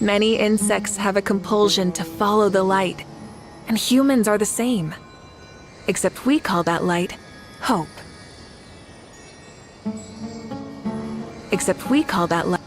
Many insects have a compulsion to follow the light, and humans are the same. Except we call that light hope. Except we call that light.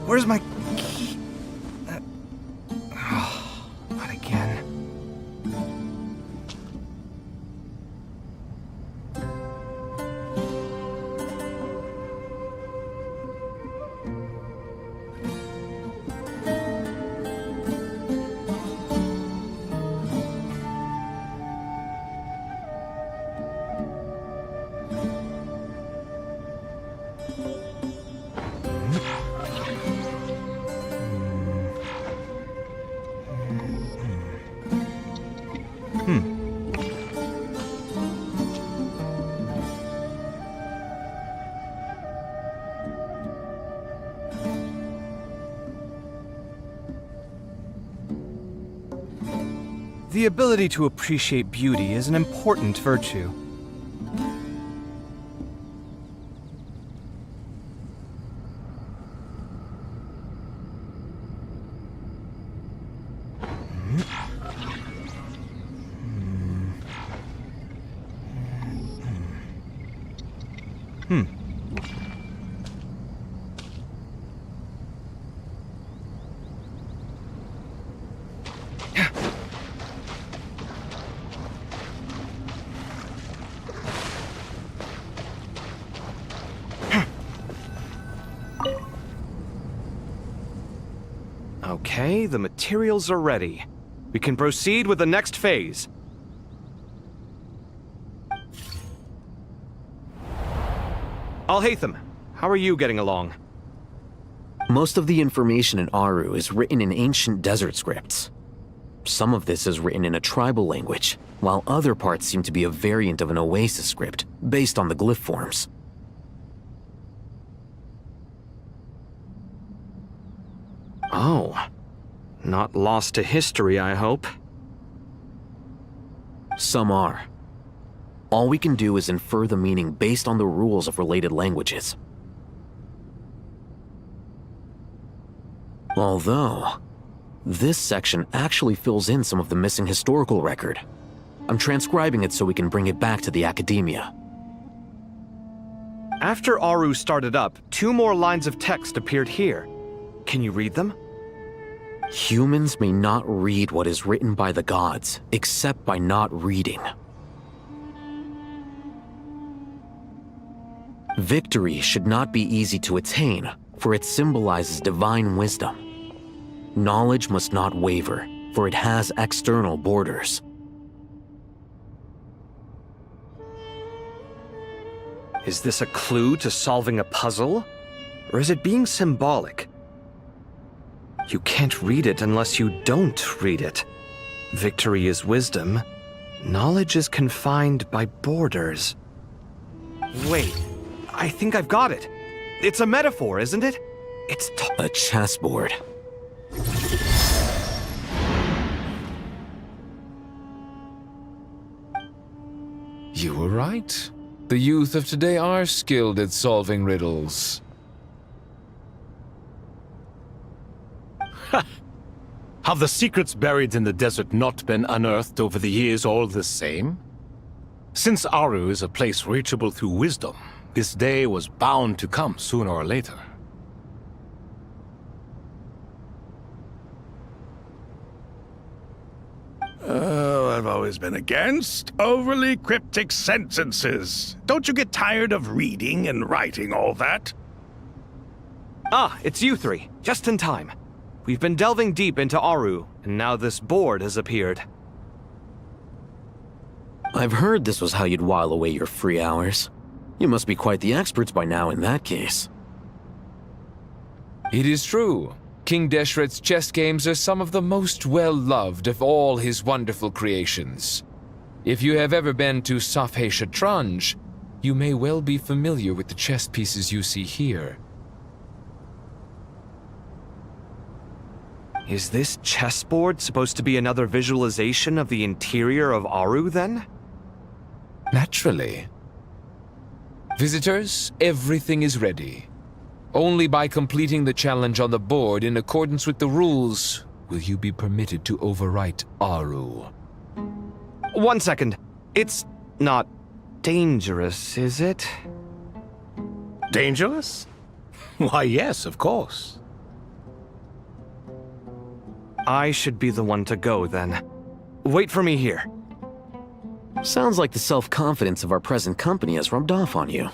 Where's my key? Not again. The ability to appreciate beauty is an important virtue. Okay, the materials are ready. We can proceed with the next phase. Alhaitham, how are you getting along? Most of the information in Aru is written in ancient desert scripts. Some of this is written in a tribal language, while other parts seem to be a variant of an Oasis script, based on the glyph forms. Oh. Not lost to history, I hope. Some are. All we can do is infer the meaning based on the rules of related languages. Although, this section actually fills in some of the missing historical record. I'm transcribing it so we can bring it back to the academia. After Aru started up, 2 more lines of text appeared here. Can you read them? Humans may not read what is written by the gods, except by not reading. Victory should not be easy to attain, for it symbolizes divine wisdom. Knowledge must not waver, for it has external borders. Is this a clue to solving a puzzle? Or is it being symbolic? You can't read it unless you don't read it. Victory is wisdom. Knowledge is confined by borders. Wait, I think I've got it. It's a metaphor, isn't it? It's a chessboard. You were right. The youth of today are skilled at solving riddles. Have the secrets buried in the desert not been unearthed over the years all the same? Since Aru is a place reachable through wisdom, this day was bound to come sooner or later. Oh, I've always been against overly cryptic sentences. Don't you get tired of reading and writing all that? Ah, it's you three. Just in time. We've been delving deep into Aru, and now this board has appeared. I've heard this was how you'd while away your free hours. You must be quite the experts by now in that case. It is true. King Deshret's chess games are some of the most well-loved of all his wonderful creations. If you have ever been to Safhe Shatranj, you may well be familiar with the chess pieces you see here. Is this chessboard supposed to be another visualization of the interior of Aru, then? Naturally. Visitors, everything is ready. Only by completing the challenge on the board in accordance with the rules will you be permitted to overwrite Aru. 1 second. It's not dangerous, is it? Dangerous? Why, yes, of course. I should be the one to go, then. Wait for me here. Sounds like the self-confidence of our present company has rubbed off on you.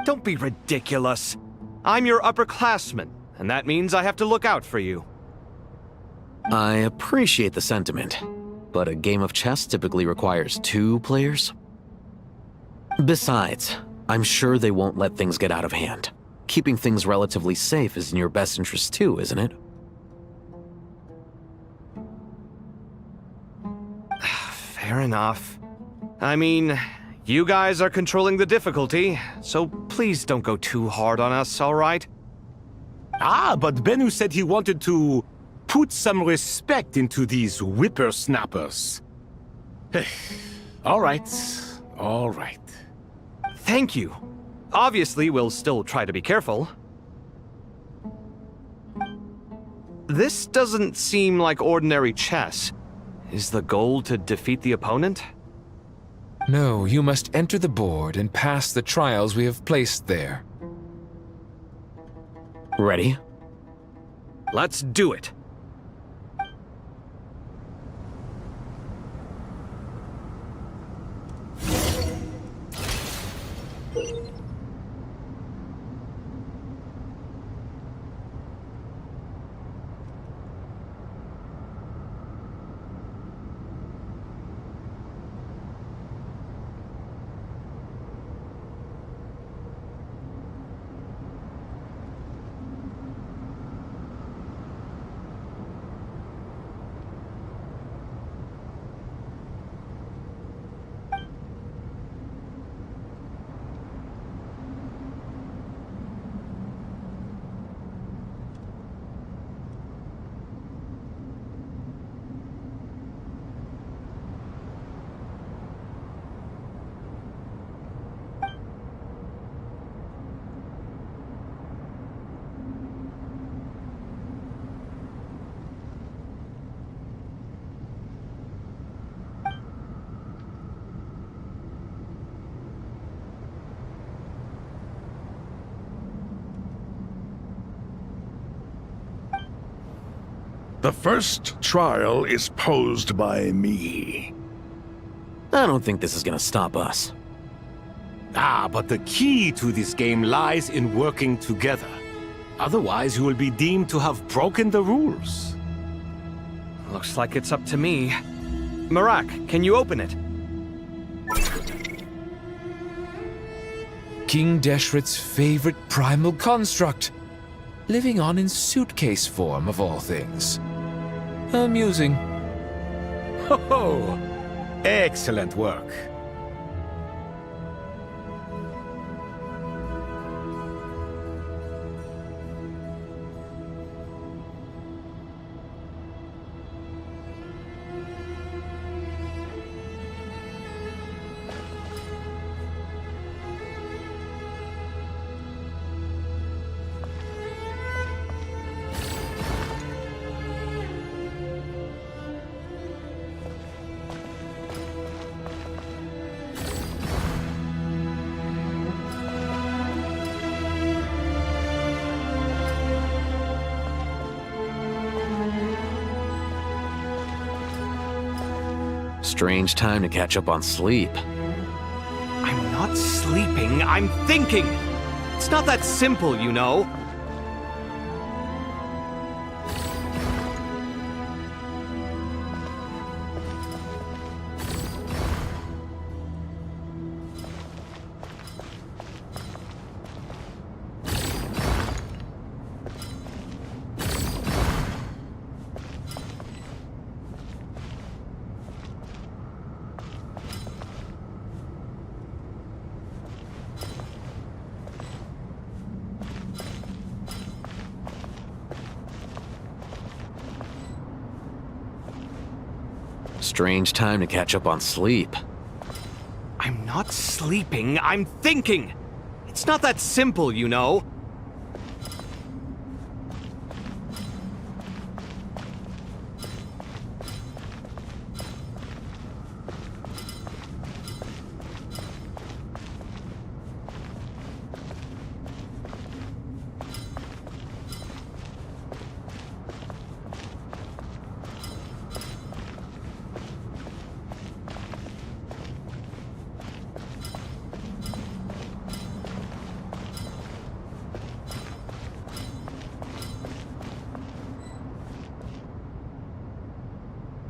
Don't be ridiculous. I'm your upperclassman, and that means I have to look out for you. I appreciate the sentiment, but a game of chess typically requires 2 players. Besides, I'm sure they won't let things get out of hand. Keeping things relatively safe is in your best interest too, isn't it? Fair enough. I mean, you guys are controlling the difficulty, so please don't go too hard on us, all right? Ah, but Bennu said he wanted to put some respect into these whippersnappers. All right, all right. Thank you. Obviously, we'll still try to be careful. This doesn't seem like ordinary chess. Is the goal to defeat the opponent? No, you must enter the board and pass the trials we have placed there. Ready? Let's do it. The first trial is posed by me. I don't think this is gonna stop us. Ah, but the key to this game lies in working together. Otherwise, you will be deemed to have broken the rules. Looks like it's up to me. Marak, can you open it? King Deshret's favorite primal construct. Living on in suitcase form, of all things. Amusing. Ho-ho! Excellent work. Strange time to catch up on sleep. I'm not sleeping, I'm thinking! It's not that simple, you know. Strange time to catch up on sleep. I'm not sleeping, I'm thinking! It's not that simple, you know.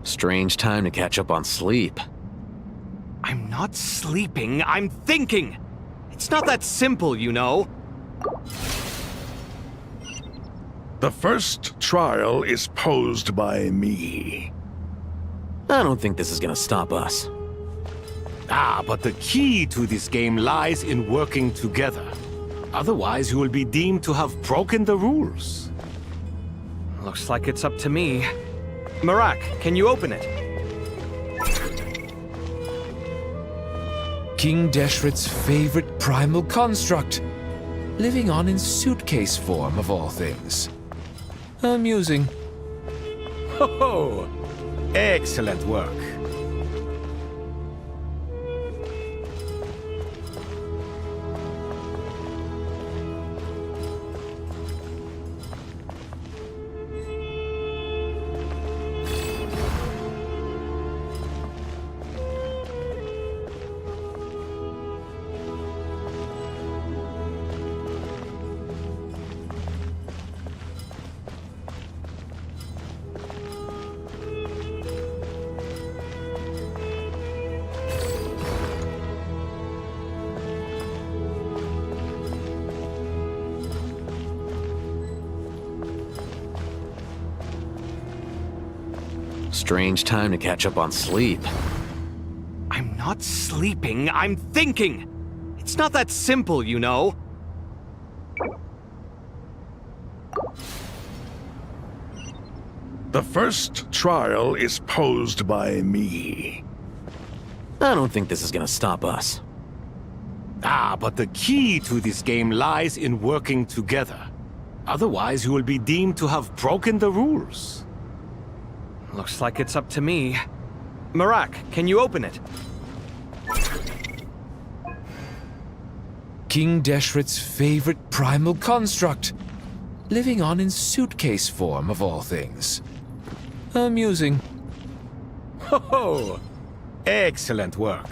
Strange time to catch up on sleep. I'm not sleeping, I'm thinking! It's not that simple, you know. The first trial is posed by me. I don't think this is gonna stop us. Ah, but the key to this game lies in working together. Otherwise, you will be deemed to have broken the rules. Looks like it's up to me. Marak, can you open it? King Deshret's favorite primal construct, living on in suitcase form of all things. Amusing. Ho-ho! Excellent work. Strange time to catch up on sleep. I'm not sleeping, I'm thinking! It's not that simple, you know. The first trial is posed by me. I don't think this is gonna stop us. Ah, but the key to this game lies in working together. Otherwise, you will be deemed to have broken the rules. Looks like it's up to me. Marak, can you open it? King Deshret's favorite primal construct, living on in suitcase form of all things. Amusing. Ho-ho! Excellent work.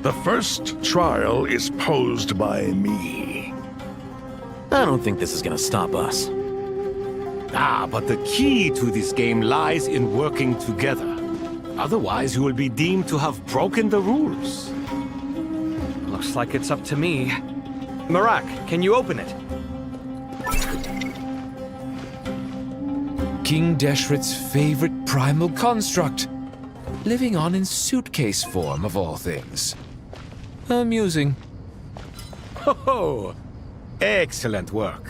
The first trial is posed by me. I don't think this is gonna stop us. Ah, but the key to this game lies in working together. Otherwise, you will be deemed to have broken the rules. Looks like it's up to me. Marak, can you open it? King Deshret's favorite primal construct. Living on in suitcase form, of all things. Amusing. Ho-ho! Excellent work.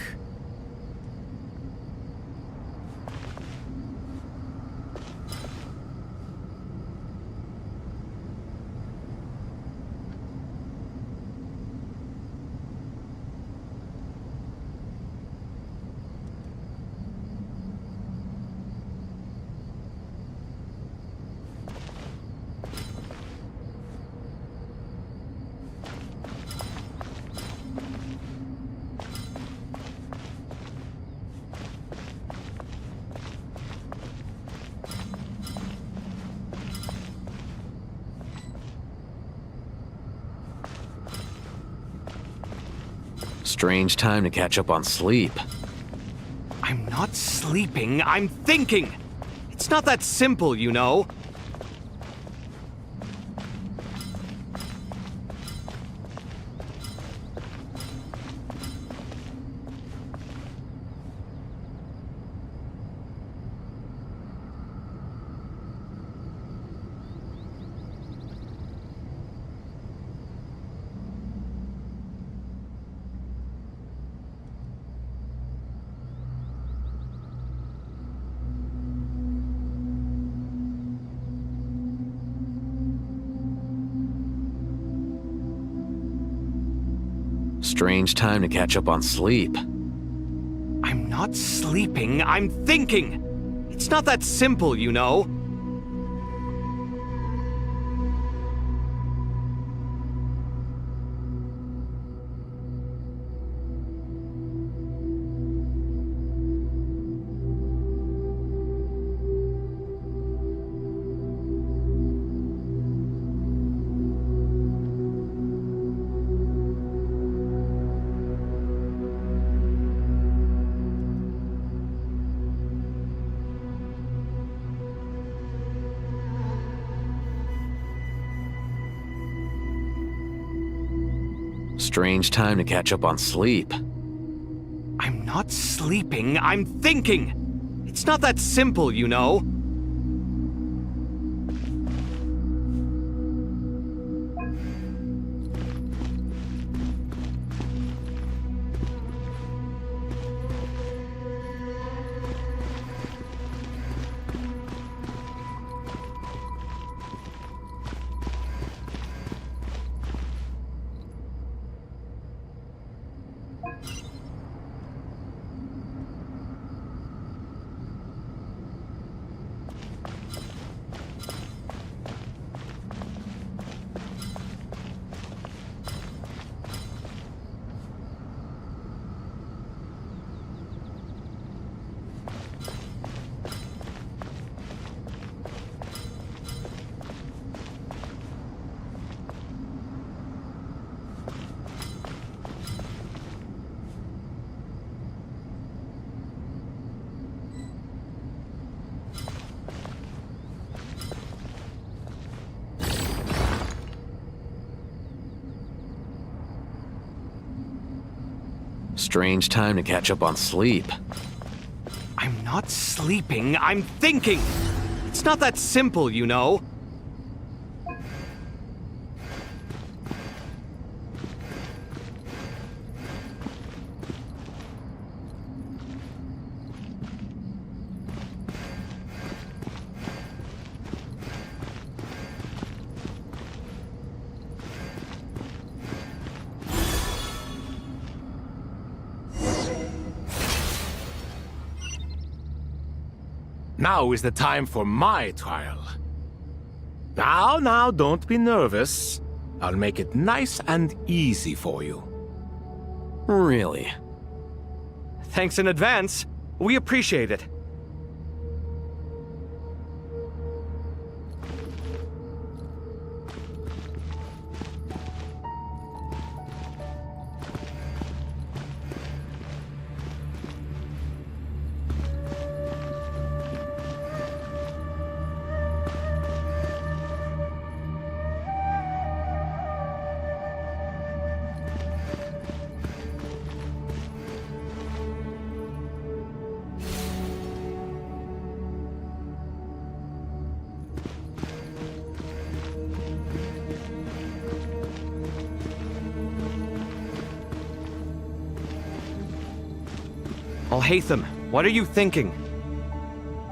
Strange time to catch up on sleep. I'm not sleeping, I'm thinking! It's not that simple, you know. Strange time to catch up on sleep. I'm not sleeping, I'm thinking! It's not that simple, you know. Strange time to catch up on sleep. I'm not sleeping, I'm thinking! It's not that simple, you know. Strange time to catch up on sleep. I'm not sleeping, I'm thinking! It's not that simple, you know. Now is the time for my trial. Now, don't be nervous. I'll make it nice and easy for you. Really? Thanks in advance. We appreciate it. Alhaitham, what are you thinking?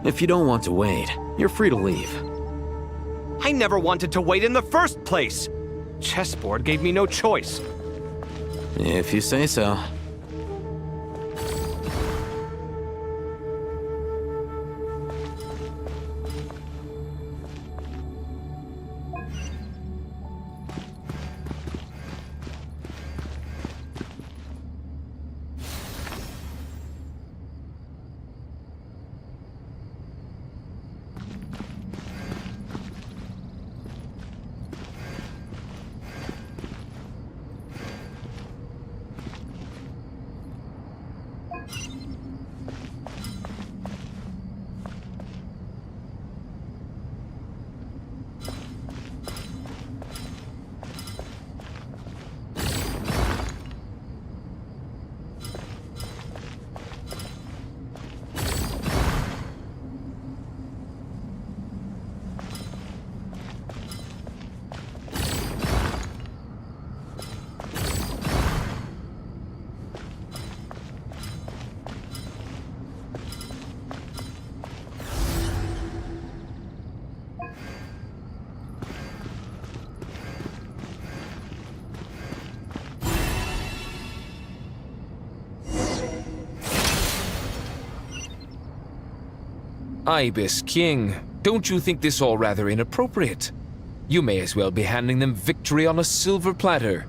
If you don't want to wait, you're free to leave. I never wanted to wait in the first place! Chessboard gave me no choice. If you say so. Ibis King, don't you think this all rather inappropriate? You may as well be handing them victory on a silver platter.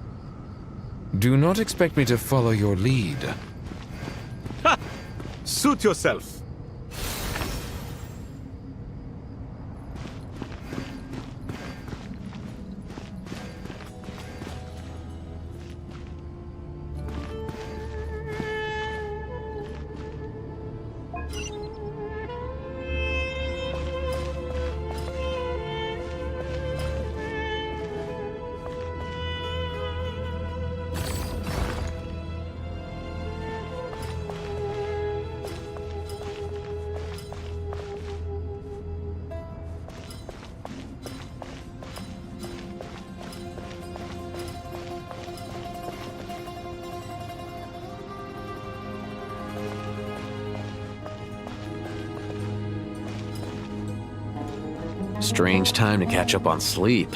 Do not expect me to follow your lead. Ha! Suit yourself. Strange time to catch up on sleep.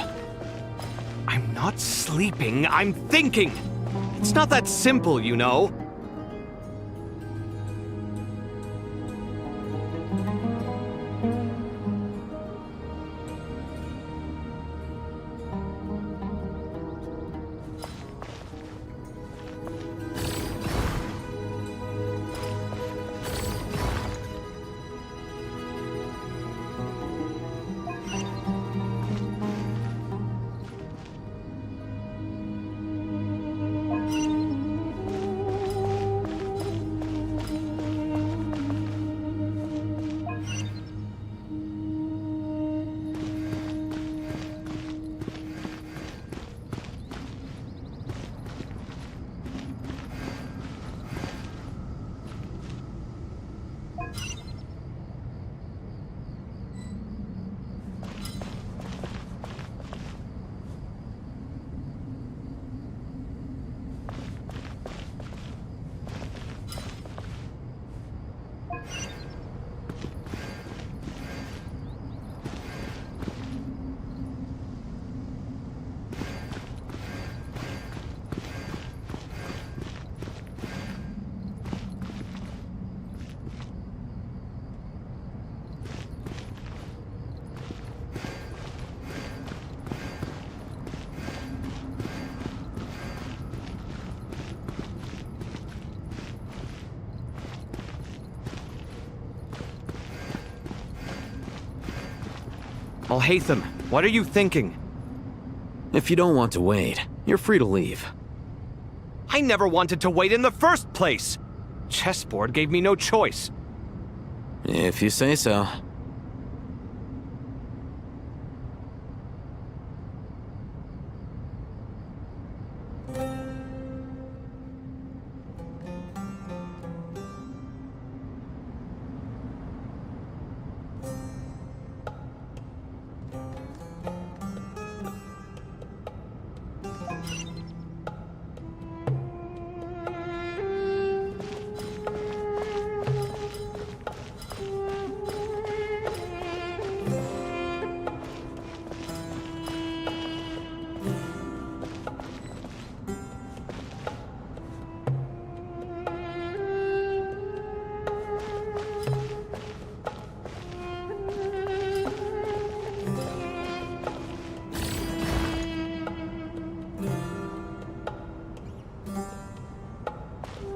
I'm not sleeping, I'm thinking! It's not that simple, you know. I'll hate them. What are you thinking? If you don't want to wait, you're free to leave. I never wanted to wait in the first place! Chessboard gave me no choice. If you say so.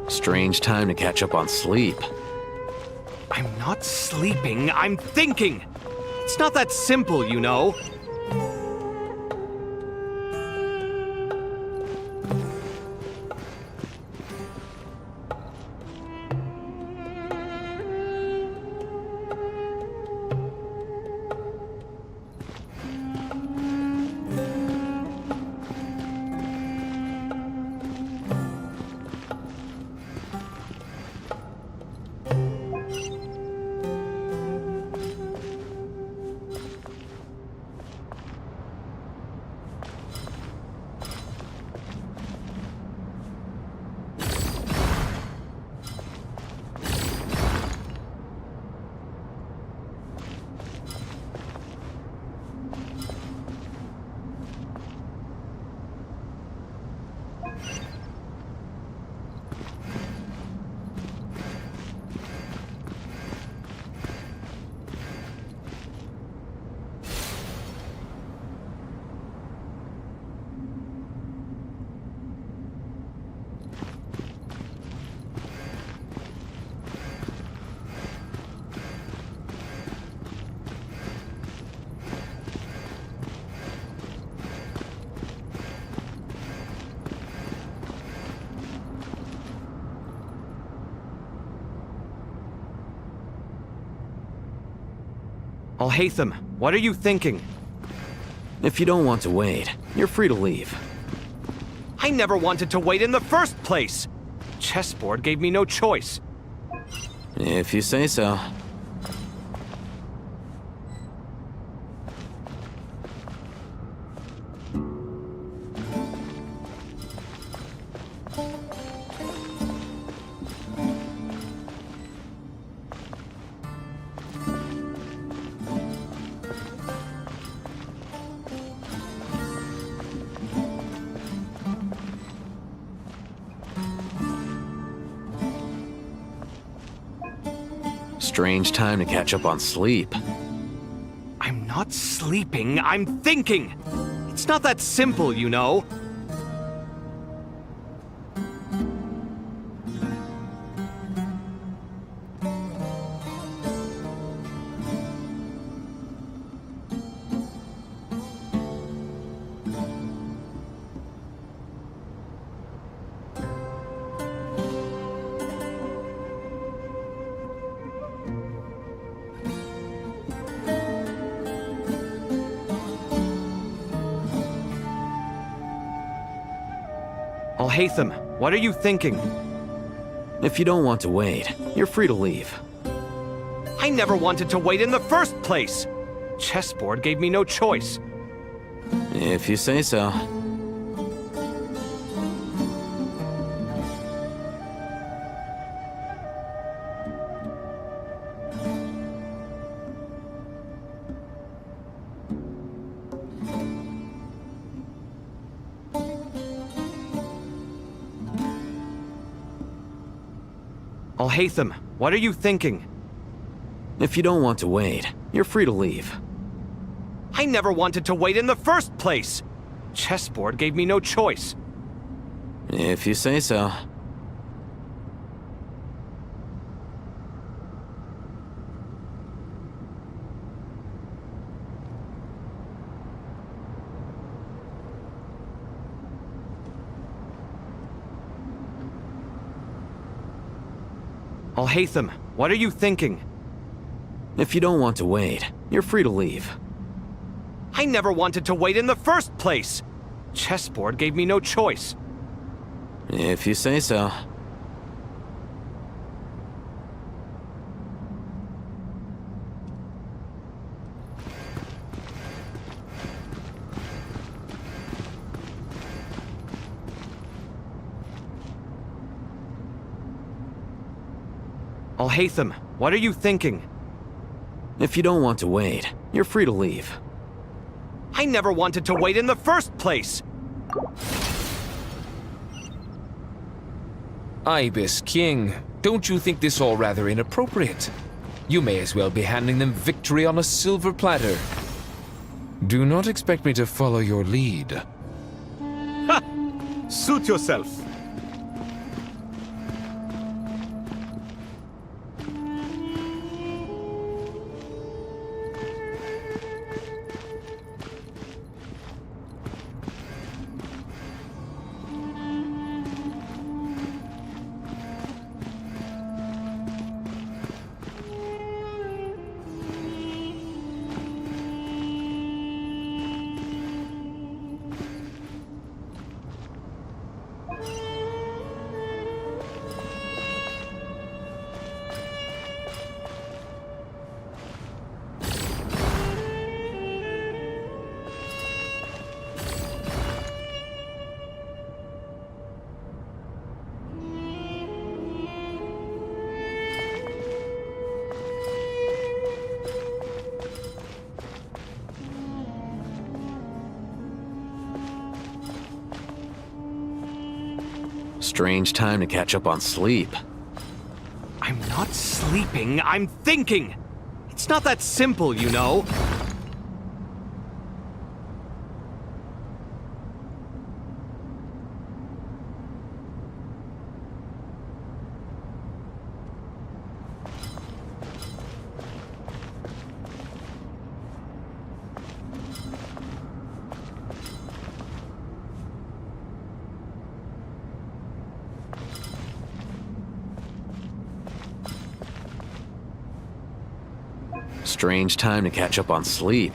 Strange time to catch up on sleep. I'm not sleeping, I'm thinking! It's not that simple, you know. I'll hate them. What are you thinking? If you don't want to wait, you're free to leave. I never wanted to wait in the first place! Chessboard gave me no choice. If you say so. Strange time to catch up on sleep. I'm not sleeping, I'm thinking! It's not that simple, you know. I'll hate them. What are you thinking? If you don't want to wait, you're free to leave. I never wanted to wait in the first place! Chessboard gave me no choice. If you say so. I'll hate them. What are you thinking? If you don't want to wait, you're free to leave. I never wanted to wait in the first place! Chessboard gave me no choice. If you say so. Alhaitham, what are you thinking? If you don't want to wait, you're free to leave. I never wanted to wait in the first place! Chessboard gave me no choice. If you say so. Alhaitham, what are you thinking? If you don't want to wait, you're free to leave. I never wanted to wait in the first place! Ibis King, don't you think this all rather inappropriate? You may as well be handing them victory on a silver platter. Do not expect me to follow your lead. Ha! Suit yourself. Strange time to catch up on sleep. I'm not sleeping, I'm thinking! It's not that simple, you know. Strange time to catch up on sleep.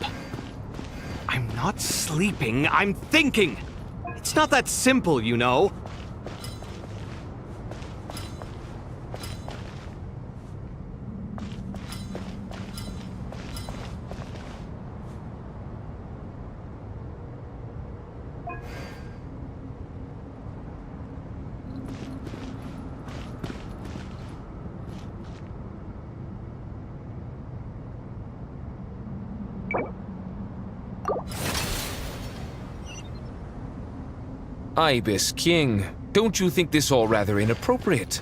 I'm not sleeping, I'm thinking! It's not that simple, you know. Ibis King, don't you think this all rather inappropriate?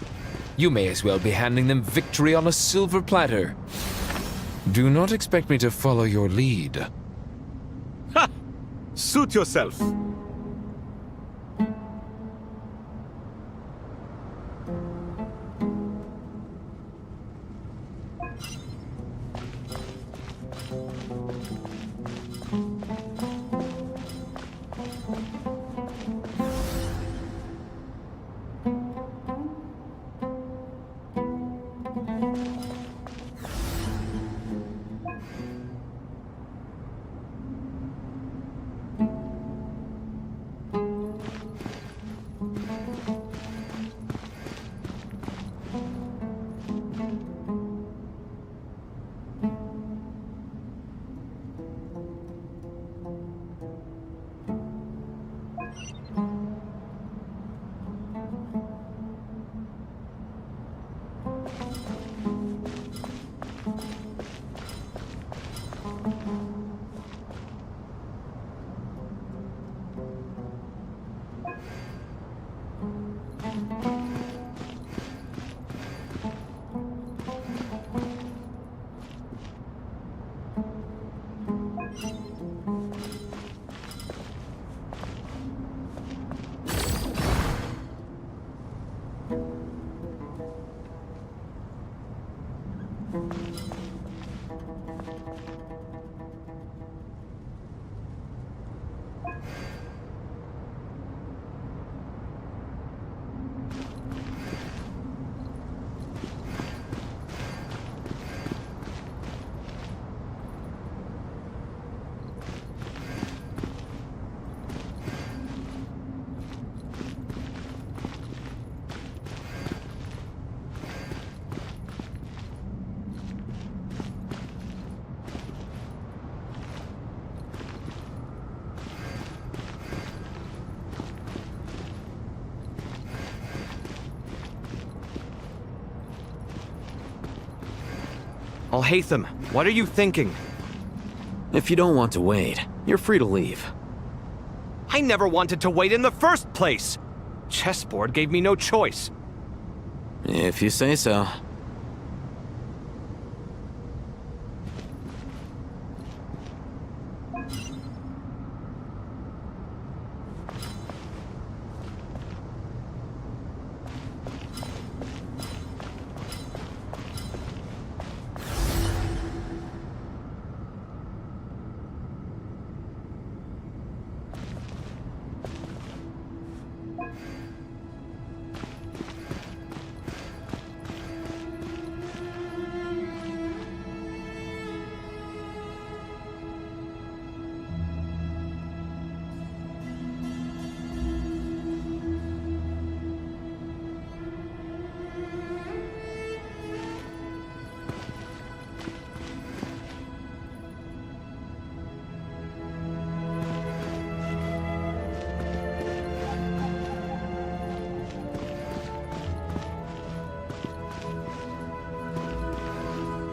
You may as well be handing them victory on a silver platter. Do not expect me to follow your lead. Ha! Suit yourself. Alhaitham, what are you thinking? If you don't want to wait, you're free to leave. I never wanted to wait in the first place! Chessboard gave me no choice. If you say so.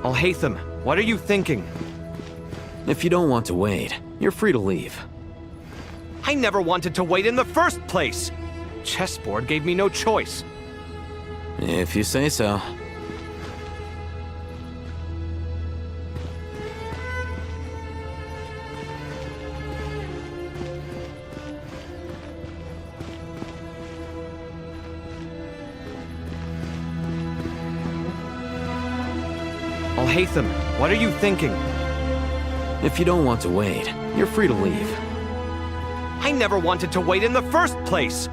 Alhaitham, what are you thinking? If you don't want to wait, you're free to leave. I never wanted to wait in the first place! Chessboard gave me no choice. If you say so. Alhaitham, what are you thinking? If you don't want to wait, you're free to leave. I never wanted to wait in the first place!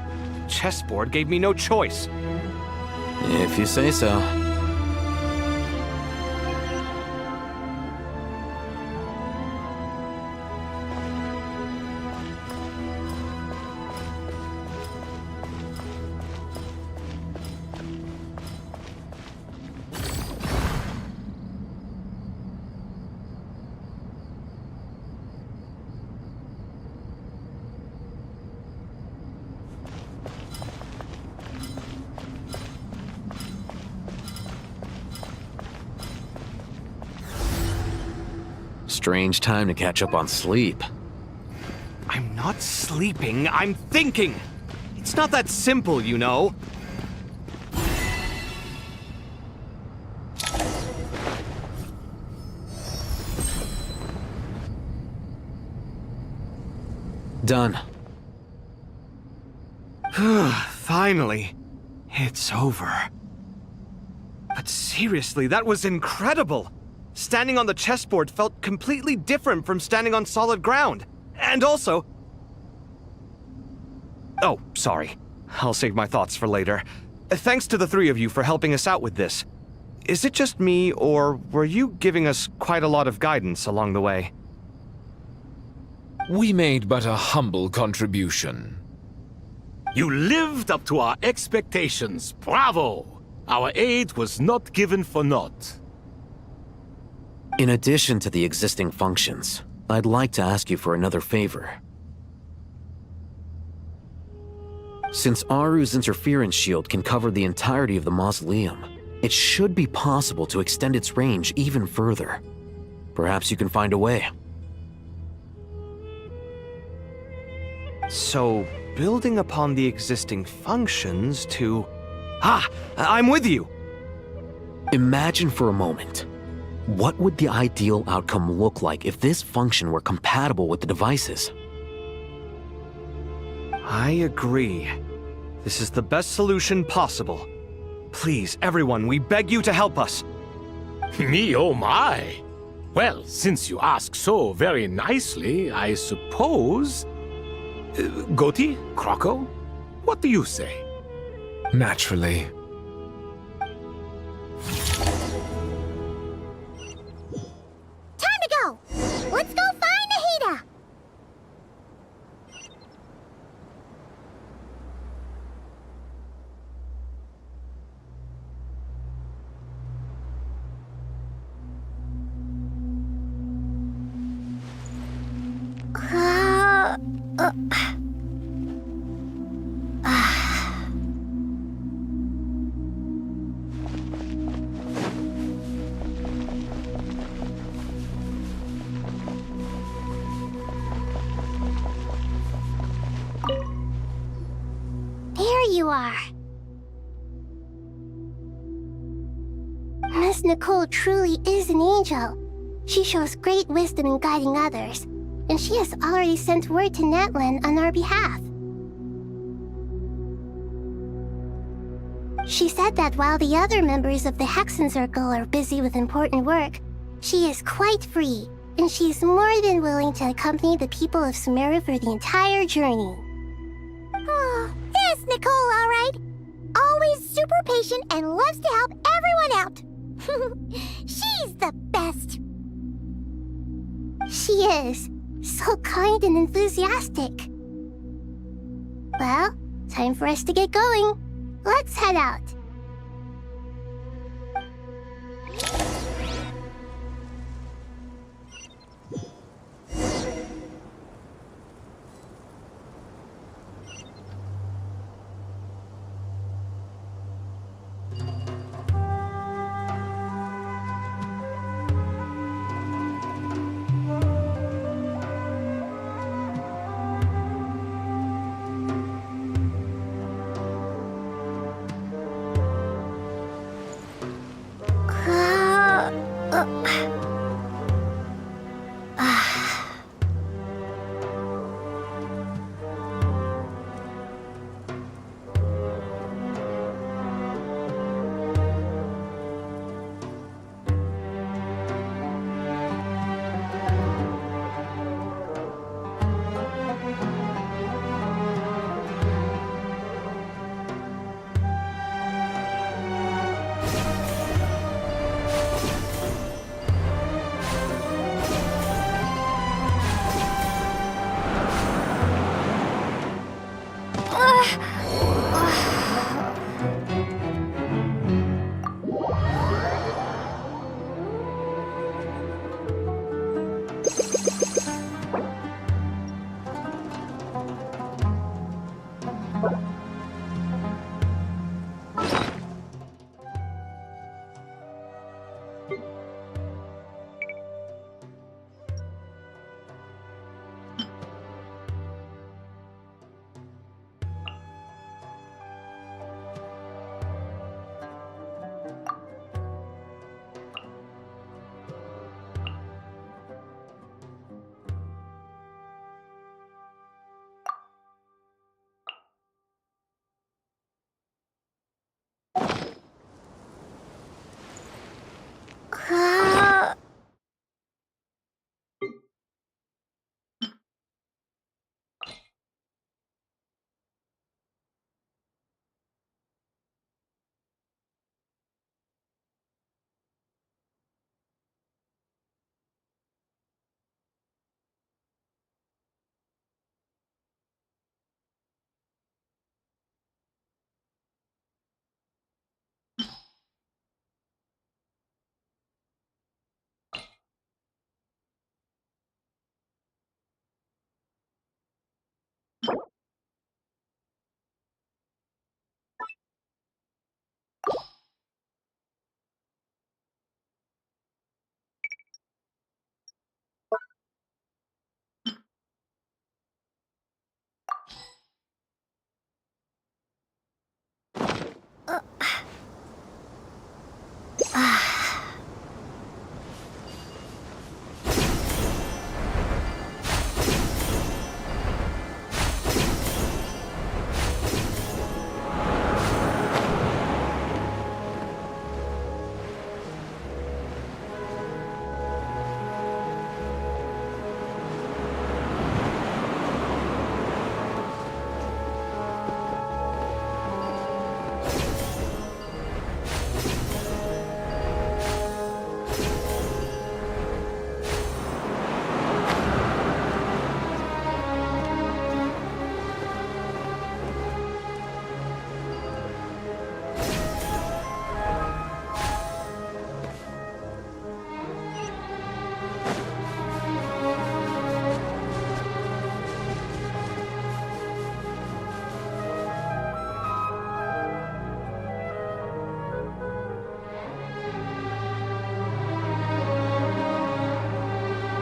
Chessboard gave me no choice. If you say so. Strange time to catch up on sleep. I'm not sleeping, I'm thinking! It's not that simple, you know. Done. Finally. It's over. But seriously, that was incredible! Standing on the chessboard felt completely different from standing on solid ground. And also... Oh, sorry. I'll save my thoughts for later. Thanks to the three of you for helping us out with this. Is it just me, or were you giving us quite a lot of guidance along the way? We made but a humble contribution. You lived up to our expectations. Bravo! Our aid was not given for naught. In addition to the existing functions, I'd like to ask you for another favor. Since Aru's interference shield can cover the entirety of the mausoleum, it should be possible to extend its range even further. Perhaps you can find a way. So, building upon the existing functions to... Ah! I'm with you! Imagine for a moment. What would the ideal outcome look like if this function were compatible with the devices? I agree. This is the best solution possible. Please, everyone, we beg you to help us. Me, oh my! Well, since you ask so very nicely, I suppose... Goti? Croco? What do you say? Naturally. Time to go! Let's go find Nahida! are. Miss Nicole truly is an angel. She shows great wisdom in guiding others, and she has already sent word to Natlan on our behalf. She said that while the other members of the Hexen Circle are busy with important work, she is quite free, and she is more than willing to accompany the people of Sumeru for the entire journey. Oh, yes, Nicole, all right. Always super patient and loves to help everyone out. She's the best. She is. So kind and enthusiastic. Well, time for us to get going. Let's head out.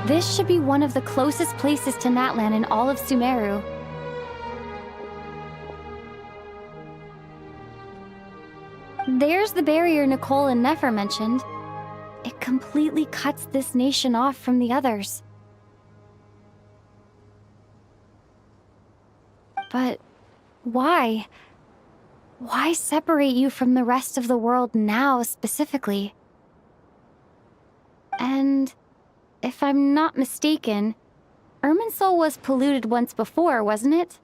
This should be one of the closest places to Natlan in all of Sumeru. There's the barrier Nicole and Nefer mentioned. It completely cuts this nation off from the others. But why? Why separate you from the rest of the world now, specifically? And if I'm not mistaken, Irminsul was polluted once before, wasn't it?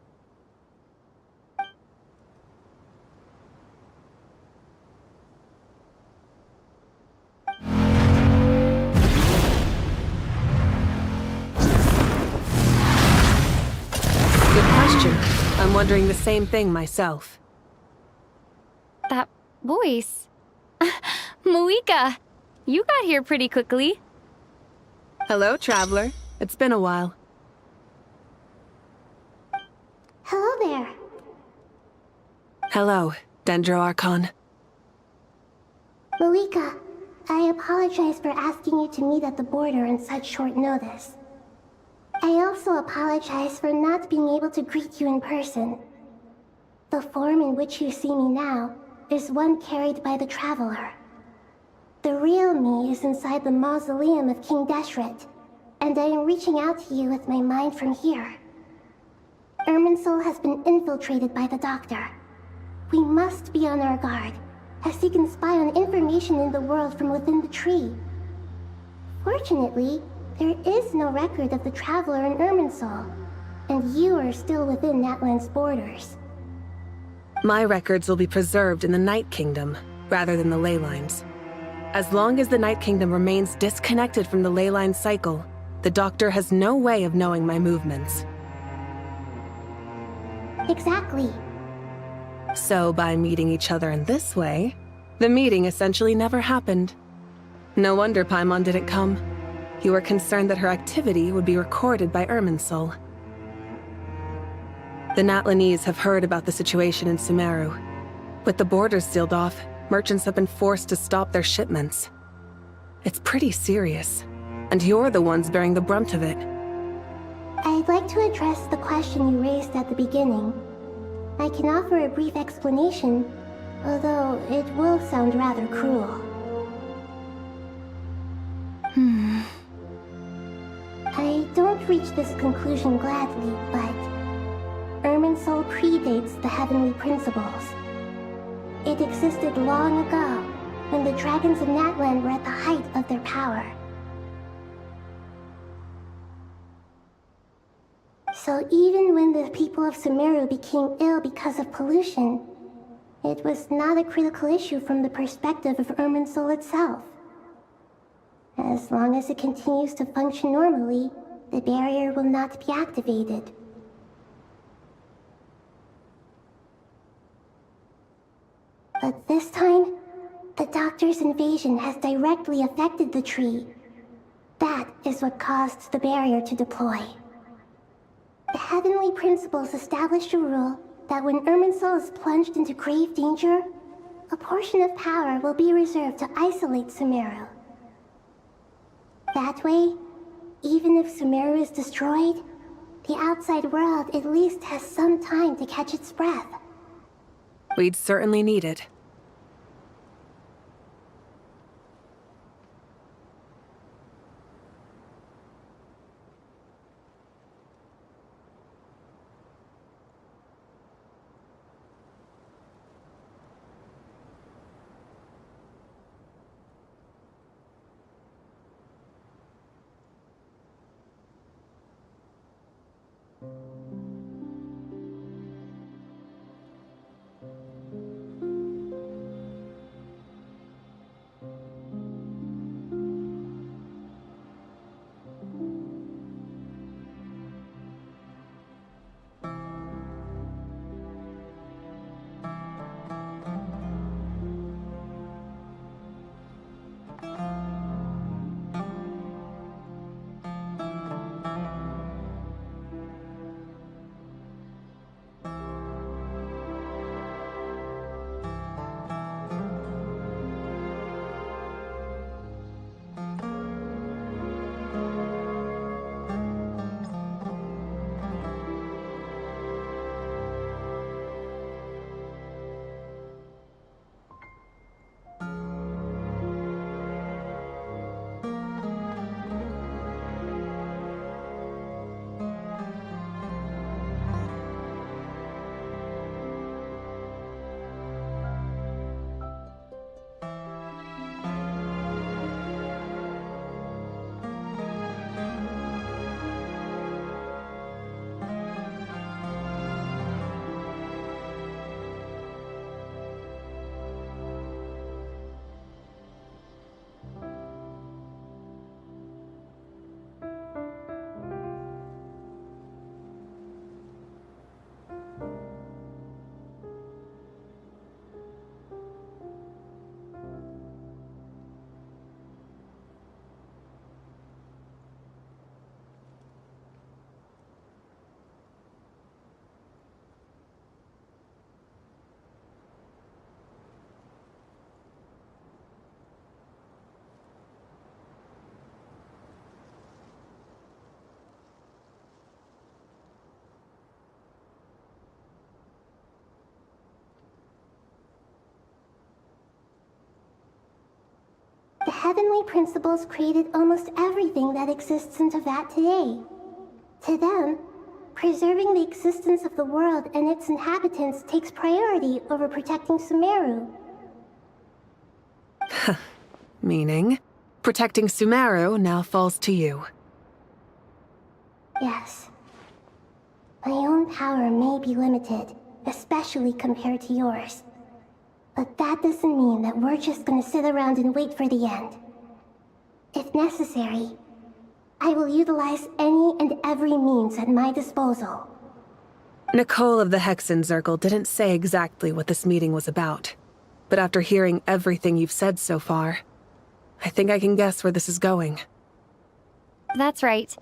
Good question. I'm wondering the same thing myself. That voice. Moika! You got here pretty quickly. Hello, traveler. It's been a while. Hello there. Hello, Dendro Archon. Moika, I apologize for asking you to meet at the border on such short notice. I also apologize for not being able to greet you in person. The form in which you see me now is one carried by the Traveler. The real me is inside the mausoleum of King Deshret, and I am reaching out to you with my mind from here. Irminsul has been infiltrated by the Doctor. We must be on our guard, as he can spy on information in the world from within the tree. Fortunately, there is no record of the Traveler in Irminsul, and you are still within Natlan's borders. My records will be preserved in the Night Kingdom, rather than the ley lines. As long as the Night Kingdom remains disconnected from the ley line cycle, the Doctor has no way of knowing my movements. Exactly. So by meeting each other in this way, the meeting essentially never happened. No wonder Paimon didn't come. You were concerned that her activity would be recorded by Irminsul. The Natlanese have heard about the situation in Sumeru. With the borders sealed off, merchants have been forced to stop their shipments. It's pretty serious, and you're the ones bearing the brunt of it. I'd like to address the question you raised at the beginning. I can offer a brief explanation, although it will sound rather cruel. I don't reach this conclusion gladly, but Irminsul predates the heavenly principles. It existed long ago, when the dragons of Natlan were at the height of their power. So even when the people of Sumeru became ill because of pollution, it was not a critical issue from the perspective of Irminsul itself. As long as it continues to function normally, the barrier will not be activated. But this time, the Doctor's invasion has directly affected the tree. That is what caused the barrier to deploy. The heavenly principles established a rule that when Irminsul is plunged into grave danger, a portion of power will be reserved to isolate Sumeru. That way, even if Sumeru is destroyed, the outside world at least has some time to catch its breath. We'd certainly need it. heavenly principles created almost everything that exists in Teyvat today. To them, preserving the existence of the world and its inhabitants takes priority over protecting Sumeru. Meaning, protecting Sumeru now falls to you. Yes. My own power may be limited, especially compared to yours. But that doesn't mean that we're just gonna sit around and wait for the end. If necessary, I will utilize any and every means at my disposal. Nicole of the Hexen Circle didn't say exactly what this meeting was about. But after hearing everything you've said so far, I think I can guess where this is going. That's right.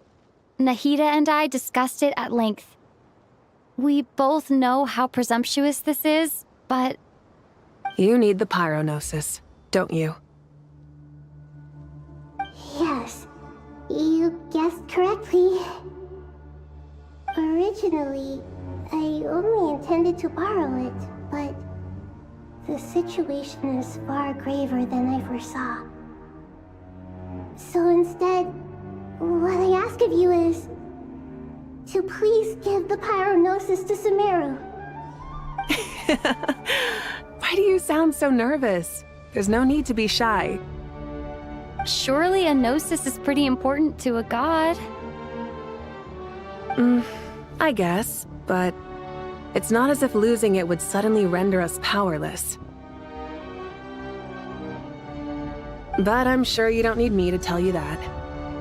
Nahida and I discussed it at length. We both know how presumptuous this is, but... You need the Pyronosis, don't you? Yes, you guessed correctly. Originally, I only intended to borrow it, but the situation is far graver than I foresaw. So instead, what I ask of you is to please give the Pyronosis to Sumeru. Why do you sound so nervous? There's no need to be shy. Surely a gnosis is pretty important to a god. I guess, but it's not as if losing it would suddenly render us powerless. But I'm sure you don't need me to tell you that.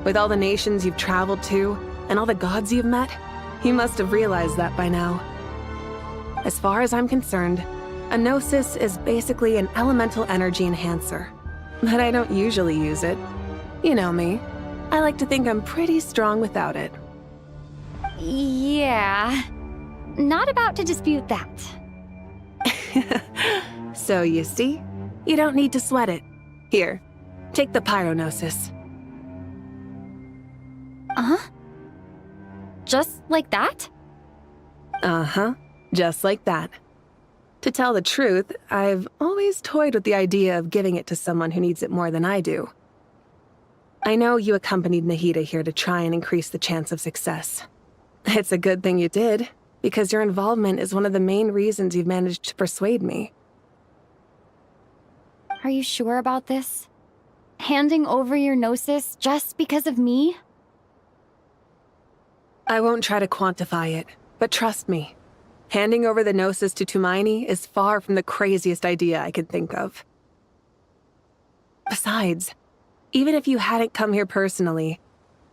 With all the nations you've traveled to, and all the gods you've met, you must have realized that by now. As far as I'm concerned, a gnosis is basically an elemental energy enhancer. But I don't usually use it. You know me. I like to think I'm pretty strong without it. Yeah. Not about to dispute that. So you see, you don't need to sweat it. Here, take the Pyronosis. Just like that? Uh-huh, just like that. To tell the truth, I've always toyed with the idea of giving it to someone who needs it more than I do. I know you accompanied Nahida here to try and increase the chance of success. It's a good thing you did, because your involvement is one of the main reasons you've managed to persuade me. Are you sure about this? Handing over your gnosis just because of me? I won't try to quantify it, but trust me. Handing over the gnosis to Tumaini is far from the craziest idea I could think of. Besides, even if you hadn't come here personally,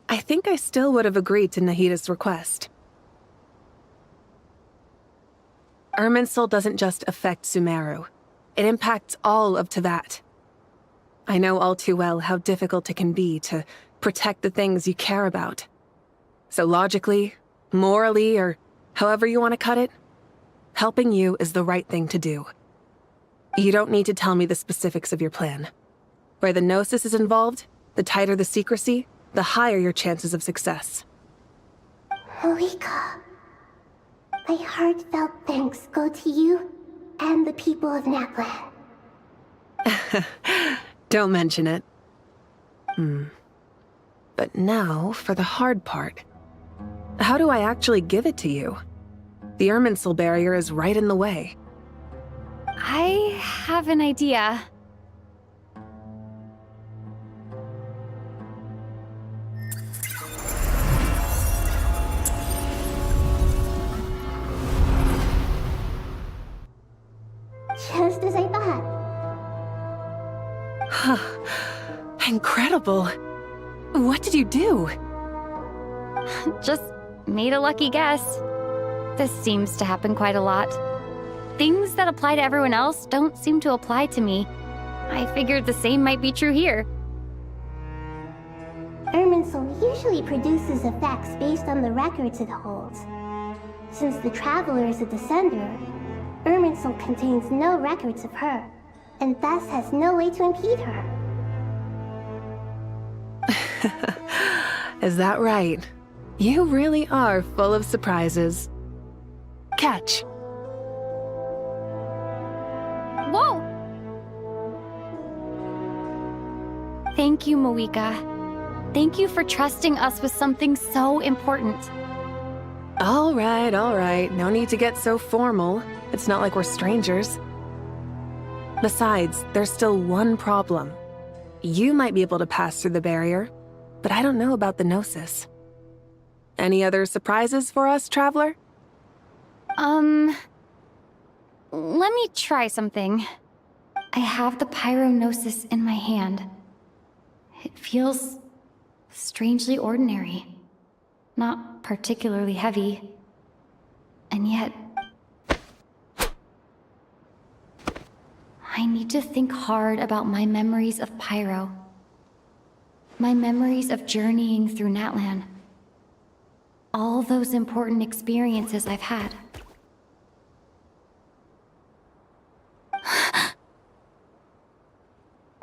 I think I still would have agreed to Nahida's request. Irminsul doesn't just affect Sumeru. It impacts all of Teyvat. I know all too well how difficult it can be to protect the things you care about. So logically, morally, or however you want to cut it, helping you is the right thing to do. You don't need to tell me the specifics of your plan. Where the gnosis is involved, the tighter the secrecy, the higher your chances of success. Malika, my heartfelt thanks go to you and the people of Naplan. Don't mention it. But now for the hard part. How do I actually give it to you? The Irminsul barrier is right in the way. I have an idea. Just as I thought. Incredible. What did you do? Just made a lucky guess. This seems to happen quite a lot. Things that apply to everyone else don't seem to apply to me. I figured the same might be true here. Irminsul usually produces effects based on the records it holds. Since the Traveler is a descender, Irminsul contains no records of her, and thus has no way to impede her. Is that right? You really are full of surprises. Catch. Whoa! Thank you, Moika. Thank you for trusting us with something so important. All right, all right. No need to get so formal. It's not like we're strangers. Besides, there's still one problem. You might be able to pass through the barrier, but I don't know about the Gnosis. Any other surprises for us, Traveler? Let me try something. I have the Pyronosis in my hand. It feels strangely ordinary. Not particularly heavy. And yet, I need to think hard about my memories of Pyro. My memories of journeying through Natlan. All those important experiences I've had.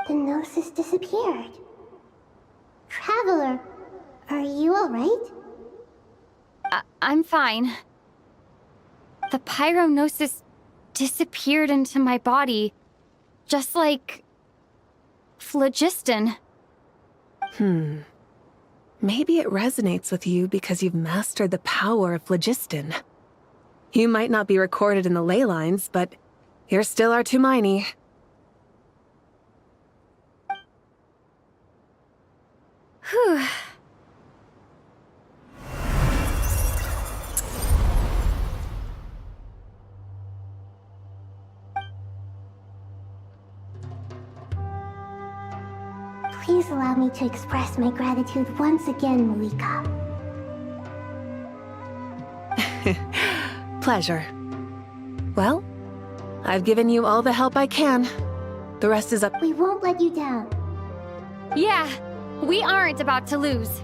The Gnosis disappeared. Traveler, are you alright? I'm fine. The Pyronosis disappeared into my body, just like phlogiston. Maybe it resonates with you because you've mastered the power of phlogiston. You might not be recorded in the ley lines, but you're still our Tumaini. Whew. Please allow me to express my gratitude once again, Moika. Pleasure. Well, I've given you all the help I can. The rest is up. We won't let you down. Yeah, we aren't about to lose.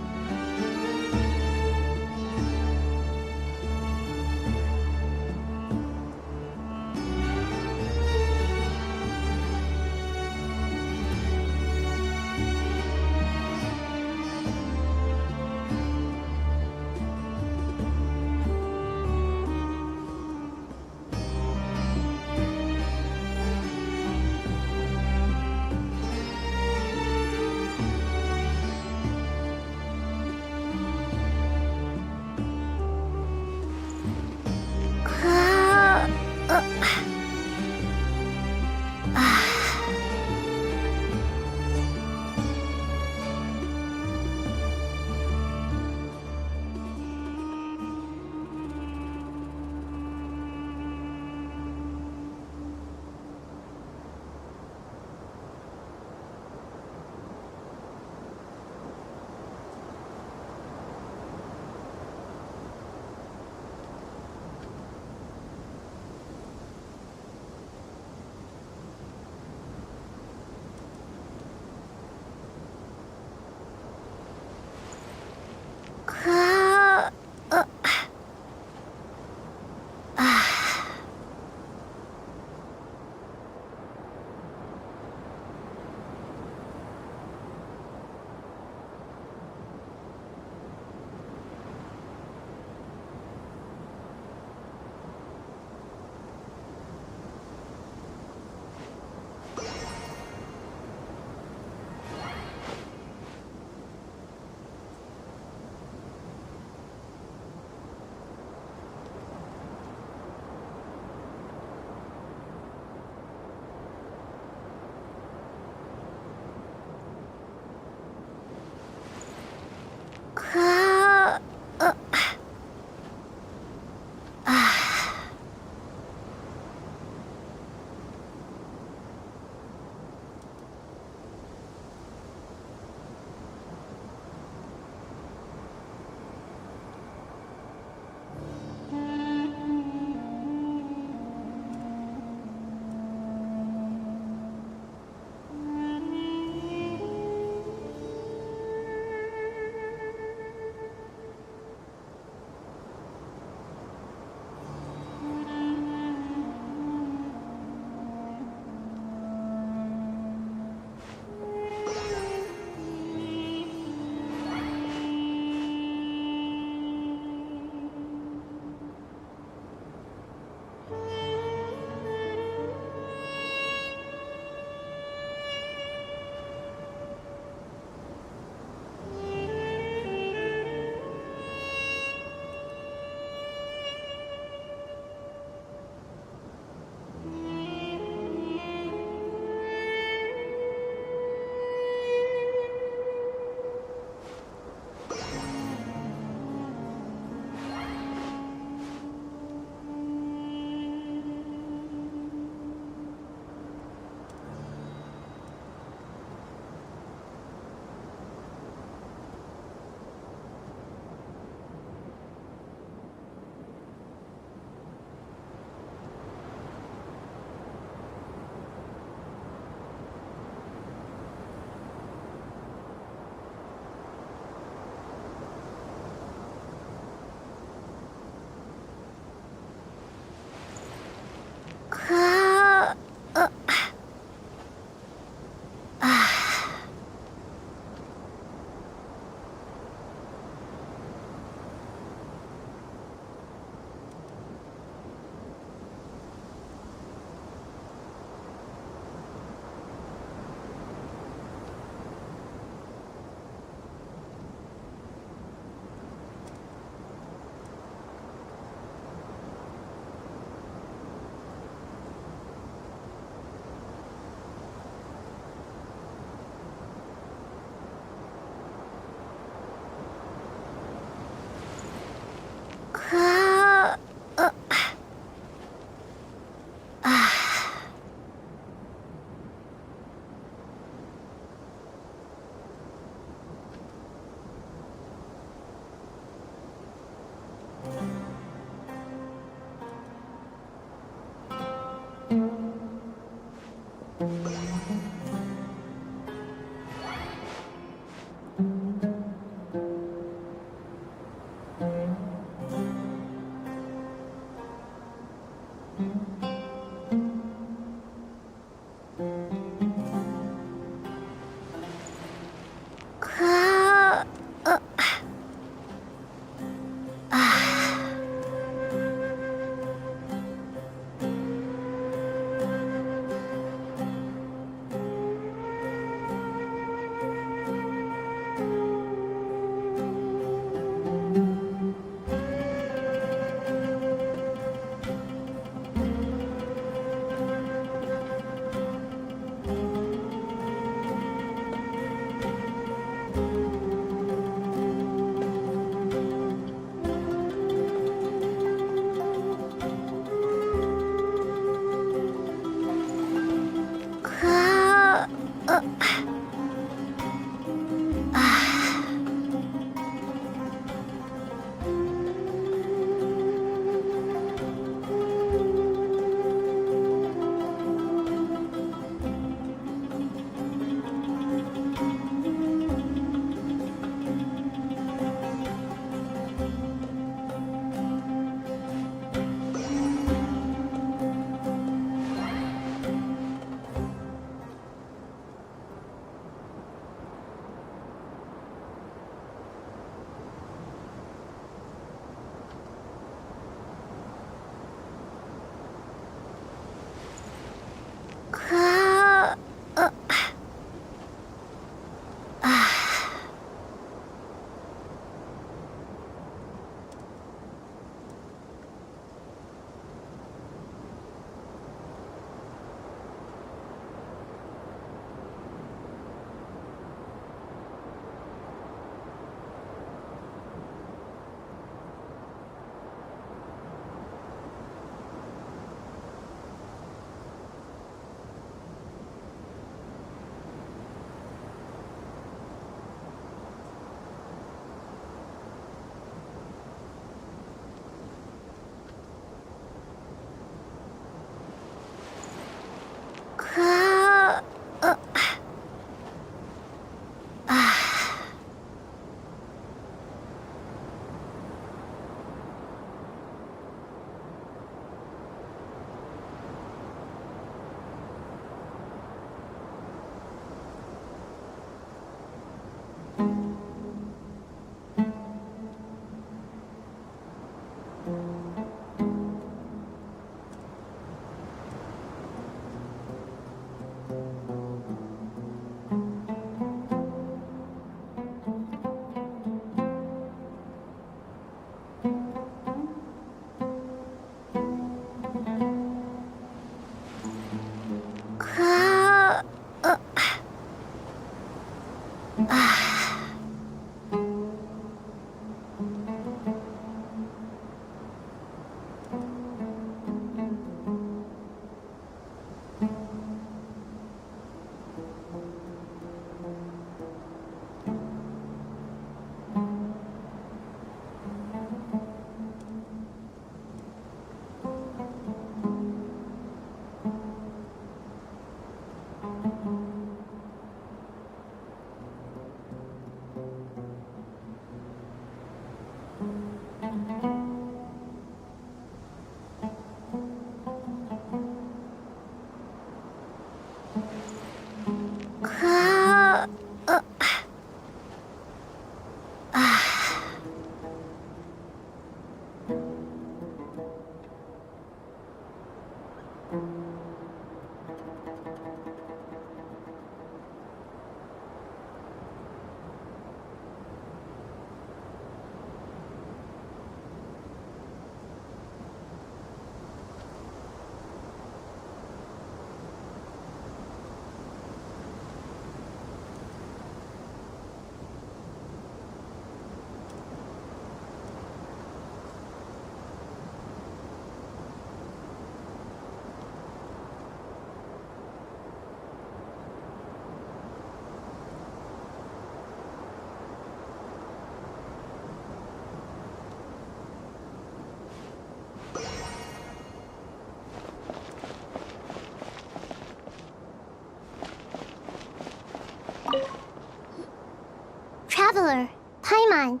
Paimon,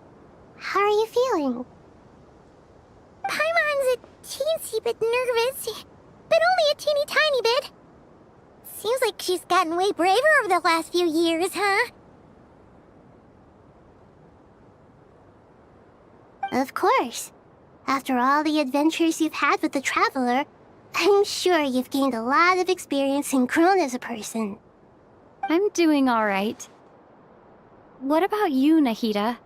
how are you feeling? Paimon's a teensy bit nervous, but only a teeny tiny bit. Seems like she's gotten way braver over the last few years, huh? Of course. After all the adventures you've had with the Traveler, I'm sure you've gained a lot of experience and grown as a person. I'm doing all right. What about you, Nahida?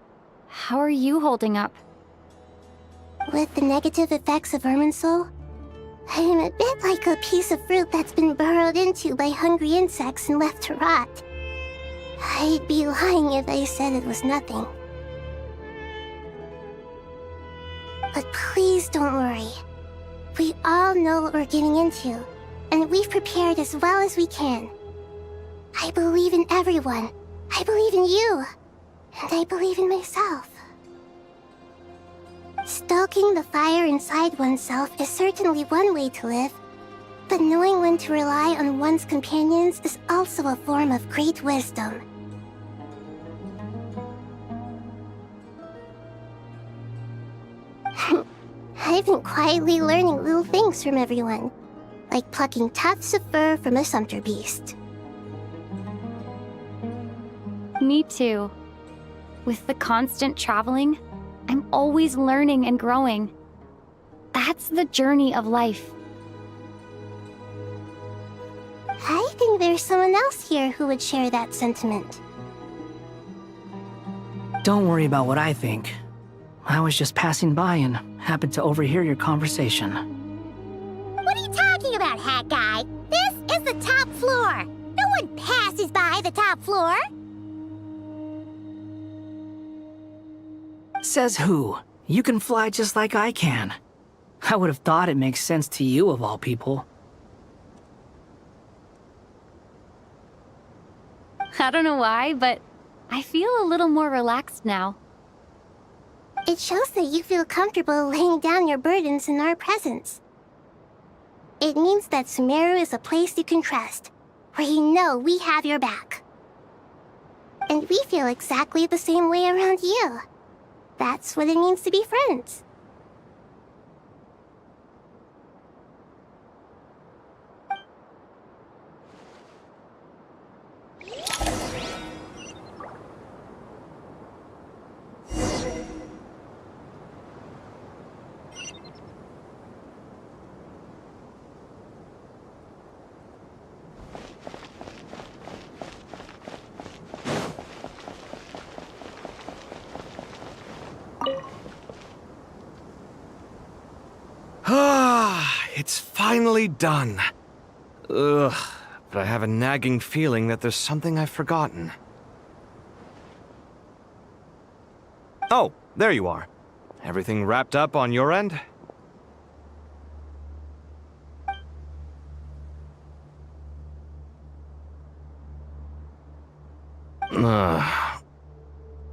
How are you holding up? With the negative effects of Irminsul, I'm a bit like a piece of fruit that's been burrowed into by hungry insects and left to rot. I'd be lying if I said it was nothing. But please don't worry. We all know what we're getting into, and we've prepared as well as we can. I believe in everyone. I believe in you. And I believe in myself. Stoking the fire inside oneself is certainly one way to live, but knowing when to rely on one's companions is also a form of great wisdom. I've been quietly learning little things from everyone, like plucking tufts of fur from a sumpter beast. Me too. With the constant traveling, I'm always learning and growing. That's the journey of life. I think there's someone else here who would share that sentiment. Don't worry about what I think. I was just passing by and happened to overhear your conversation. What are you talking about, Hat Guy? This is the top floor. No one passes by the top floor. Says who? You can fly just like I can. I would have thought it makes sense to you of all people. I don't know why, but I feel a little more relaxed now. It shows that you feel comfortable laying down your burdens in our presence. It means that Sumeru is a place you can trust, where you know we have your back. And we feel exactly the same way around you. That's what it means to be friends. It's finally done. Ugh, but I have a nagging feeling that there's something I've forgotten. Oh, there you are. Everything wrapped up on your end?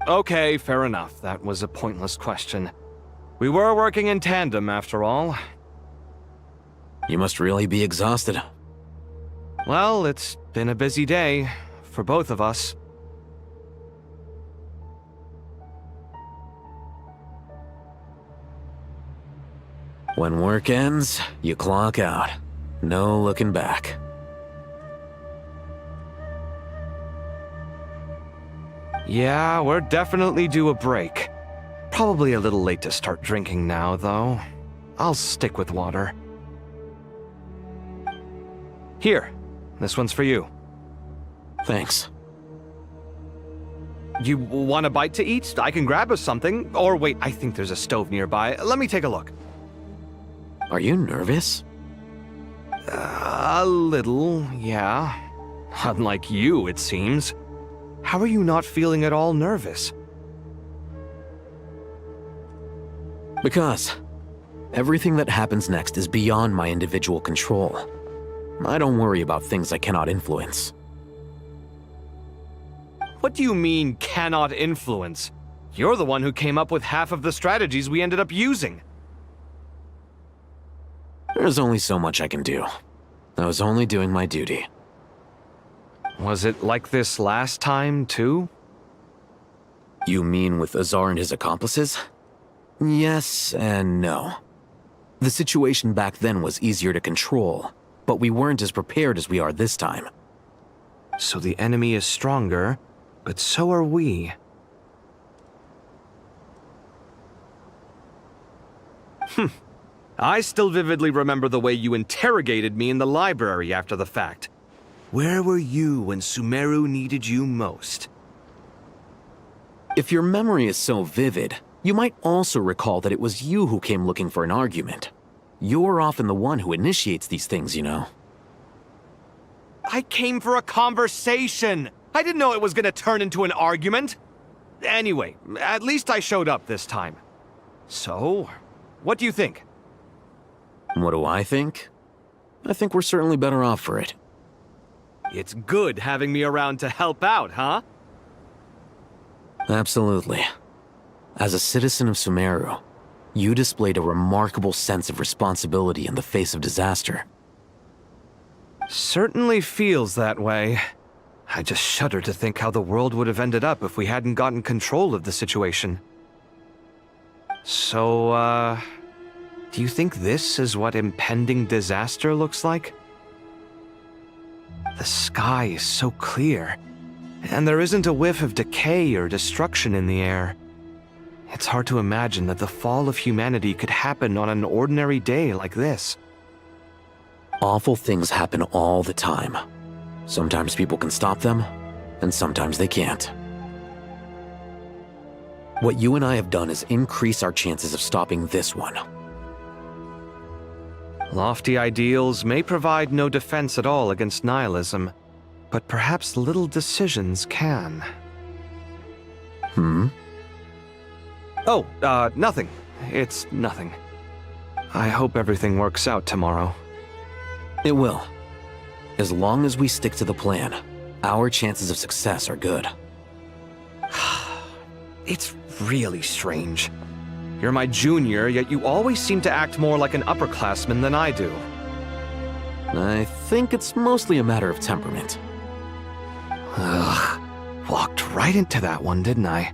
Okay, fair enough. That was a pointless question. We were working in tandem, after all. You must really be exhausted. Well, it's been a busy day for both of us. When work ends, you clock out. No looking back. Yeah, we're definitely due a break. Probably a little late to start drinking now, though. I'll stick with water. Here, this one's for you. Thanks. You want a bite to eat? I can grab us something. Or wait, I think there's a stove nearby. Let me take a look. Are you nervous? A little, yeah. Unlike you, it seems. How are you not feeling at all nervous? Because everything that happens next is beyond my individual control. I don't worry about things I cannot influence. What do you mean, cannot influence? You're the one who came up with half of the strategies we ended up using. There's only so much I can do. I was only doing my duty. Was it like this last time, too? You mean with Azar and his accomplices? Yes and no. The situation back then was easier to control, but we weren't as prepared as we are this time. So the enemy is stronger, but so are we. I still vividly remember the way you interrogated me in the library after the fact. Where were you when Sumeru needed you most? If your memory is so vivid, you might also recall that it was you who came looking for an argument. You're often the one who initiates these things, you know. I came for a conversation! I didn't know it was gonna turn into an argument! Anyway, at least I showed up this time. So, what do you think? What do I think? I think we're certainly better off for it. It's good having me around to help out, huh? Absolutely. As a citizen of Sumeru, you displayed a remarkable sense of responsibility in the face of disaster. Certainly feels that way. I just shudder to think how the world would have ended up if we hadn't gotten control of the situation. So, do you think this is what impending disaster looks like? The sky is so clear, and there isn't a whiff of decay or destruction in the air. It's hard to imagine that the fall of humanity could happen on an ordinary day like this. Awful things happen all the time. Sometimes people can stop them, and sometimes they can't. What you and I have done is increase our chances of stopping this one. Lofty ideals may provide no defense at all against nihilism, but perhaps little decisions can. Oh, nothing. It's nothing. I hope everything works out tomorrow. It will. As long as we stick to the plan, our chances of success are good. It's really strange. You're my junior, yet you always seem to act more like an upperclassman than I do. I think it's mostly a matter of temperament. Ugh. Walked right into that one, didn't I?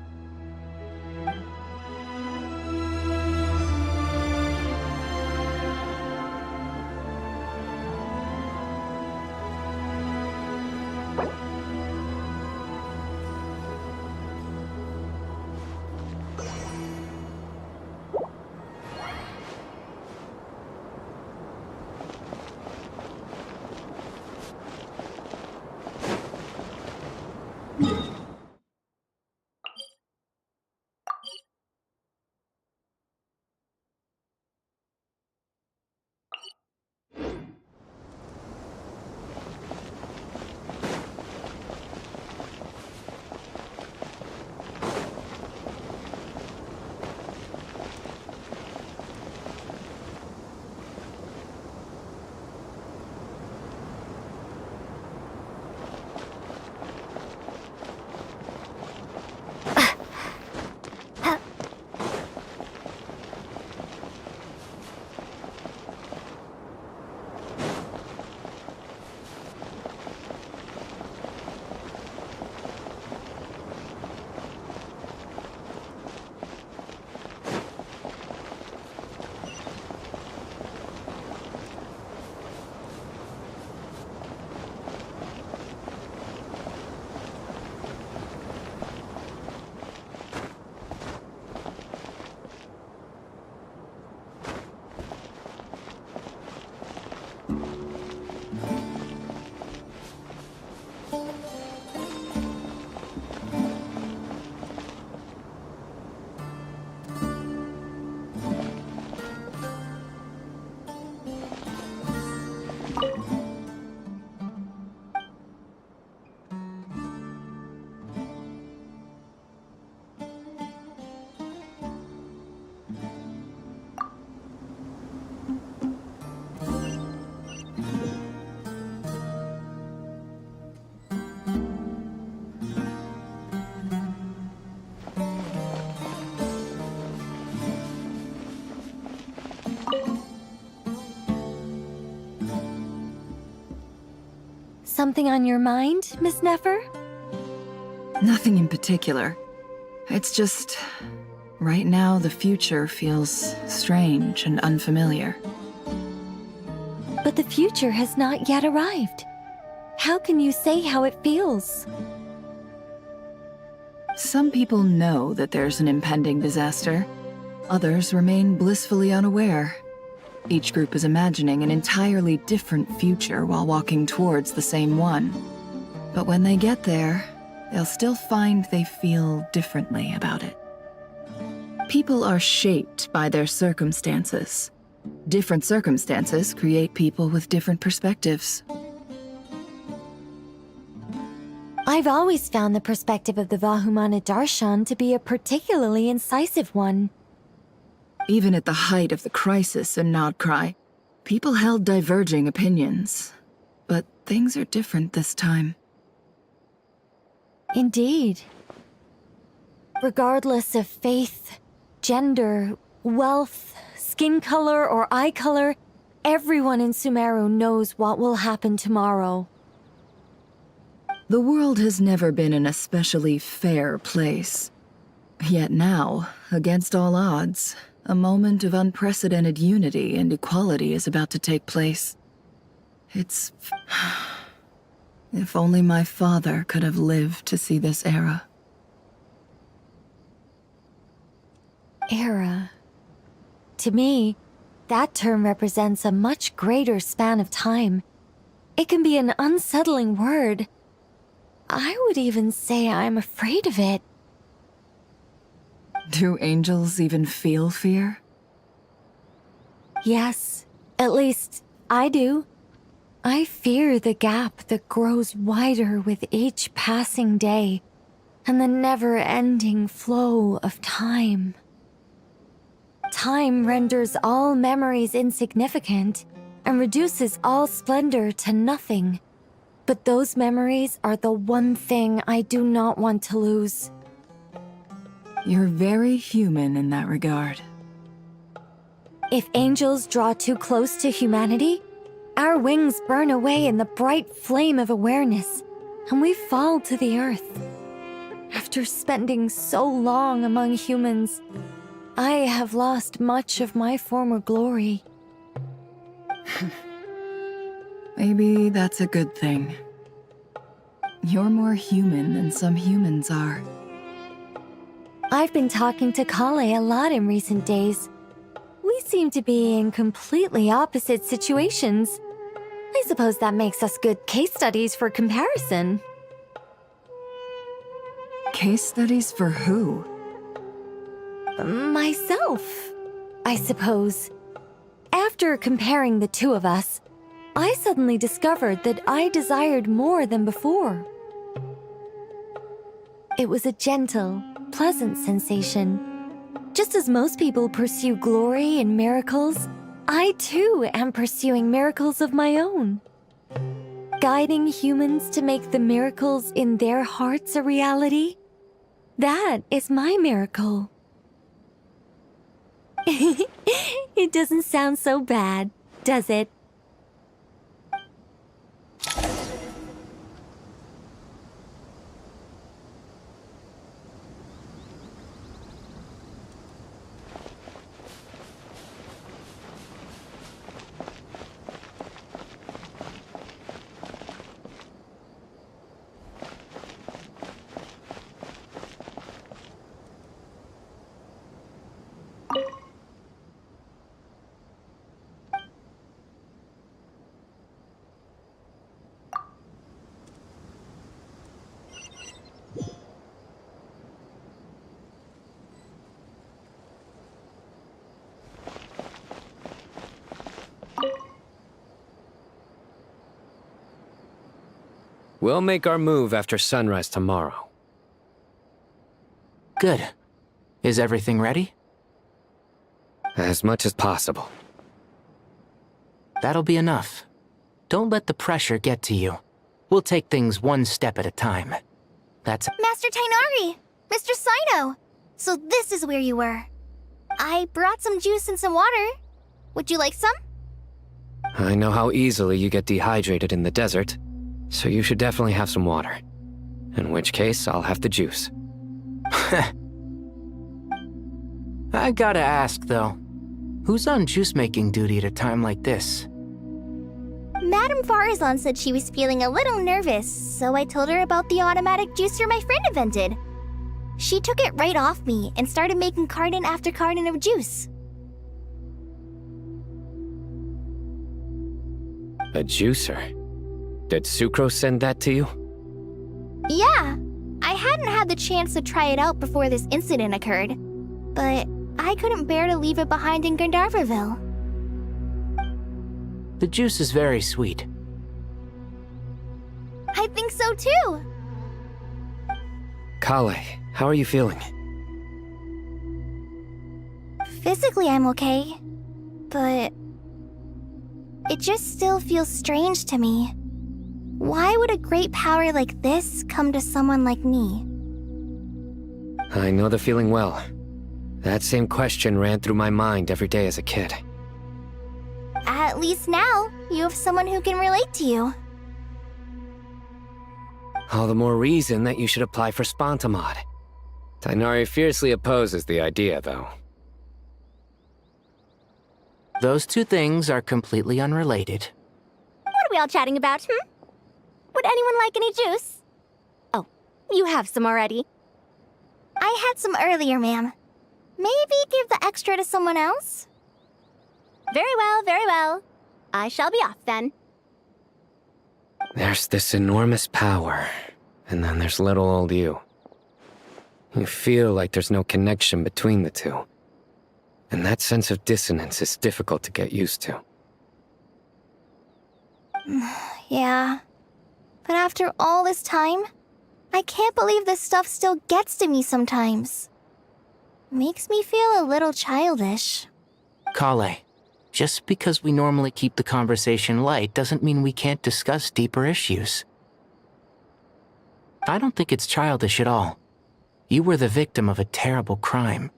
Something on your mind, Miss Nefer? Nothing in particular. It's just... right now, the future feels strange and unfamiliar. But the future has not yet arrived. How can you say how it feels? Some people know that there's an impending disaster. Others remain blissfully unaware. Each group is imagining an entirely different future while walking towards the same one. But when they get there, they'll still find they feel differently about it. People are shaped by their circumstances. Different circumstances create people with different perspectives. I've always found the perspective of the Vahumana Darshan to be a particularly incisive one. Even at the height of the crisis in Nodcry, people held diverging opinions. But things are different this time. Indeed. Regardless of faith, gender, wealth, skin color, or eye color, everyone in Sumeru knows what will happen tomorrow. The world has never been an especially fair place. Yet now, against all odds, a moment of unprecedented unity and equality is about to take place. It's... if only my father could have lived to see this era. Era. To me, that term represents a much greater span of time. It can be an unsettling word. I would even say I'm afraid of it. Do angels even feel fear? Yes, at least I do. I fear the gap that grows wider with each passing day, and the never-ending flow of time. Time renders all memories insignificant, and reduces all splendor to nothing. But those memories are the one thing I do not want to lose. You're very human in that regard. If angels draw too close to humanity, our wings burn away in the bright flame of awareness, and we fall to the earth. After spending so long among humans, I have lost much of my former glory. Maybe that's a good thing. You're more human than some humans are. I've been talking to Kale a lot in recent days. We seem to be in completely opposite situations. I suppose that makes us good case studies for comparison. Case studies for who? Myself, I suppose. After comparing the two of us, I suddenly discovered that I desired more than before. It was a gentle, pleasant sensation. Just as most people pursue glory and miracles, I too am pursuing miracles of my own. Guiding humans to make the miracles in their hearts a reality, that is my miracle. It doesn't sound so bad, does it? We'll make our move after sunrise tomorrow. Good. Is everything ready? As much as possible. That'll be enough. Don't let the pressure get to you. We'll take things one step at a time. That's... Master Tainari! Mr. Sino! So this is where you were. I brought some juice and some water. Would you like some? I know how easily you get dehydrated in the desert, so you should definitely have some water. In which case, I'll have the juice. I gotta ask, though. Who's on juice-making duty at a time like this? Madame Farazan said she was feeling a little nervous, so I told her about the automatic juicer my friend invented. She took it right off me and started making carton after carton of juice. A juicer? Did Sucrose send that to you? Yeah, I hadn't had the chance to try it out before this incident occurred, but I couldn't bear to leave it behind in Gandharvaville. The juice is very sweet. I think so too. Kale, how are you feeling? Physically, I'm okay, but it just still feels strange to me. Why would a great power like this come to someone like me? I know the feeling well. That same question ran through my mind every day as a kid. At least now, you have someone who can relate to you. All the more reason that you should apply for Spontamod. Tainari fiercely opposes the idea, though. Those two things are completely unrelated. What are we all chatting about, Would anyone like any juice? Oh, you have some already. I had some earlier, ma'am. Maybe give the extra to someone else? Very well, very well. I shall be off then. There's this enormous power, and then there's little old you. You feel like there's no connection between the two. And that sense of dissonance is difficult to get used to. Yeah. But after all this time, I can't believe this stuff still gets to me sometimes. Makes me feel a little childish. Kale, just because we normally keep the conversation light doesn't mean we can't discuss deeper issues. I don't think it's childish at all. You were the victim of a terrible crime.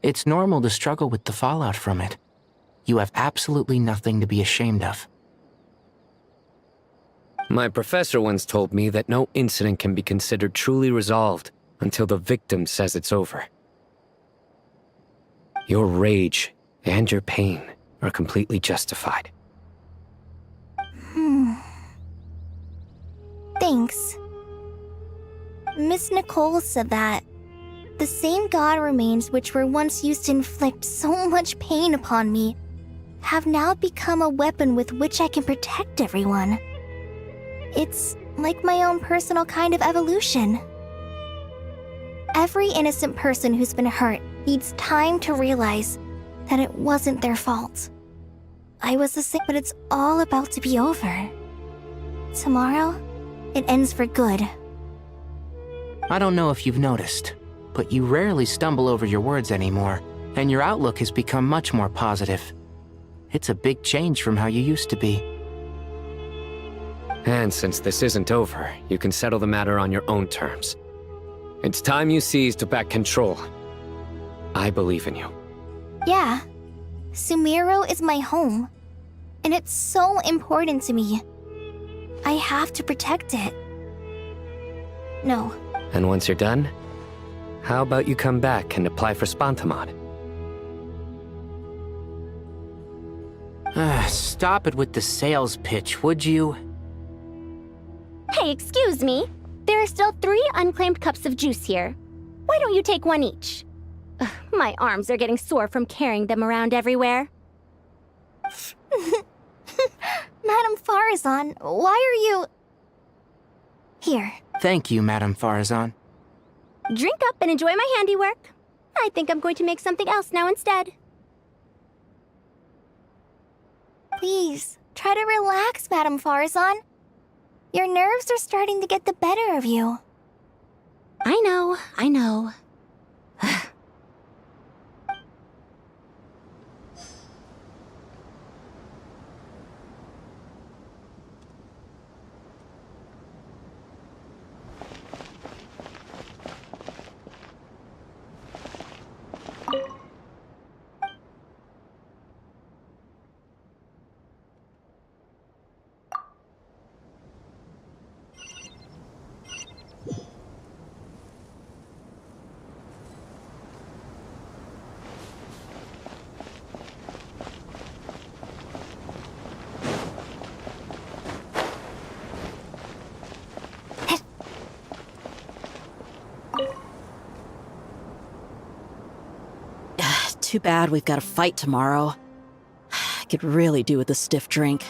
It's normal to struggle with the fallout from it. You have absolutely nothing to be ashamed of. My professor once told me that no incident can be considered truly resolved until the victim says it's over. Your rage and your pain are completely justified. Thanks. Miss Nicole said that the same god remains which were once used to inflict so much pain upon me have now become a weapon with which I can protect everyone. It's like my own personal kind of evolution. Every innocent person who's been hurt needs time to realize that it wasn't their fault. I was the same, but it's all about to be over. Tomorrow, it ends for good. I don't know if you've noticed, but you rarely stumble over your words anymore, and your outlook has become much more positive. It's a big change from how you used to be. And since this isn't over, you can settle the matter on your own terms. It's time you seized back control. I believe in you. Yeah. Sumero is my home. And it's so important to me. I have to protect it. No. And once you're done, how about you come back and apply for Spontamod? Stop it with the sales pitch, would you? Hey, excuse me. There are still 3 unclaimed cups of juice here. Why don't you take one each? Ugh, my arms are getting sore from carrying them around everywhere. Madame Farazan, why are you... Here. Thank you, Madame Farazan. Drink up and enjoy my handiwork. I think I'm going to make something else now instead. Please, try to relax, Madame Farazan. Your nerves are starting to get the better of you. I know. Too bad we've got a fight tomorrow. I could really do with a stiff drink.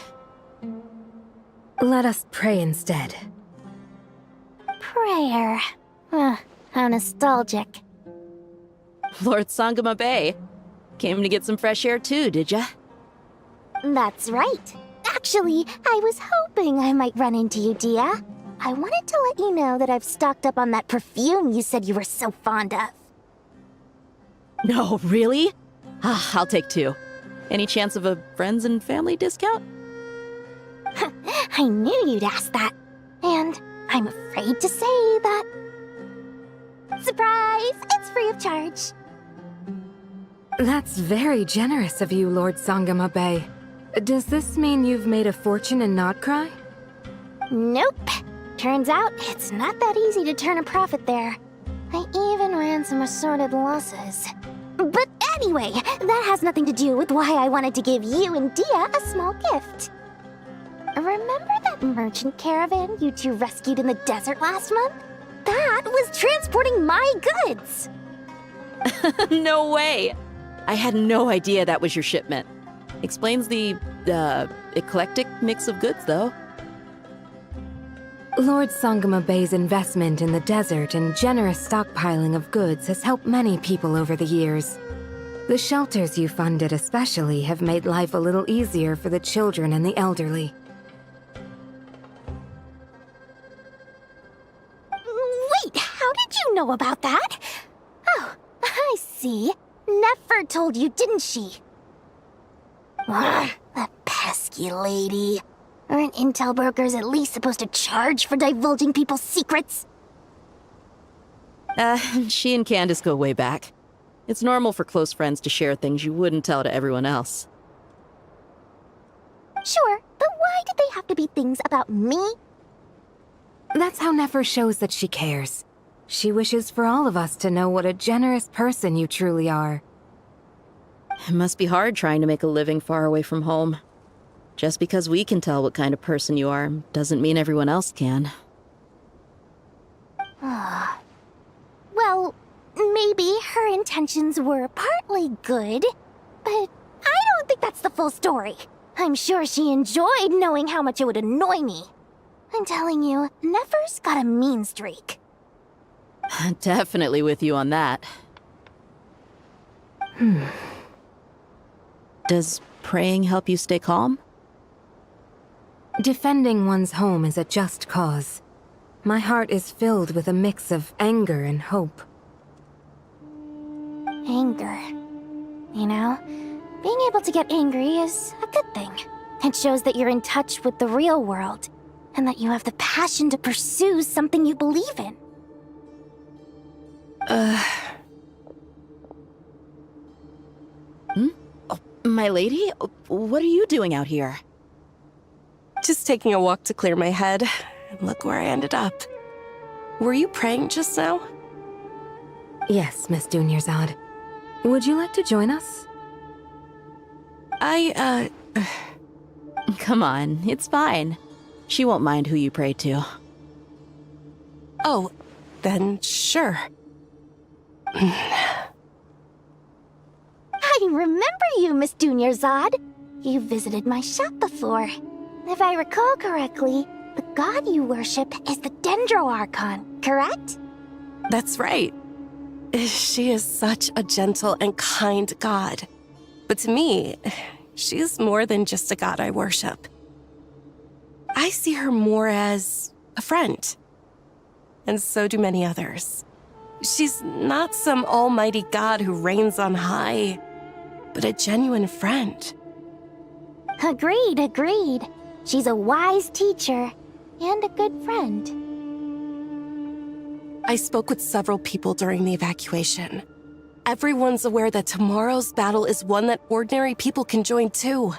Let us pray instead. Prayer. How nostalgic. Lord Sangama Bay. Came to get some fresh air too, did ya? That's right. Actually, I was hoping I might run into you, Dia. I wanted to let you know that I've stocked up on that perfume you said you were so fond of. No, really? I'll take 2. Any chance of a friends and family discount? I knew you'd ask that. And I'm afraid to say that... Surprise! It's free of charge. That's very generous of you, Lord Sangama Bay. Does this mean you've made a fortune in Nodcry? Nope. Turns out, it's not that easy to turn a profit there. I even ran some assorted losses. But anyway, that has nothing to do with why I wanted to give you and Dia a small gift. Remember that merchant caravan you two rescued in the desert last month? That was transporting my goods! No way! I had no idea that was your shipment. Explains the, eclectic mix of goods, though. Lord Sangama Bay's investment in the desert and generous stockpiling of goods has helped many people over the years. The shelters you funded especially have made life a little easier for the children and the elderly. Wait, how did you know about that? Oh, I see. Nefer told you, didn't she? Ugh, that pesky lady. Aren't intel brokers at least supposed to charge for divulging people's secrets? She and Candace go way back. It's normal for close friends to share things you wouldn't tell to everyone else. Sure, but why did they have to be things about me? That's how Nefer shows that she cares. She wishes for all of us to know what a generous person you truly are. It must be hard trying to make a living far away from home. Just because we can tell what kind of person you are doesn't mean everyone else can. Well, maybe her intentions were partly good, but I don't think that's the full story. I'm sure she enjoyed knowing how much it would annoy me. I'm telling you, Nefer's got a mean streak. Definitely with you on that. Does praying help you stay calm? Defending one's home is a just cause. My heart is filled with a mix of anger and hope. Anger. You know, being able to get angry is a good thing. It shows that you're in touch with the real world, and that you have the passion to pursue something you believe in. Oh, my lady? What are you doing out here? Just taking a walk to clear my head. And look where I ended up. Were you praying just now? Yes, Miss Dunyarzad. Would you like to join us? Come on, it's fine. She won't mind who you pray to. Oh, then sure. I remember you, Miss Dunyarzad. You visited my shop before. If I recall correctly, the god you worship is the Dendro Archon, correct? That's right. She is such a gentle and kind god. But to me, she is more than just a god I worship. I see her more as a friend. And so do many others. She's not some almighty god who reigns on high, but a genuine friend. Agreed, agreed. She's a wise teacher and a good friend. I spoke with several people during the evacuation. Everyone's aware that tomorrow's battle is one that ordinary people can join too.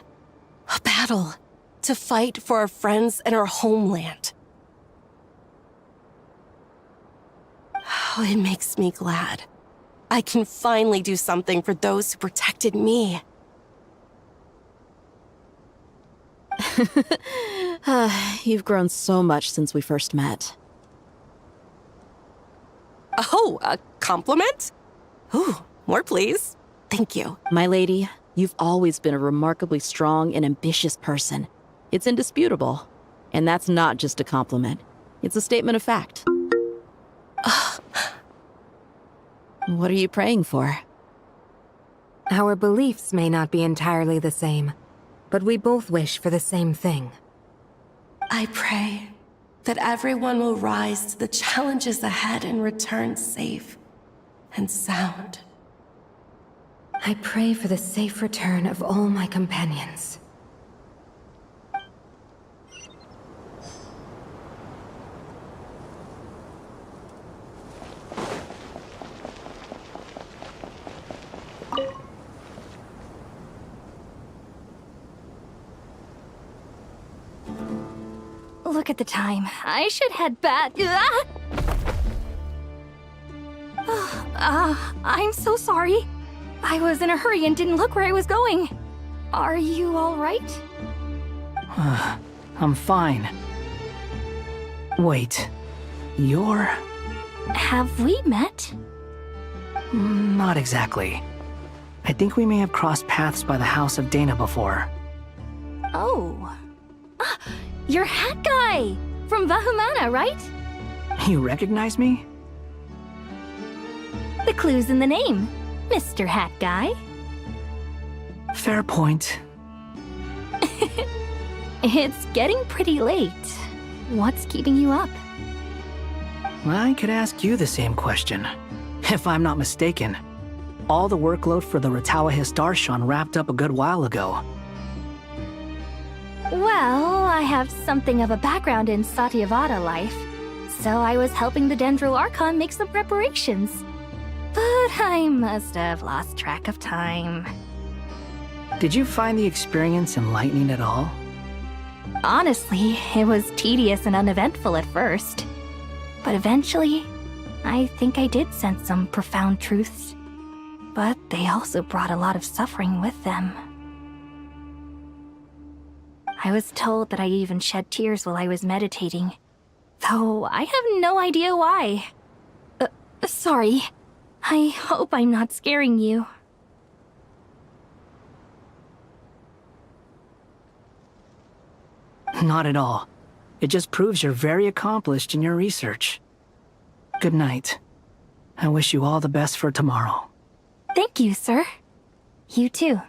A battle to fight for our friends and our homeland. Oh, it makes me glad. I can finally do something for those who protected me. You've grown so much since we first met. Oh, a compliment? Ooh, more please. Thank you. My lady, you've always been a remarkably strong and ambitious person. It's indisputable. And that's not just a compliment. It's a statement of fact. What are you praying for? Our beliefs may not be entirely the same, but we both wish for the same thing. I pray that everyone will rise to the challenges ahead and return safe and sound. I pray for the safe return of all my companions. Look at the time. I should head back. I'm so sorry. I was in a hurry and didn't look where I was going. Are you all right? I'm fine. Wait, you're... Have we met? Not exactly. I think we may have crossed paths by the house of Dana before. Oh. You're Hat Guy! From Vahumana, right? You recognize me? The clue's in the name. Mr. Hat Guy. Fair point. It's getting pretty late. What's keeping you up? I could ask you the same question. If I'm not mistaken, all the workload for the Ratawa Histarshan wrapped up a good while ago. Well, I have something of a background in Satyavada life, so I was helping the Dendro Archon make some preparations. But I must have lost track of time. Did you find the experience enlightening at all? Honestly, it was tedious and uneventful at first. But eventually, I think I did sense some profound truths. But they also brought a lot of suffering with them. I was told that I even shed tears while I was meditating, though I have no idea why. Sorry. I hope I'm not scaring you. Not at all. It just proves you're very accomplished in your research. Good night. I wish you all the best for tomorrow. Thank you, sir. You too.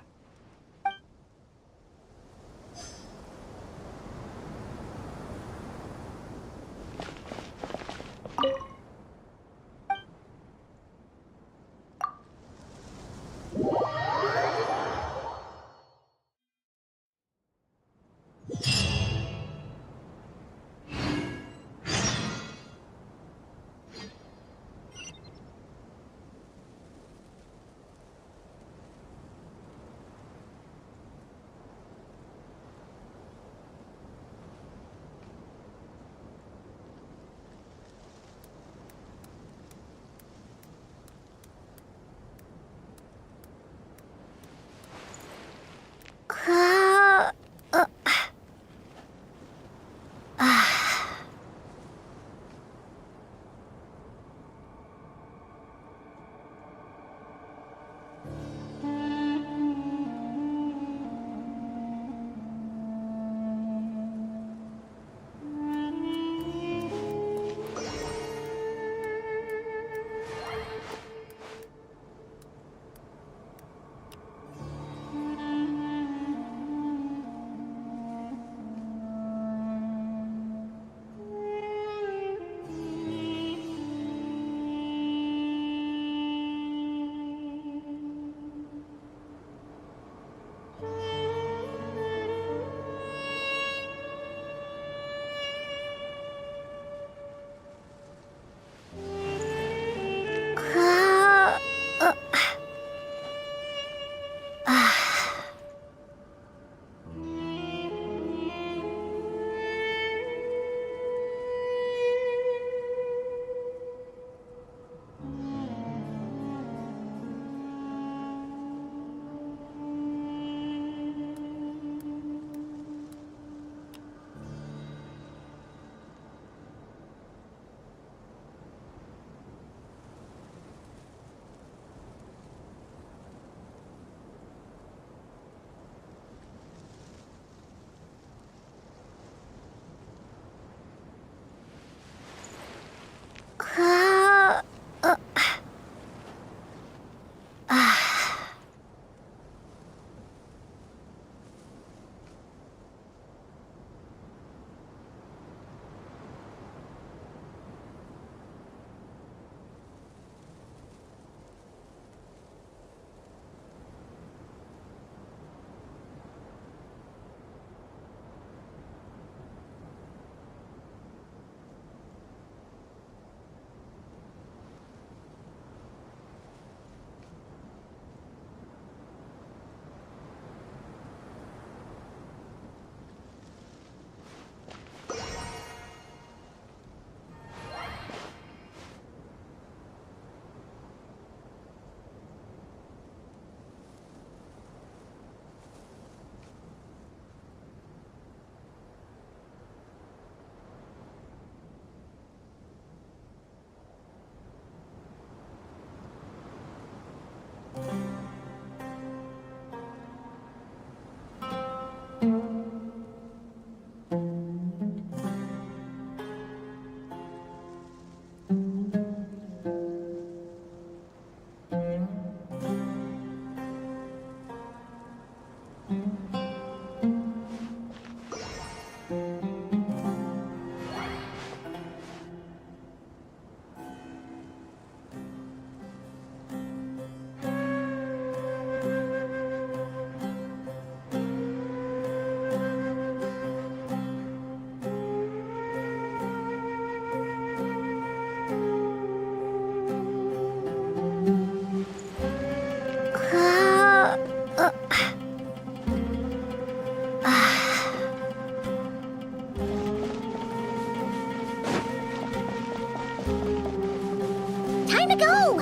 go!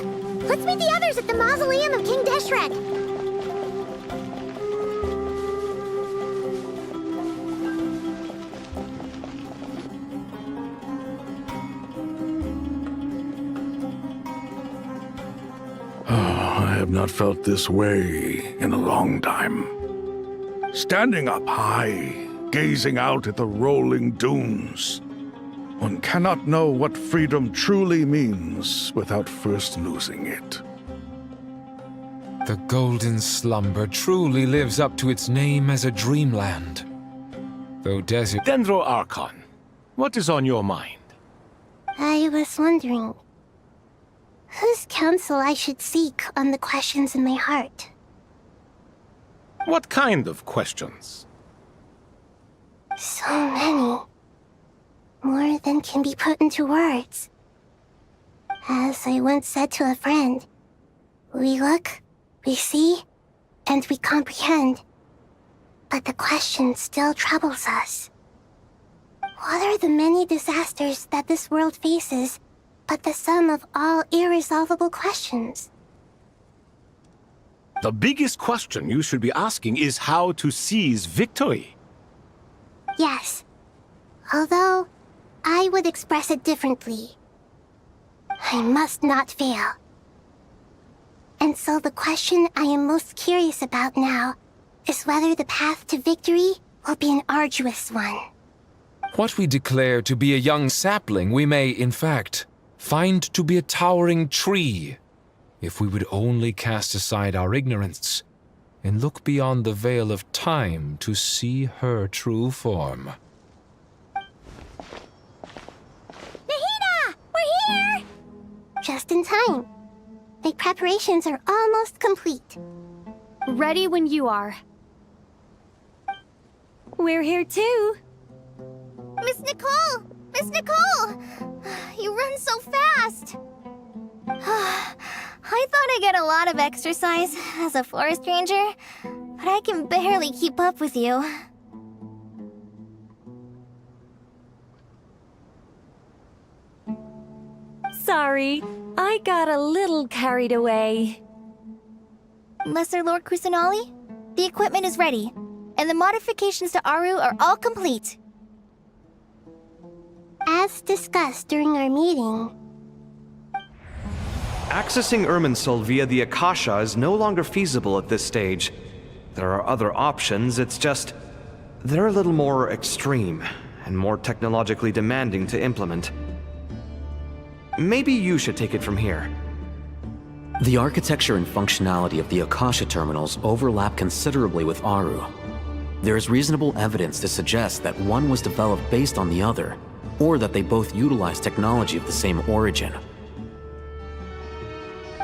Let's meet the others at the mausoleum of King Deshret. I have not felt this way in a long time. Standing up high, gazing out at the rolling dunes. One cannot know what freedom truly means without first losing it. The golden slumber truly lives up to its name as a dreamland. Though desert... Dendro Archon, what is on your mind? I was wondering whose counsel I should seek on the questions in my heart. What kind of questions? So many. More than can be put into words. As I once said to a friend, we look, we see, and we comprehend. But the question still troubles us. What are the many disasters that this world faces but the sum of all irresolvable questions? The biggest question you should be asking is how to seize victory. Yes. Although, I would express it differently. I must not fail. And so the question I am most curious about now is whether the path to victory will be an arduous one. What we declare to be a young sapling, we may, in fact, find to be a towering tree, if we would only cast aside our ignorance and look beyond the veil of time to see her true form. Nahida! We're here! Just in time. The preparations are almost complete. Ready when you are. We're here too. Miss Nicole! Miss Nicole! You run so fast! I thought I'd get a lot of exercise as a forest ranger, but I can barely keep up with you. Sorry, I got a little carried away. Lesser Lord Kusanali, the equipment is ready, and the modifications to Aru are all complete. As discussed during our meeting, Accessing Irminsul via the Akasha is no longer feasible at this stage. There are other options, it's just... they're a little more extreme, and more technologically demanding to implement. Maybe you should take it from here. The architecture and functionality of the Akasha terminals overlap considerably with Aru. There is reasonable evidence to suggest that one was developed based on the other, or that they both utilize technology of the same origin.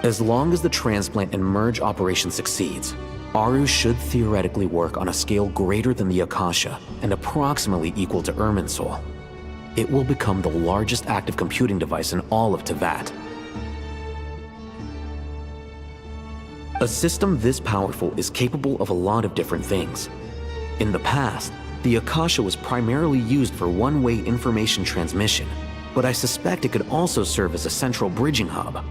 As long as the transplant and merge operation succeeds, Aru should theoretically work on a scale greater than the Akasha and approximately equal to Irminsul. It will become the largest active computing device in all of Teyvat. A system this powerful is capable of a lot of different things. In the past, the Akasha was primarily used for one-way information transmission, but I suspect it could also serve as a central bridging hub.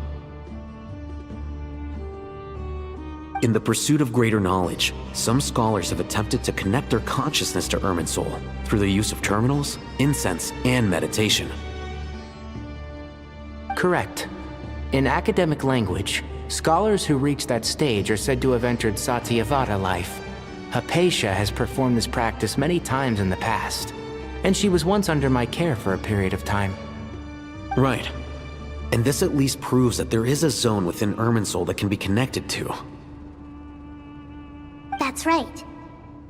In the pursuit of greater knowledge, some scholars have attempted to connect their consciousness to Irminsul through the use of terminals, incense, and meditation. Correct. In academic language, scholars who reach that stage are said to have entered Satyavata life. Hypatia has performed this practice many times in the past, and she was once under my care for a period of time. Right. And this at least proves that there is a zone within Irminsul that can be connected to. that's right.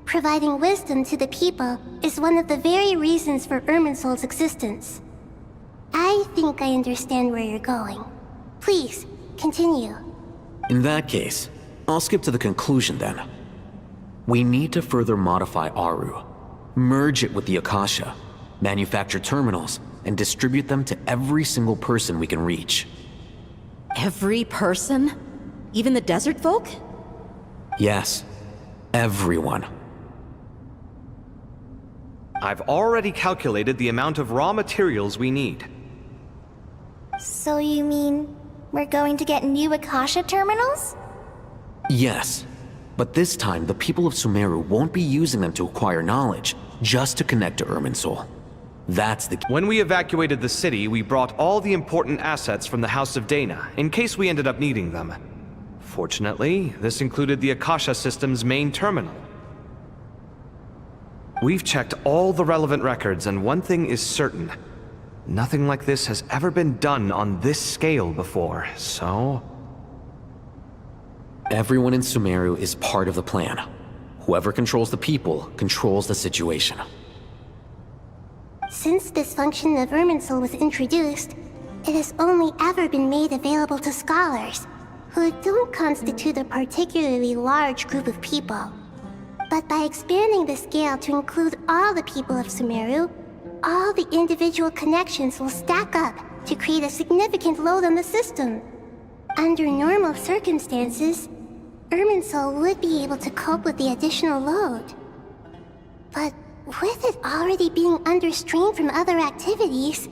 Providing wisdom to the people is one of the very reasons for Irminsul's existence. I think I understand where you're going. Please, continue. In that case, I'll skip to the conclusion then. We need to further modify Aru, merge it with the Akasha, manufacture terminals, and distribute them to every single person we can reach. Every person? Even the desert folk? Yes, everyone. I've already calculated the amount of raw materials we need. So you mean We're going to get new Akasha terminals? Yes, but this time the people of Sumeru won't be using them to acquire knowledge, just to connect to Irminsul. That's the When we evacuated the city, we brought all the important assets from the House of Dana, in case we ended up needing them. Fortunately, this included the Akasha system's main terminal. We've checked all the relevant records, and one thing is certain. Nothing like this has ever been done on this scale before, so... Everyone in Sumeru is part of the plan. Whoever controls the people controls the situation. Since this function of Irminsul was introduced, it has only ever been made available to scholars, who don't constitute a particularly large group of people. But by expanding the scale to include all the people of Sumeru, all the individual connections will stack up to create a significant load on the system. Under normal circumstances, Irminsul would be able to cope with the additional load. But with it already being under strain from other activities,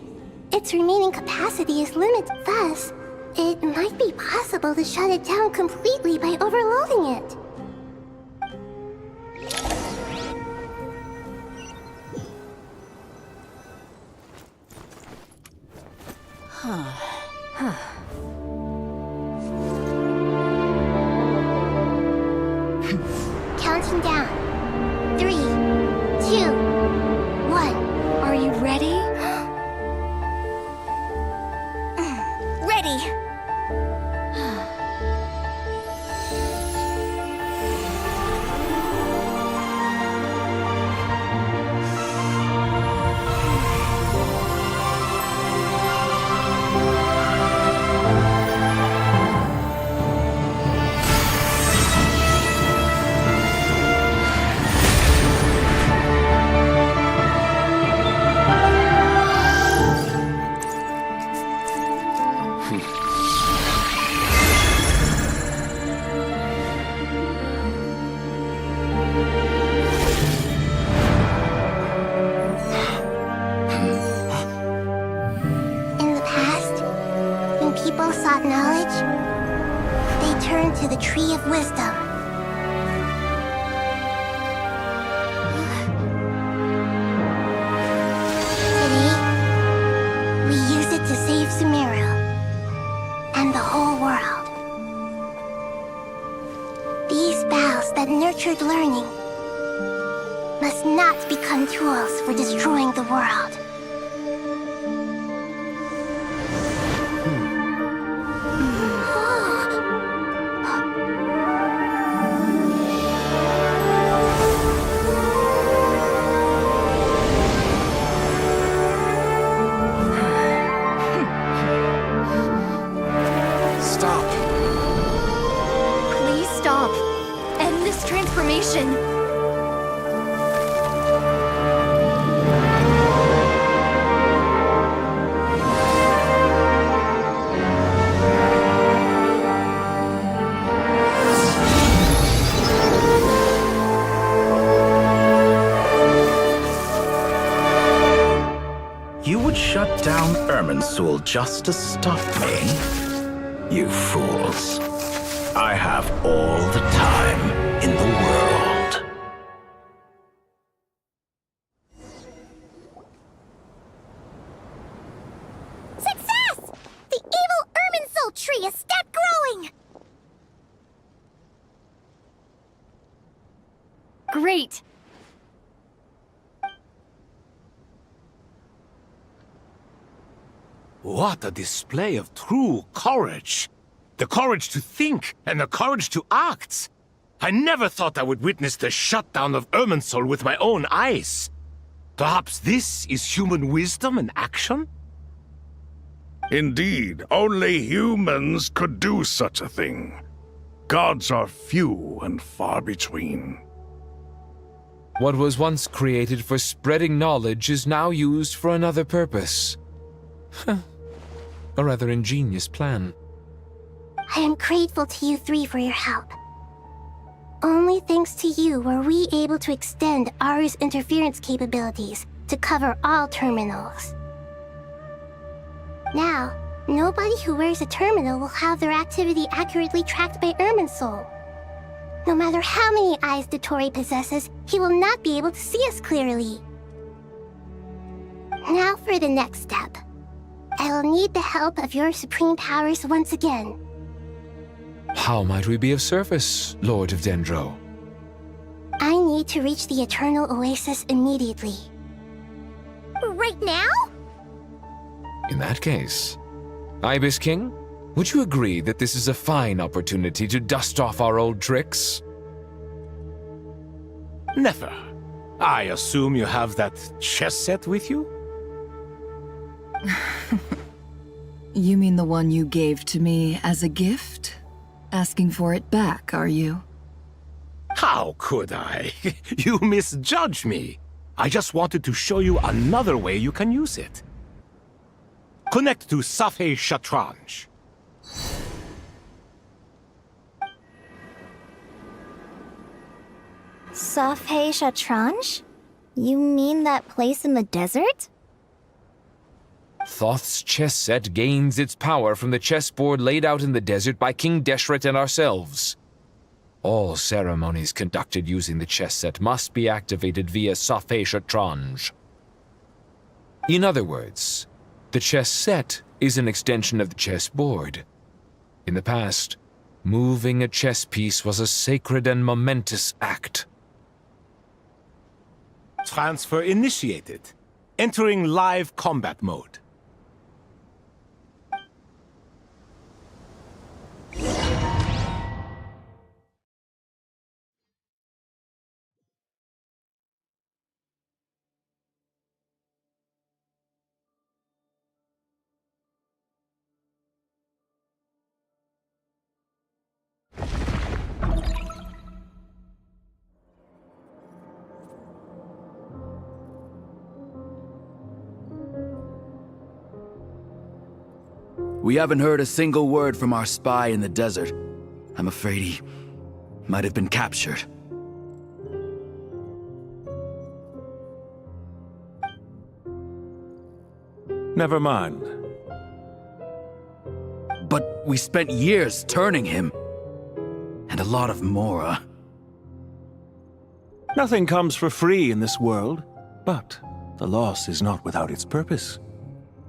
its remaining capacity is limited. Thus, it might be possible to shut it down completely by overloading it. Counting down. 3, 2, 1. Are you ready? Ready! Sought knowledge, they turned to the Tree of Wisdom. Today, we use it to save Sumeru and the whole world. These boughs that nurtured learning must not become tools for destroying the world. Shut down Irminsul just to stop me? You fools. I have all the time in the world. Success! The evil Irminsul tree has stopped growing! Great! What a display of true courage! The courage to think and the courage to act! I never thought I would witness the shutdown of Irminsul with my own eyes. Perhaps this is human wisdom in action? Indeed, only humans could do such a thing. Gods are few and far between. What was once created for spreading knowledge is now used for another purpose. A rather ingenious plan. I am grateful to you three for your help. Only thanks to you were we able to extend Aru's interference capabilities to cover all terminals. Now, Nobody who wears a terminal will have their activity accurately tracked by Irminsul. No matter how many eyes Dottore possesses, he will not be able to see us clearly. Now for the next step. I will need the help of your supreme powers once again. How might we be of service, Lord of Dendro? I need to reach the Eternal Oasis immediately. Right now? In that case, Ibis King, would you agree that this is a fine opportunity to dust off our old tricks? Never. I assume you have that chess set with you? You mean the one you gave to me as a gift? Asking for it back, are you? How could I? You misjudge me. I just wanted to show you another way you can use it. Connect to Safei Shatranj. Safei Shatranj? You mean that place in the desert? Thoth's chess set gains its power from the chessboard laid out in the desert by King Deshret and ourselves. All ceremonies conducted using the chess set must be activated via Safei Shatranj. In other words, the chess set is an extension of the chessboard. In the past, moving a chess piece was a sacred and momentous act. Transfer initiated. Entering live combat mode. We haven't heard a single word from our spy in the desert. I'm afraid he might have been captured. Never mind. But we spent years turning him. And a lot of Mora. Nothing comes for free in this world, but the loss is not without its purpose.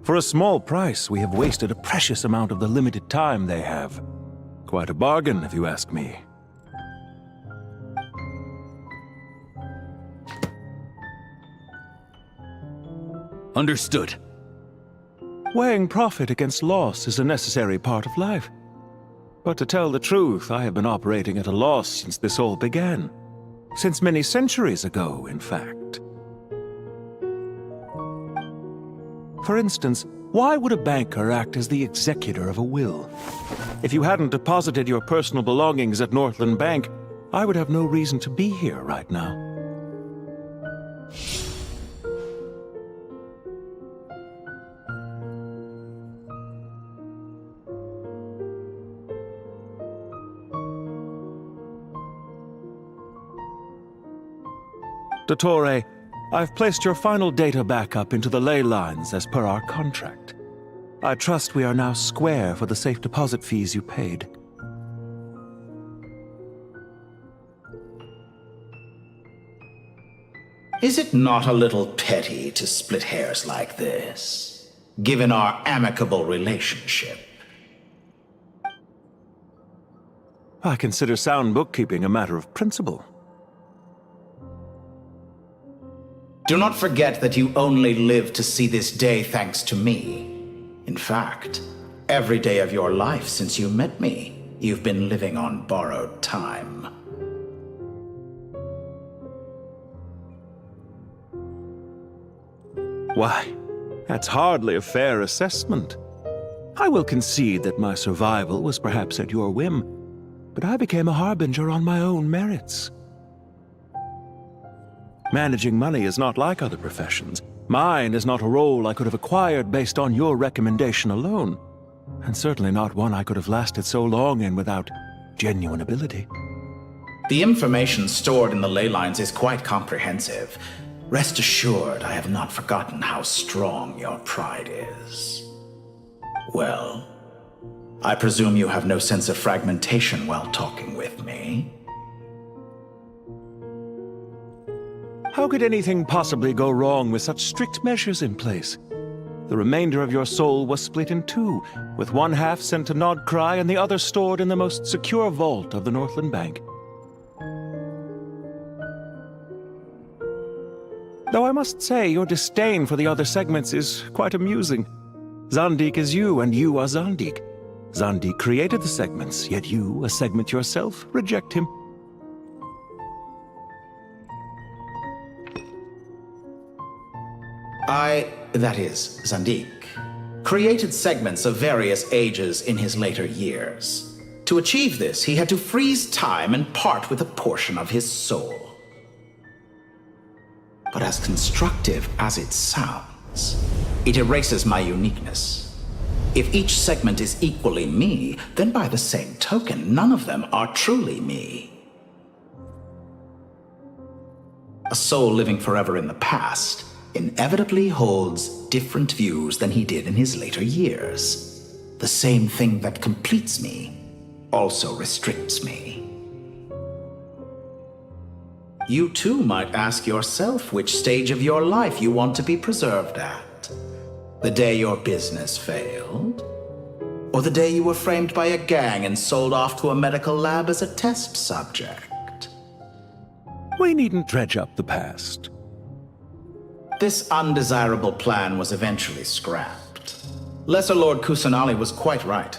For a small price, we have wasted a precious amount of the limited time they have. Quite a bargain, if you ask me. Understood. Weighing profit against loss is a necessary part of life. But to tell the truth, I have been operating at a loss since this all began. Since many centuries ago, in fact. For instance, why would a banker act as the executor of a will? If you hadn't deposited your personal belongings at Northland Bank, I would have no reason to be here right now. Dottore, I've placed your final data backup into the ley lines as per our contract. I trust we are now square for the safe deposit fees you paid. Is it not a little petty to split hairs like this, given our amicable relationship? I consider sound bookkeeping a matter of principle. Do not forget that you only live to see this day thanks to me. In fact, every day of your life since you met me, you've been living on borrowed time. Why, that's hardly a fair assessment. I will concede that my survival was perhaps at your whim, but I became a harbinger on my own merits. Managing money is not like other professions. Mine is not a role I could have acquired based on your recommendation alone, and certainly not one I could have lasted so long in without genuine ability. The information stored in the ley lines is quite comprehensive. Rest assured, I have not forgotten how strong your pride is. Well, I presume you have no sense of fragmentation while talking with me. How could anything possibly go wrong with such strict measures in place? The remainder of your soul was split in two, with one half sent to Nodcry and the other stored in the most secure vault of the Northland Bank. Though I must say, your disdain for the other segments is quite amusing. Zandik is you, and you are Zandik. Zandik created the segments, yet you, a segment yourself, reject him. That is, Zandik, created segments of various ages in his later years. To achieve this, he had to freeze time and part with a portion of his soul. But as constructive as it sounds, it erases my uniqueness. If each segment is equally me, then by the same token, none of them are truly me. A soul living forever in the past inevitably holds different views than he did in his later years. The same thing that completes me also restricts me. You too might ask yourself which stage of your life you want to be preserved at. The day your business failed? Or the day you were framed by a gang and sold off to a medical lab as a test subject? We needn't dredge up the past. This undesirable plan was eventually scrapped. Lesser Lord Kusanali was quite right.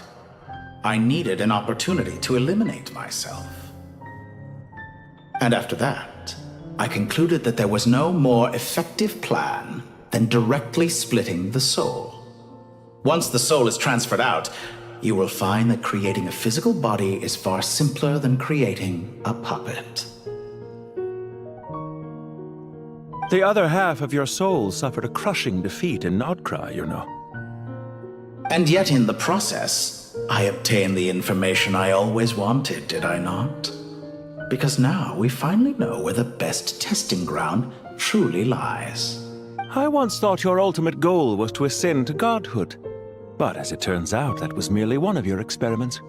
I needed an opportunity to eliminate myself. And after that, I concluded that there was no more effective plan than directly splitting the soul. Once the soul is transferred out, you will find that creating a physical body is far simpler than creating a puppet. The other half of your soul suffered a crushing defeat in Nodcry, you know. And yet in the process, I obtained the information I always wanted, did I not? Because now we finally know where the best testing ground truly lies. I once thought your ultimate goal was to ascend to godhood. But as it turns out, that was merely one of your experiments.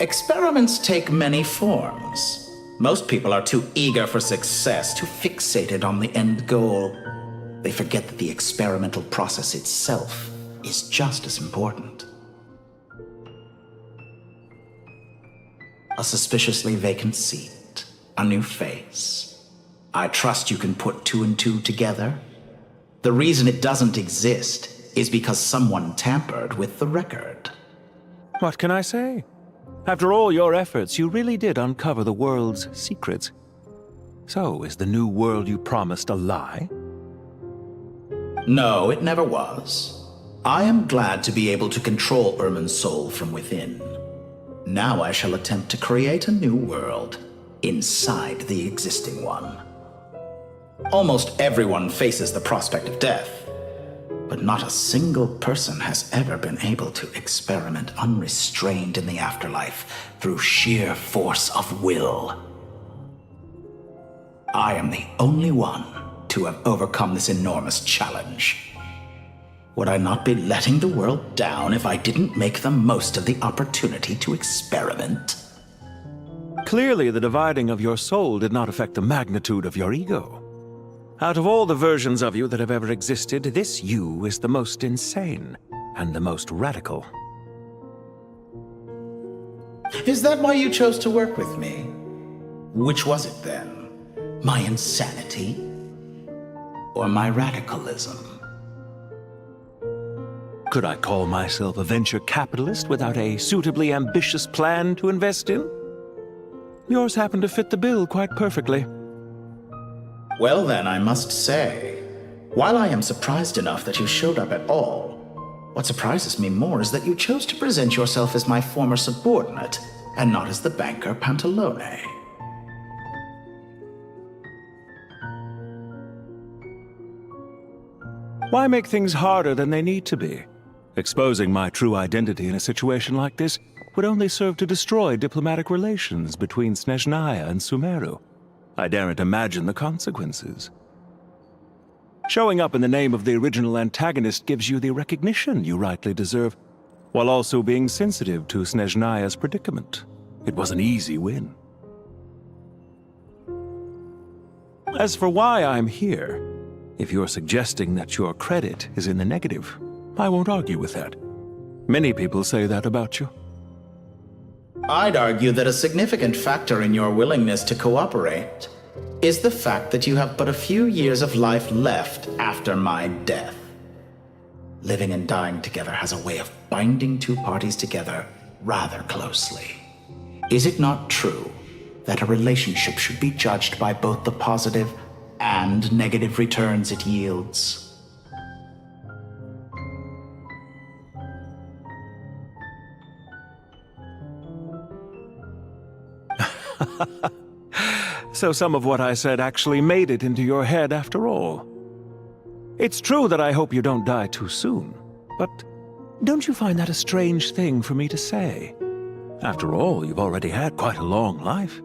Experiments take many forms. Most people are too eager for success, too fixated on the end goal. They forget that the experimental process itself is just as important. A suspiciously vacant seat, a new face. I trust you can put two and two together. The reason it doesn't exist is because someone tampered with the record. What can I say? After all your efforts, you really did uncover the world's secrets. So, is the new world you promised a lie? No, it never was. I am glad to be able to control Irmin's soul from within. Now I shall attempt to create a new world inside the existing one. Almost everyone faces the prospect of death, but not a single person has ever been able to experiment unrestrained in the afterlife through sheer force of will. I am the only one to have overcome this enormous challenge. Would I not be letting the world down if I didn't make the most of the opportunity to experiment? Clearly, the dividing of your soul did not affect the magnitude of your ego. Out of all the versions of you that have ever existed, this you is the most insane and the most radical. Is that why you chose to work with me? Which was it then? My insanity? Or my radicalism? Could I call myself a venture capitalist without a suitably ambitious plan to invest in? Yours happened to fit the bill quite perfectly. Well then, I must say, while I am surprised enough that you showed up at all, what surprises me more is that you chose to present yourself as my former subordinate, and not as the banker Pantalone. Why make things harder than they need to be? Exposing my true identity in a situation like this would only serve to destroy diplomatic relations between Snezhnaya and Sumeru. I daren't imagine the consequences. Showing up in the name of the original antagonist gives you the recognition you rightly deserve, while also being sensitive to Snezhnaya's predicament. It was an easy win. As for why I'm here, if you're suggesting that your credit is in the negative, I won't argue with that. Many people say that about you. I'd argue that a significant factor in your willingness to cooperate is the fact that you have but a few years of life left after my death. Living and dying together has a way of binding two parties together rather closely. Is it not true that a relationship should be judged by both the positive and negative returns it yields? So some of what I said actually made it into your head after all. It's true that I hope you don't die too soon, but don't you find that a strange thing for me to say? After all, you've already had quite a long life.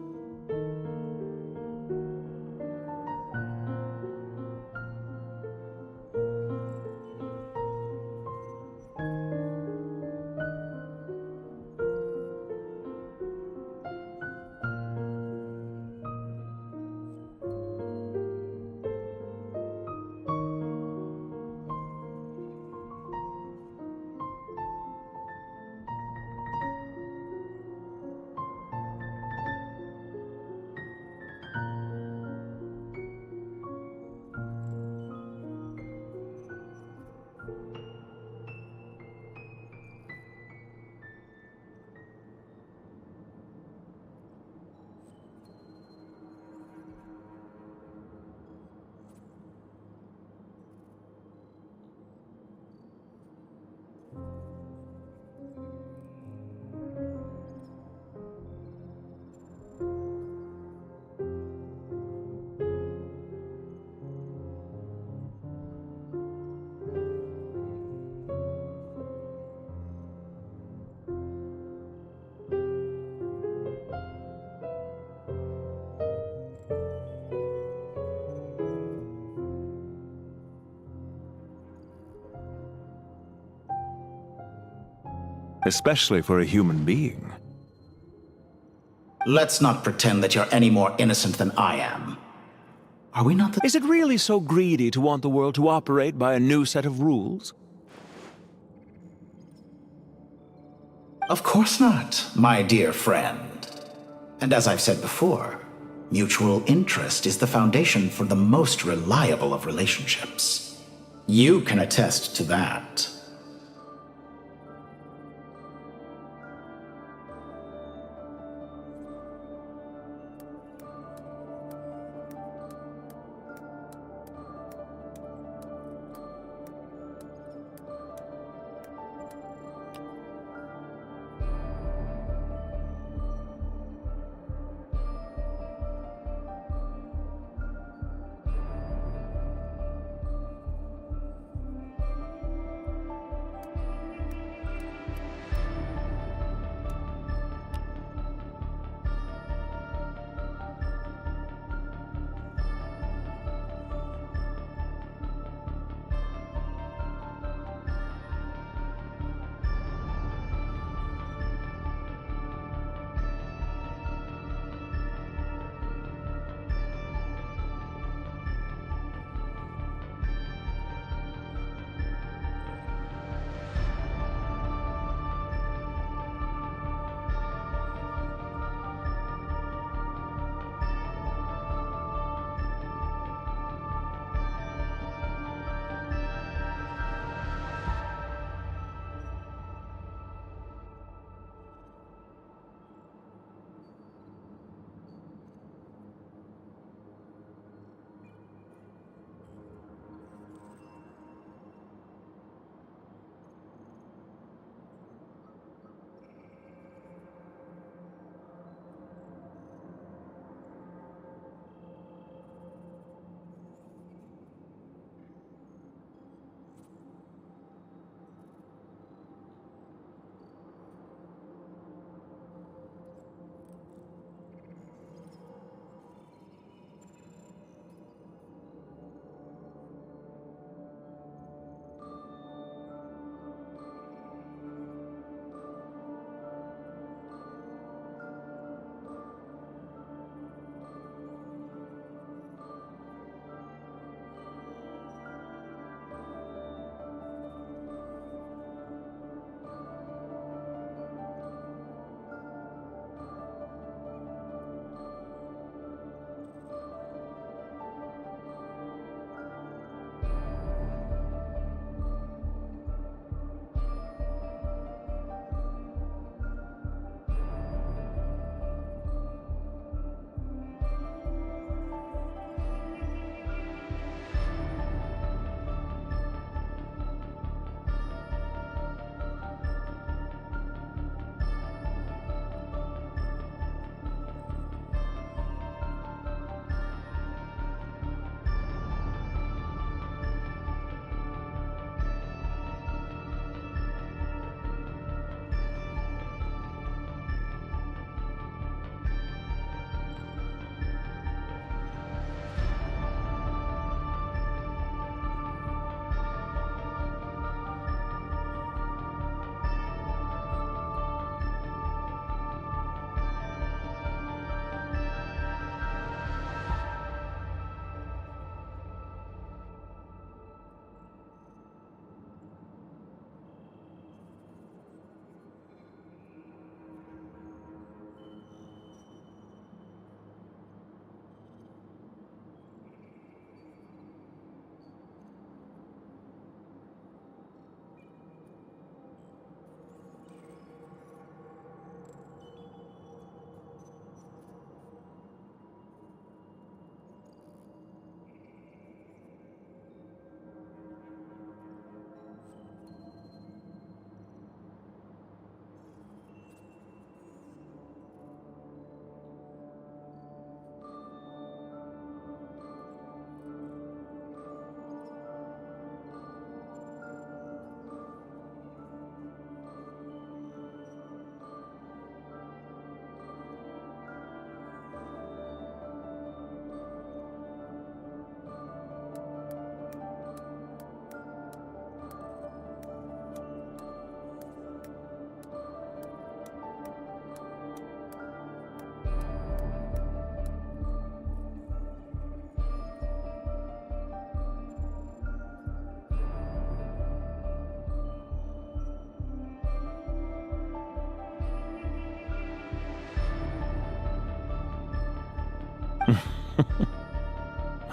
Especially for a human being. Let's not pretend that you're any more innocent than I am. Are we not the— Is it really so greedy to want the world to operate by a new set of rules? Of course not, my dear friend. And as I've said before, mutual interest is the foundation for the most reliable of relationships. You can attest to that.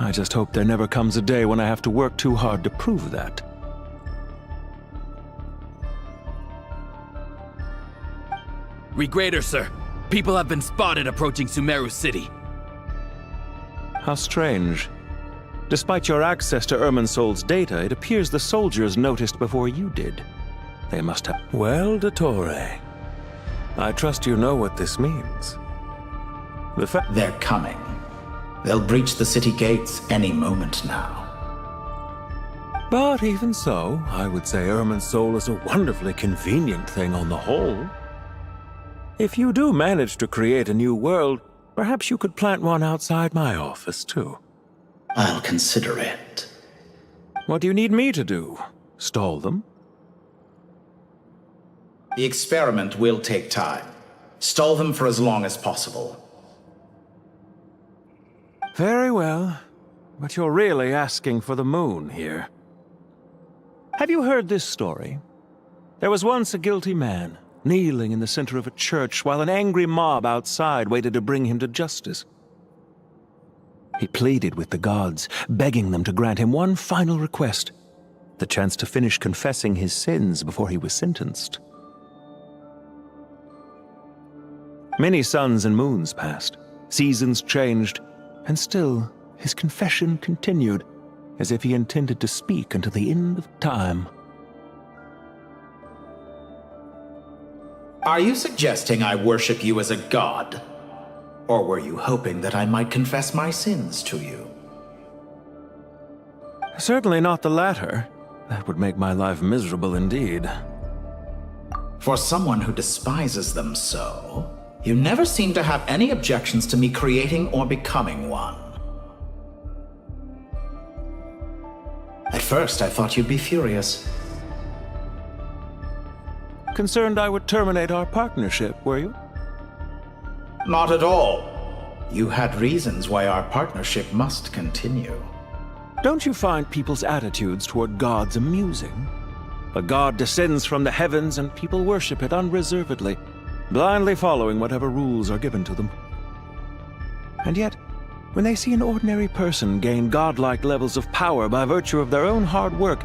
I just hope there never comes a day when I have to work too hard to prove that. Regrader, sir. People have been spotted approaching Sumeru City. How strange. Despite your access to Irminsol's data, it appears the soldiers noticed before you did. They must have... Well, Dottore, I trust you know what this means. They're coming. They'll breach the city gates any moment now. But even so, I would say Irminsol is a wonderfully convenient thing on the whole. If you do manage to create a new world, perhaps you could plant one outside my office, too. I'll consider it. What do you need me to do? Stall them? The experiment will take time. Stall them for as long as possible. Very well. But you're really asking for the moon here. Have you heard this story? There was once a guilty man, kneeling in the center of a church while an angry mob outside waited to bring him to justice. He pleaded with the gods, begging them to grant him one final request, the chance to finish confessing his sins before he was sentenced. Many suns and moons passed, seasons changed, and still his confession continued, as if he intended to speak until the end of time. Are you suggesting I worship you as a god? Or were you hoping that I might confess my sins to you? Certainly not the latter. That would make my life miserable indeed. For someone who despises them so, you never seem to have any objections to me creating or becoming one. At first, I thought you'd be furious. Concerned I would terminate our partnership, were you? Not at all. You had reasons why our partnership must continue. Don't you find people's attitudes toward gods amusing? A god descends from the heavens and people worship it unreservedly, blindly following whatever rules are given to them. And yet, when they see an ordinary person gain godlike levels of power by virtue of their own hard work,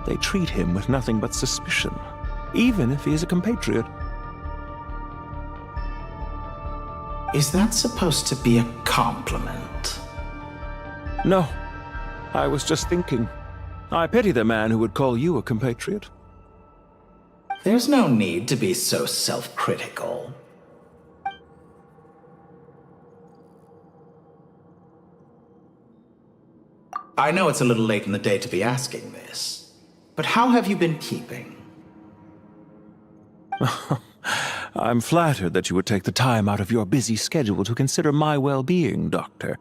they treat him with nothing but suspicion, even if he is a compatriot. Is that supposed to be a compliment? No. I was just thinking. I pity the man who would call you a compatriot. There's no need to be so self-critical. I know it's a little late in the day to be asking this, but how have you been keeping? I'm flattered that you would take the time out of your busy schedule to consider my well-being, Doctor.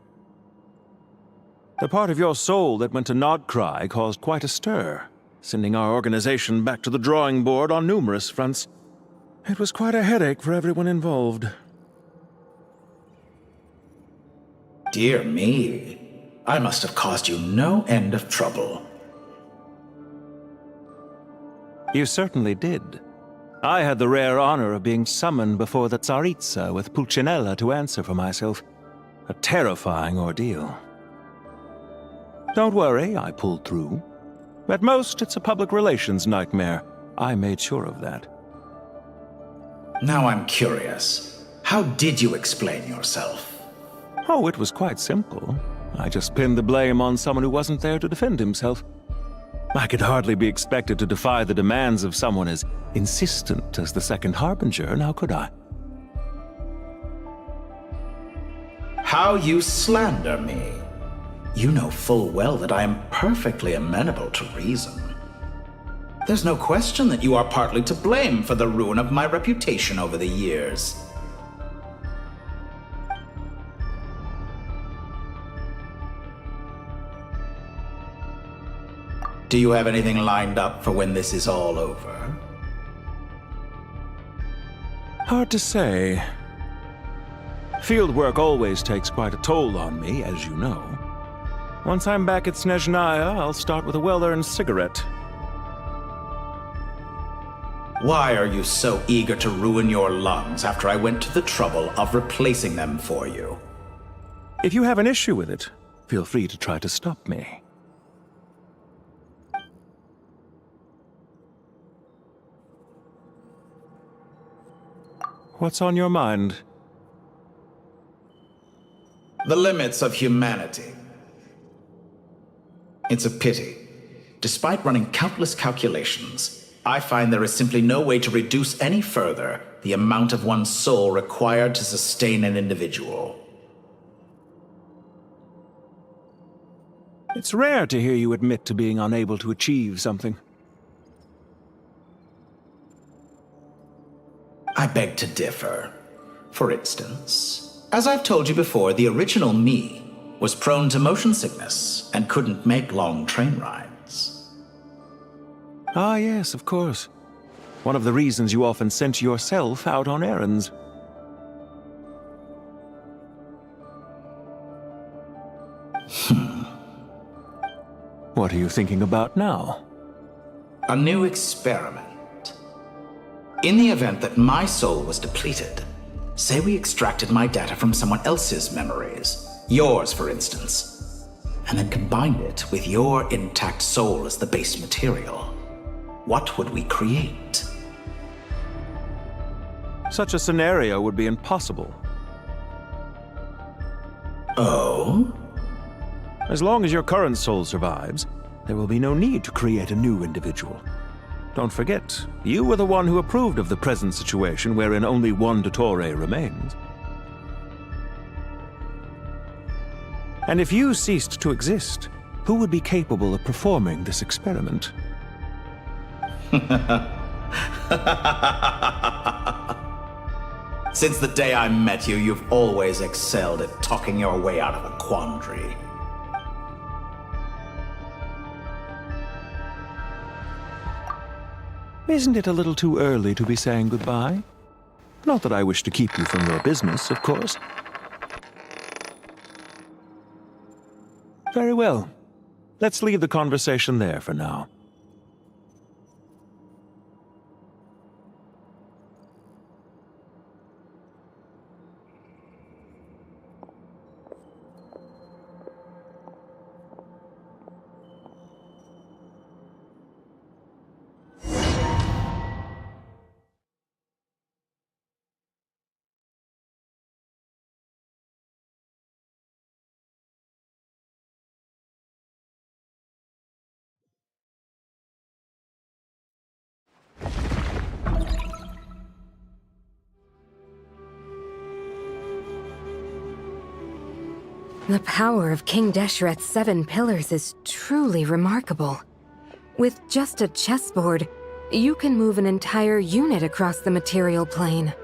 The part of your soul that went to Nodcry caused quite a stir, sending our organization back to the drawing board on numerous fronts. It was quite a headache for everyone involved. Dear me. I must have caused you no end of trouble. You certainly did. I had the rare honor of being summoned before the Tsaritsa with Pulcinella to answer for myself. A terrifying ordeal. Don't worry, I pulled through. At most, it's a public relations nightmare. I made sure of that. Now I'm curious. How did you explain yourself? Oh, it was quite simple. I just pinned the blame on someone who wasn't there to defend himself. I could hardly be expected to defy the demands of someone as insistent as the Second Harbinger, now could I? How you slander me. You know full well that I am perfectly amenable to reason. There's no question that you are partly to blame for the ruin of my reputation over the years. Do you have anything lined up for when this is all over? Hard to say. Fieldwork always takes quite a toll on me, as you know. Once I'm back at Snezhnaya, I'll start with a well-earned cigarette. Why are you so eager to ruin your lungs after I went to the trouble of replacing them for you? If you have an issue with it, feel free to try to stop me. What's on your mind? The limits of humanity. It's a pity. Despite running countless calculations, I find there is simply no way to reduce any further the amount of one's soul required to sustain an individual. It's rare to hear you admit to being unable to achieve something. I beg to differ. For instance, as I've told you before, the original me was prone to motion sickness and couldn't make long train rides. Ah, yes, of course. One of the reasons you often sent yourself out on errands. What are you thinking about now? A new experiment. In the event that my soul was depleted, say we extracted my data from someone else's memories, yours for instance, and then combined it with your intact soul as the base material, what would we create? Such a scenario would be impossible. Oh? As long as your current soul survives, there will be no need to create a new individual. Don't forget, you were the one who approved of the present situation wherein only one Dottore remains. And if you ceased to exist, who would be capable of performing this experiment? Since the day I met you, you've always excelled at talking your way out of a quandary. Isn't it a little too early to be saying goodbye? Not that I wish to keep you from your business, of course. Very well. Let's leave the conversation there for now. The power of King Deshret's 7 pillars is truly remarkable. With just a chessboard, you can move an entire unit across the material plane.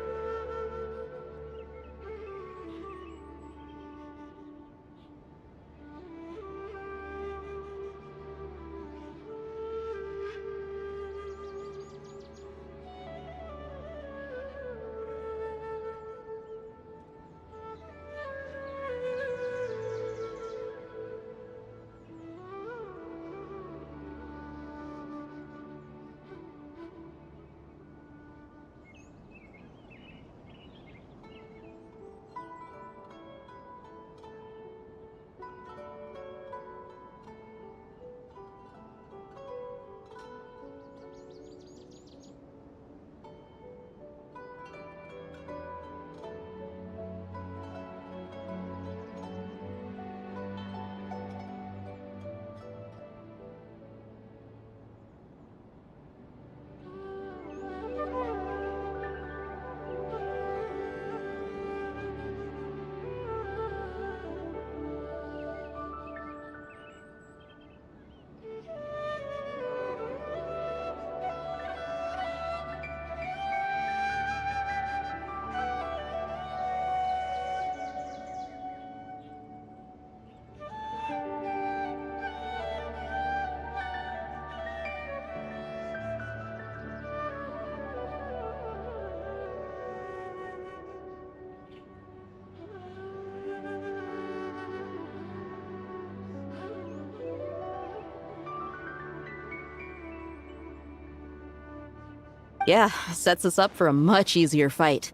Yeah, sets us up for a much easier fight.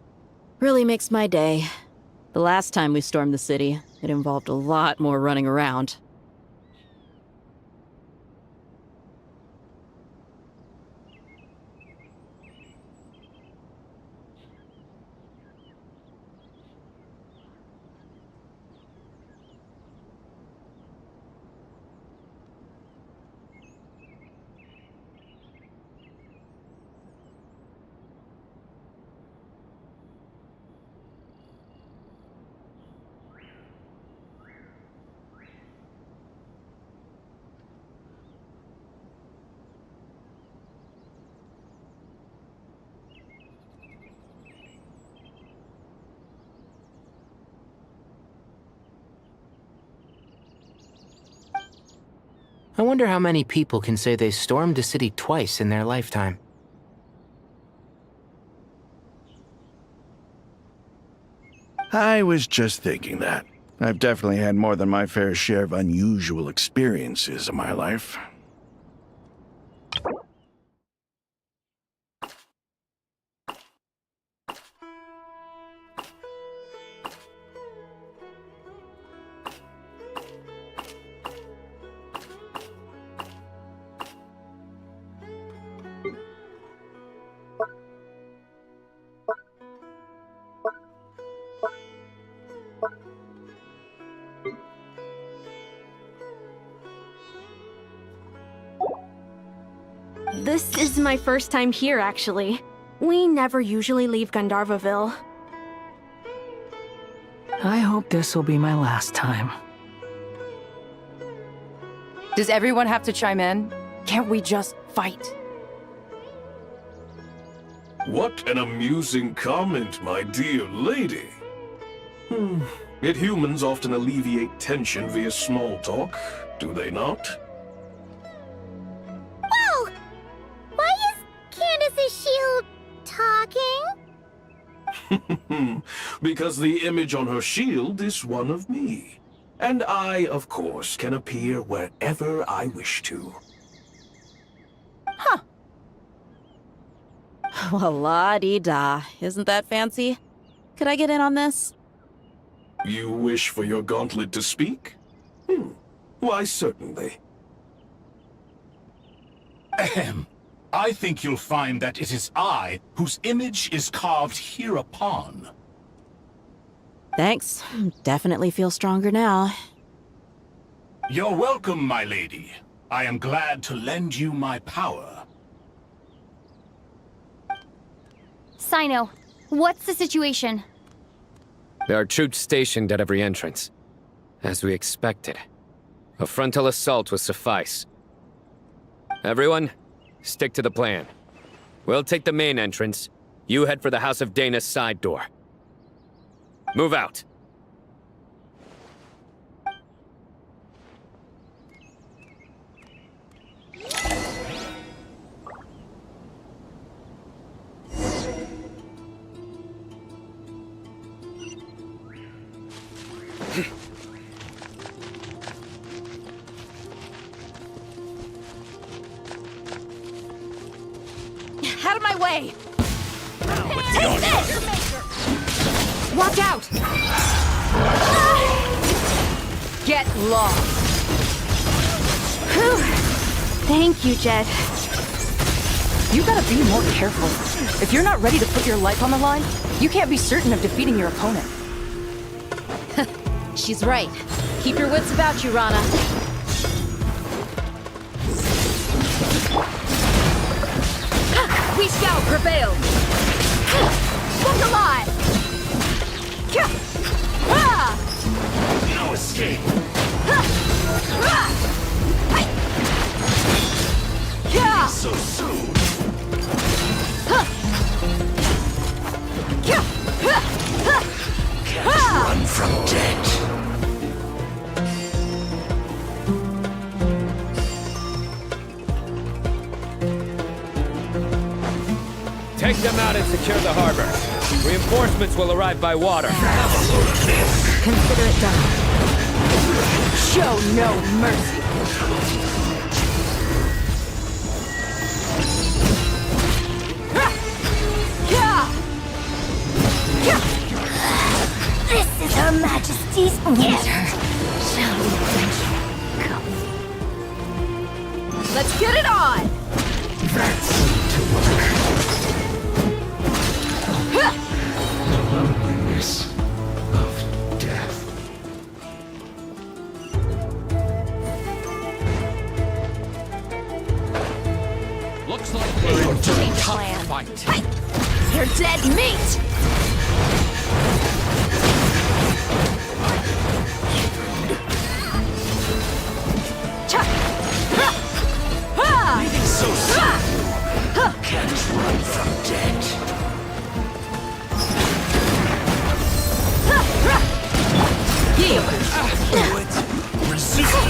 Really makes my day. The last time we stormed the city, it involved a lot more running around. I wonder how many people can say they stormed a city twice in their lifetime. I was just thinking that. I've definitely had more than my fair share of unusual experiences in my life. This is my first time here, actually. We never usually leave Gandharvaville. I hope this will be my last time. Does everyone have to chime in? Can't we just fight? What an amusing comment, my dear lady. Yet humans often alleviate tension via small talk, do they not? Whoa! Why is Candace's shield talking? Because the image on her shield is one of me. And I, of course, can appear wherever I wish to. Huh. Well, la-dee-da. Isn't that fancy? Could I get in on this? You wish for your gauntlet to speak? Why, certainly. Ahem. I think you'll find that it is I whose image is carved hereupon. Thanks. Definitely feel stronger now. You're welcome, my lady. I am glad to lend you my power. Sino, what's the situation? There are troops stationed at every entrance. As we expected. A frontal assault will suffice. Everyone, stick to the plan. We'll take the main entrance. You head for the House of Dana's side door. Move out. Out of my way! Take this! Watch out! Get lost! Whew. Thank you, Jed. You gotta be more careful. If you're not ready to put your life on the line, you can't be certain of defeating your opponent. She's right. Keep your wits about you, Rana. We shall prevail! Look alive! No escape! So soon! Can't run from death. Take them out and secure the harbor. Reinforcements will arrive by water. Consider it done. Show no mercy. This is Get her, shall we? Come. Let's get it on! That seemed to work. The loneliness of death. Looks like we're in for a tough fight. You're dead meat! Leaving so soon. Can't run from dead. Yield!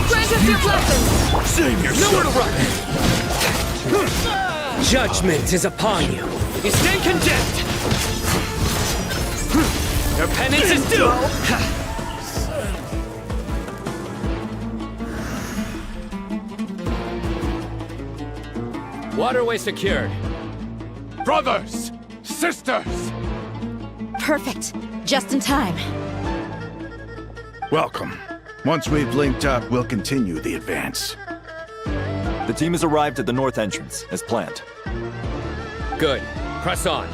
Grant us your blessings! Save yourself. Nowhere to run! Judgment is upon you. You stand condemned! Your penance is due! Waterway secured. Brothers! Sisters! Perfect. Just in time. Welcome. Once we've linked up, we'll continue the advance. The team has arrived at the north entrance, as planned. Good. Press on.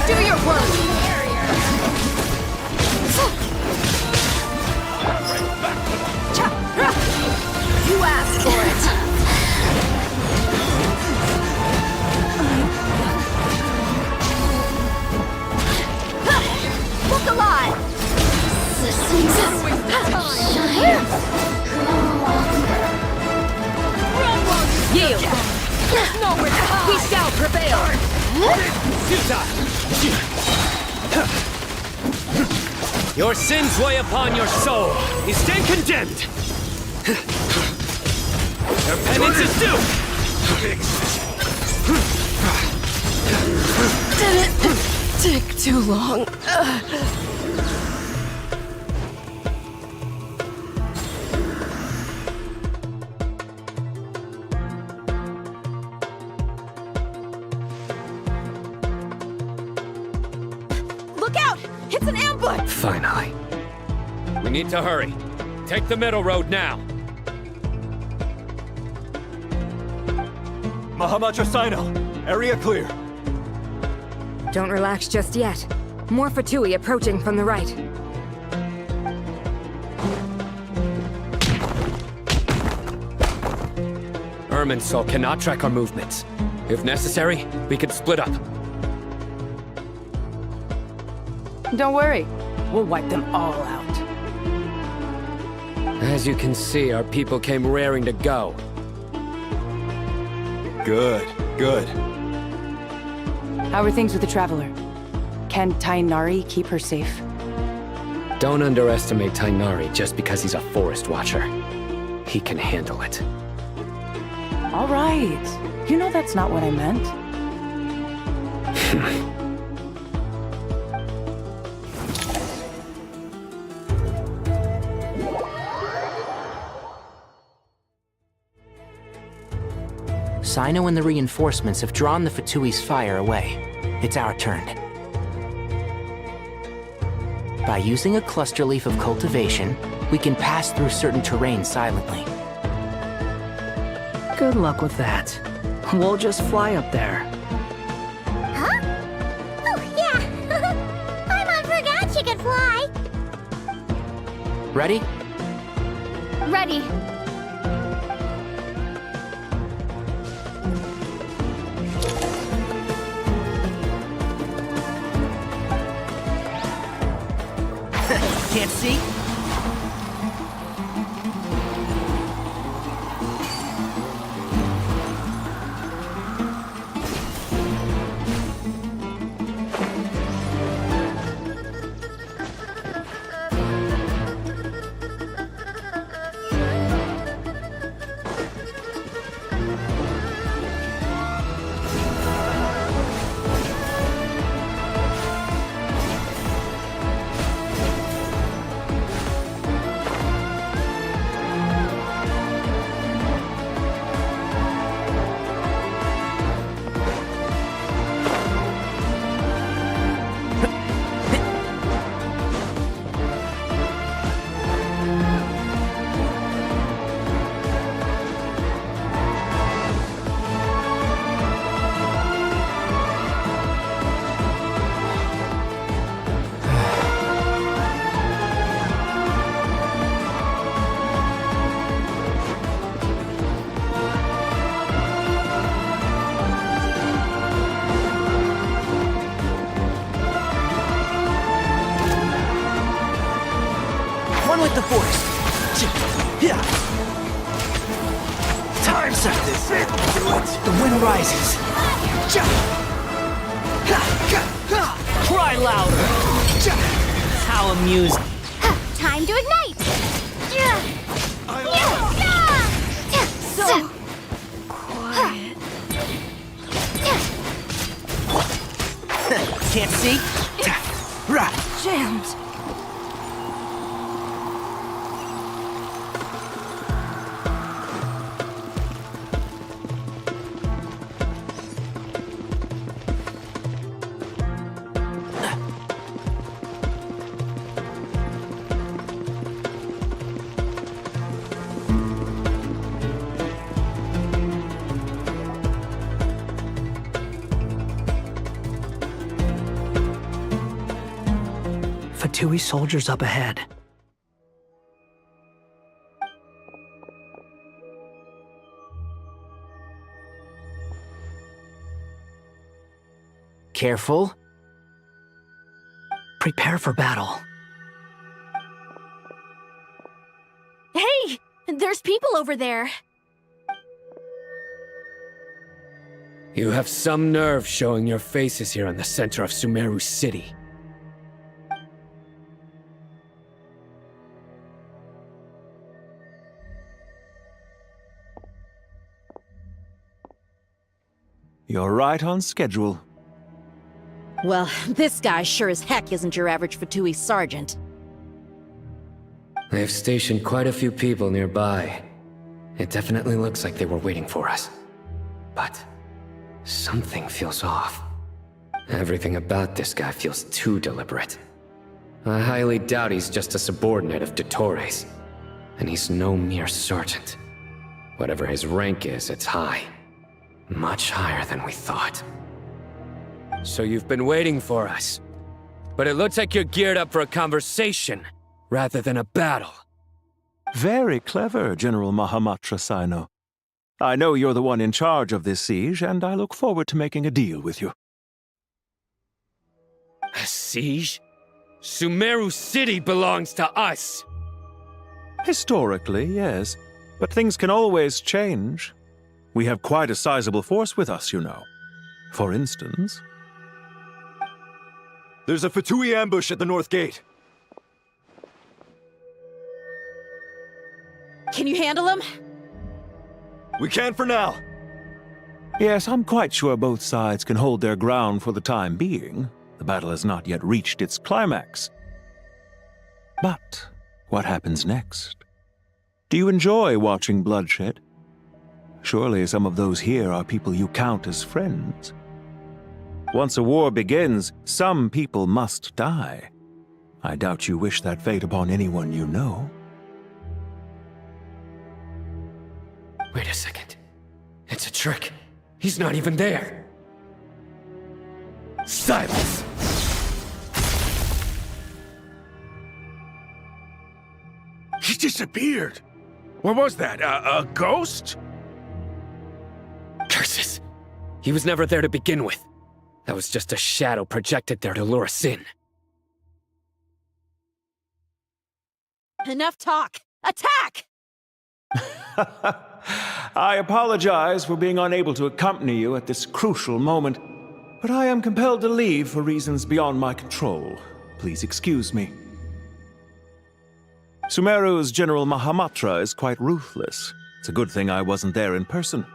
Do your work! You asked for it! Look alive! Yield! There's nowhere to hide! We shall prevail! Your sins weigh upon your soul. You stand condemned. Your penance is due. Didn't take too long. Look out! It's an ambush! Finally. We need to hurry. Take the middle road now. Mahamacha Sino, area clear. Don't relax just yet. More Fatui approaching from the right. Irminsul cannot track our movements. If necessary, we could split up. Don't worry. We'll wipe them all out. As you can see, our people came raring to go. Good, good. How are things with the Traveler? Can Tainari keep her safe? Don't underestimate Tainari just because he's a forest watcher. He can handle it. All right. You know that's not what I meant. Sino and the reinforcements have drawn the Fatui's fire away. It's our turn. By using a cluster leaf of cultivation, we can pass through certain terrain silently. Good luck with that. We'll just fly up there. Huh? Oh, yeah. Paimon forgot she could fly. Ready? Ready. Can't see? Yeah. Time's up. This it. Do it. The wind rises. Cry louder. How amusing. Time to ignite! So quiet. Can't see? Jammed. Fatui soldiers up ahead. Careful. Prepare for battle. Hey! There's people over there. You have some nerve showing your faces here in the center of Sumeru City. You're right on schedule. Well, this guy sure as heck isn't your average Fatui sergeant. They've stationed quite a few people nearby. It definitely looks like they were waiting for us. But something feels off. Everything about this guy feels too deliberate. I highly doubt he's just a subordinate of Dottores. And he's no mere sergeant. Whatever his rank is, it's high. Much higher than we thought. So you've been waiting for us. But it looks like you're geared up for a conversation, rather than a battle. Very clever, General Mahamatra Sino. I know you're the one in charge of this siege, and I look forward to making a deal with you. A siege? Sumeru City belongs to us! Historically, yes. But things can always change. We have quite a sizable force with us, you know. For instance... There's a Fatui ambush at the north gate. Can you handle him? We can for now. Yes, I'm quite sure both sides can hold their ground for the time being. The battle has not yet reached its climax. But what happens next? Do you enjoy watching bloodshed? Surely some of those here are people you count as friends. Once a war begins, some people must die. I doubt you wish that fate upon anyone you know. Wait a second. It's a trick. He's not even there. Silence! He disappeared. What was that? A ghost? Curses! He was never there to begin with. That was just a shadow projected there to lure us in. Enough talk! Attack! I apologize for being unable to accompany you at this crucial moment, but I am compelled to leave for reasons beyond my control. Please excuse me. Sumeru's General Mahamatra is quite ruthless. It's a good thing I wasn't there in person.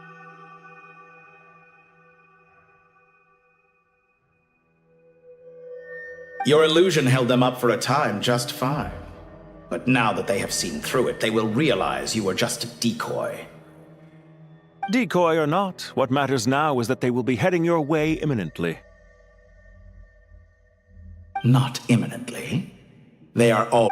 Your illusion held them up for a time just fine. But now that they have seen through it, they will realize you were just a decoy. Decoy or not, what matters now is that they will be heading your way imminently. Not imminently. They are all...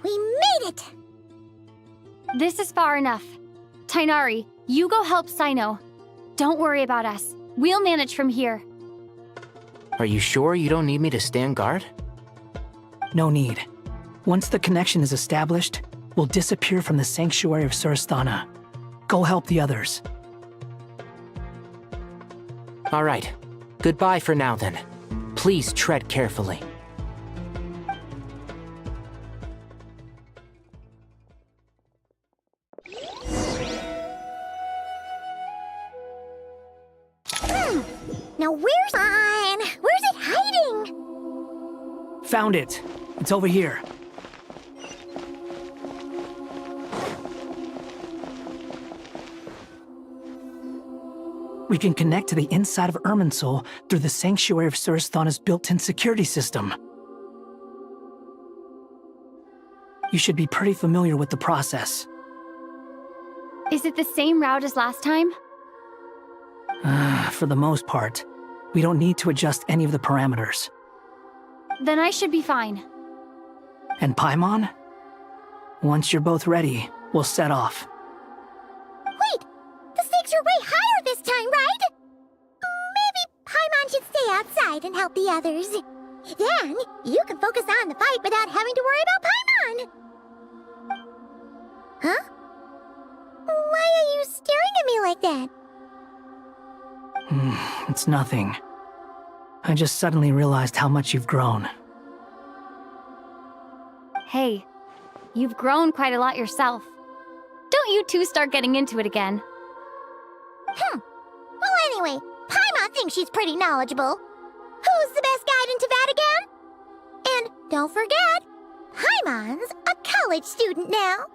We made it! This is far enough. Tainari, you go help Sino. Don't worry about us. We'll manage from here. Are you sure you don't need me to stand guard? No need. Once the connection is established, we'll disappear from the sanctuary of Surasthana. Go help the others. All right. Goodbye for now, then. Please tread carefully. Now where's mine? Where's it hiding? Found it. It's over here. We can connect to the inside of Irminsul through the Sanctuary of Surasthana's built-in security system. You should be pretty familiar with the process. Is it the same route as last time? For the most part. We don't need to adjust any of the parameters. Then I should be fine. And Paimon? Once you're both ready, we'll set off. Wait! The stakes are way higher this time, right? Maybe Paimon should stay outside and help the others. Then, you can focus on the fight without having to worry about Paimon. Huh? Why are you staring at me like that? It's nothing. I just suddenly realized how much you've grown. Hey, you've grown quite a lot yourself. Don't you two start getting into it again. Well, anyway, Paimon thinks she's pretty knowledgeable. Who's the best guide in Teyvat again? And don't forget, Paimon's a college student now.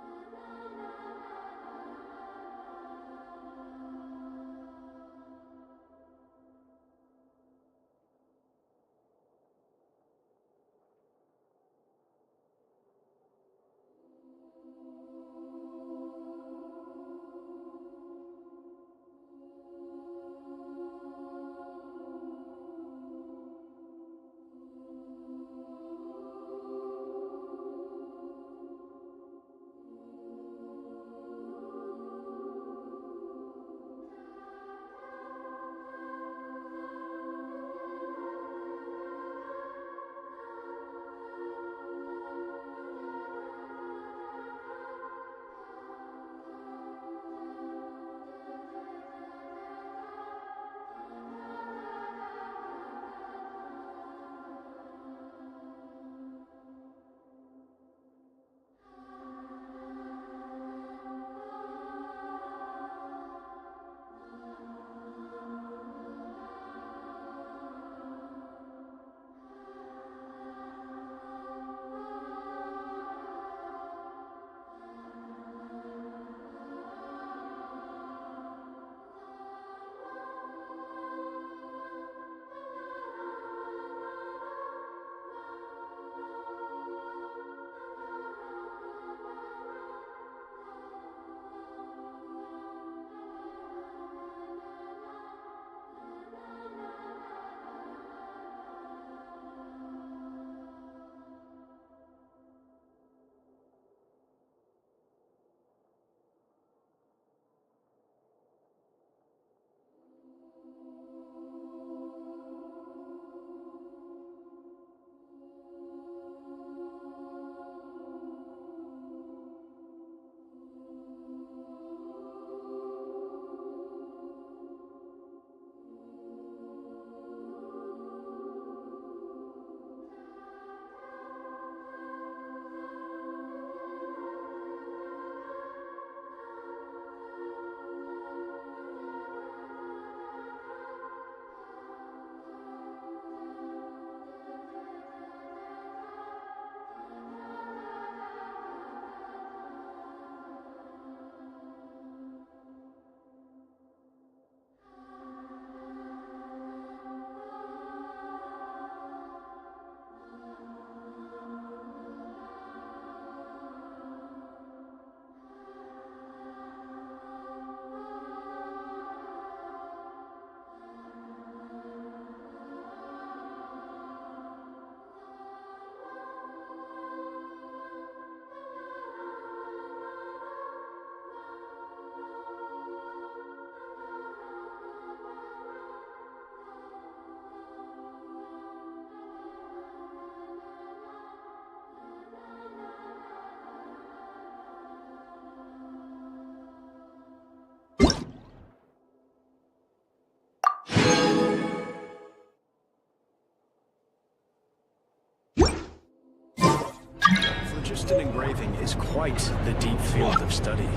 Just an engraving is quite the deep field of study.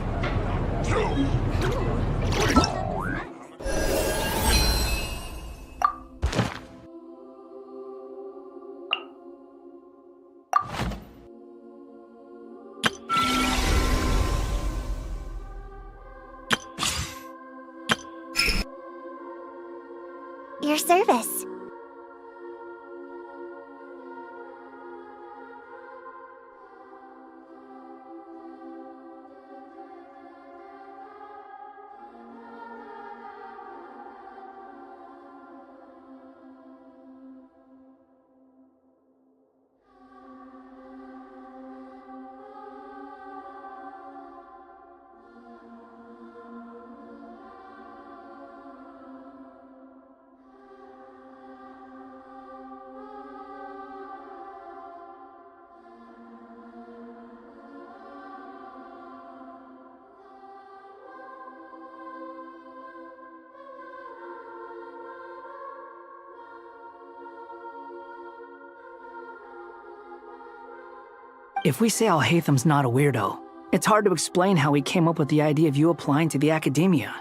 Your service. If we say Alhatham's not a weirdo, it's hard to explain how he came up with the idea of you applying to the academia.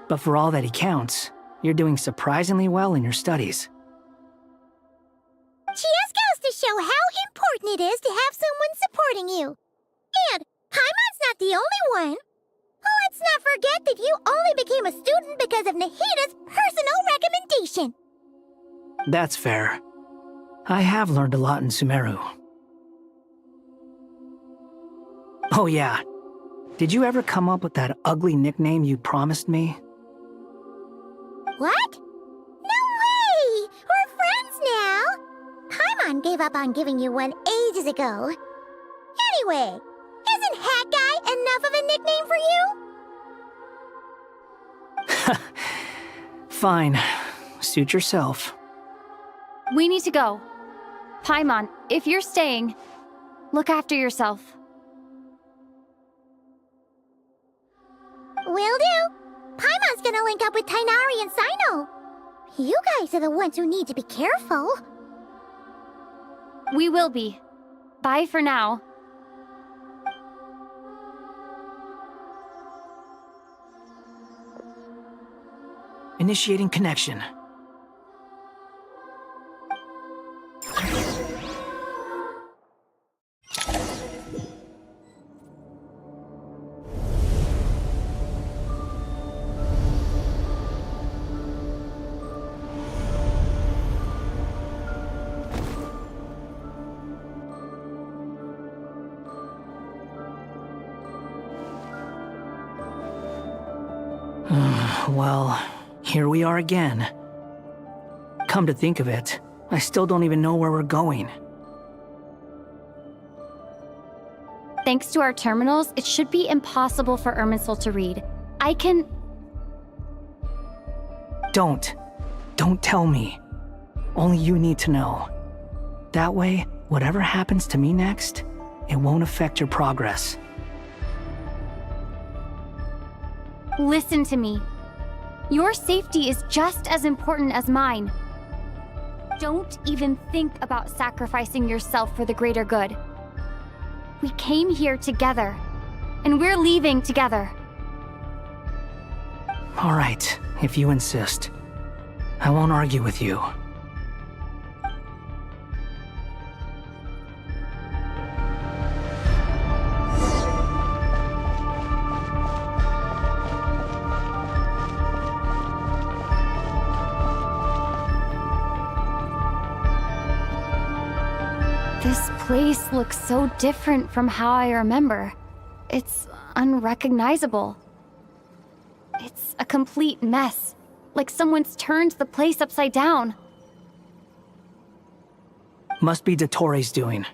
But for all that he counts, you're doing surprisingly well in your studies. Just goes to show how important it is to have someone supporting you. And Paimon's not the only one. Let's not forget that you only became a student because of Nahida's personal recommendation. That's fair. I have learned a lot in Sumeru. Oh yeah. Did you ever come up with that ugly nickname you promised me? What? No way! We're friends now! Paimon gave up on giving you one ages ago. Anyway, isn't Hat Guy enough of a nickname for you? Fine. Suit yourself. We need to go. Paimon, if you're staying, look after yourself. Will do. Paimon's gonna link up with Tainari and Sino. You guys are the ones who need to be careful. We will be. Bye for now. Initiating connection. Well, here we are again. Come to think of it, I still don't even know where we're going. Thanks to our terminals, it should be impossible for Irminsul to read. I can... Don't tell me. Only you need to know. That way, whatever happens to me next, it won't affect your progress. Listen to me. Your safety is just as important as mine. Don't even think about sacrificing yourself for the greater good. We came here together, and we're leaving together. All right, if you insist. I won't argue with you. This place looks so different from how I remember. It's unrecognizable. It's a complete mess, like someone's turned the place upside down. Must be Dottore's doing.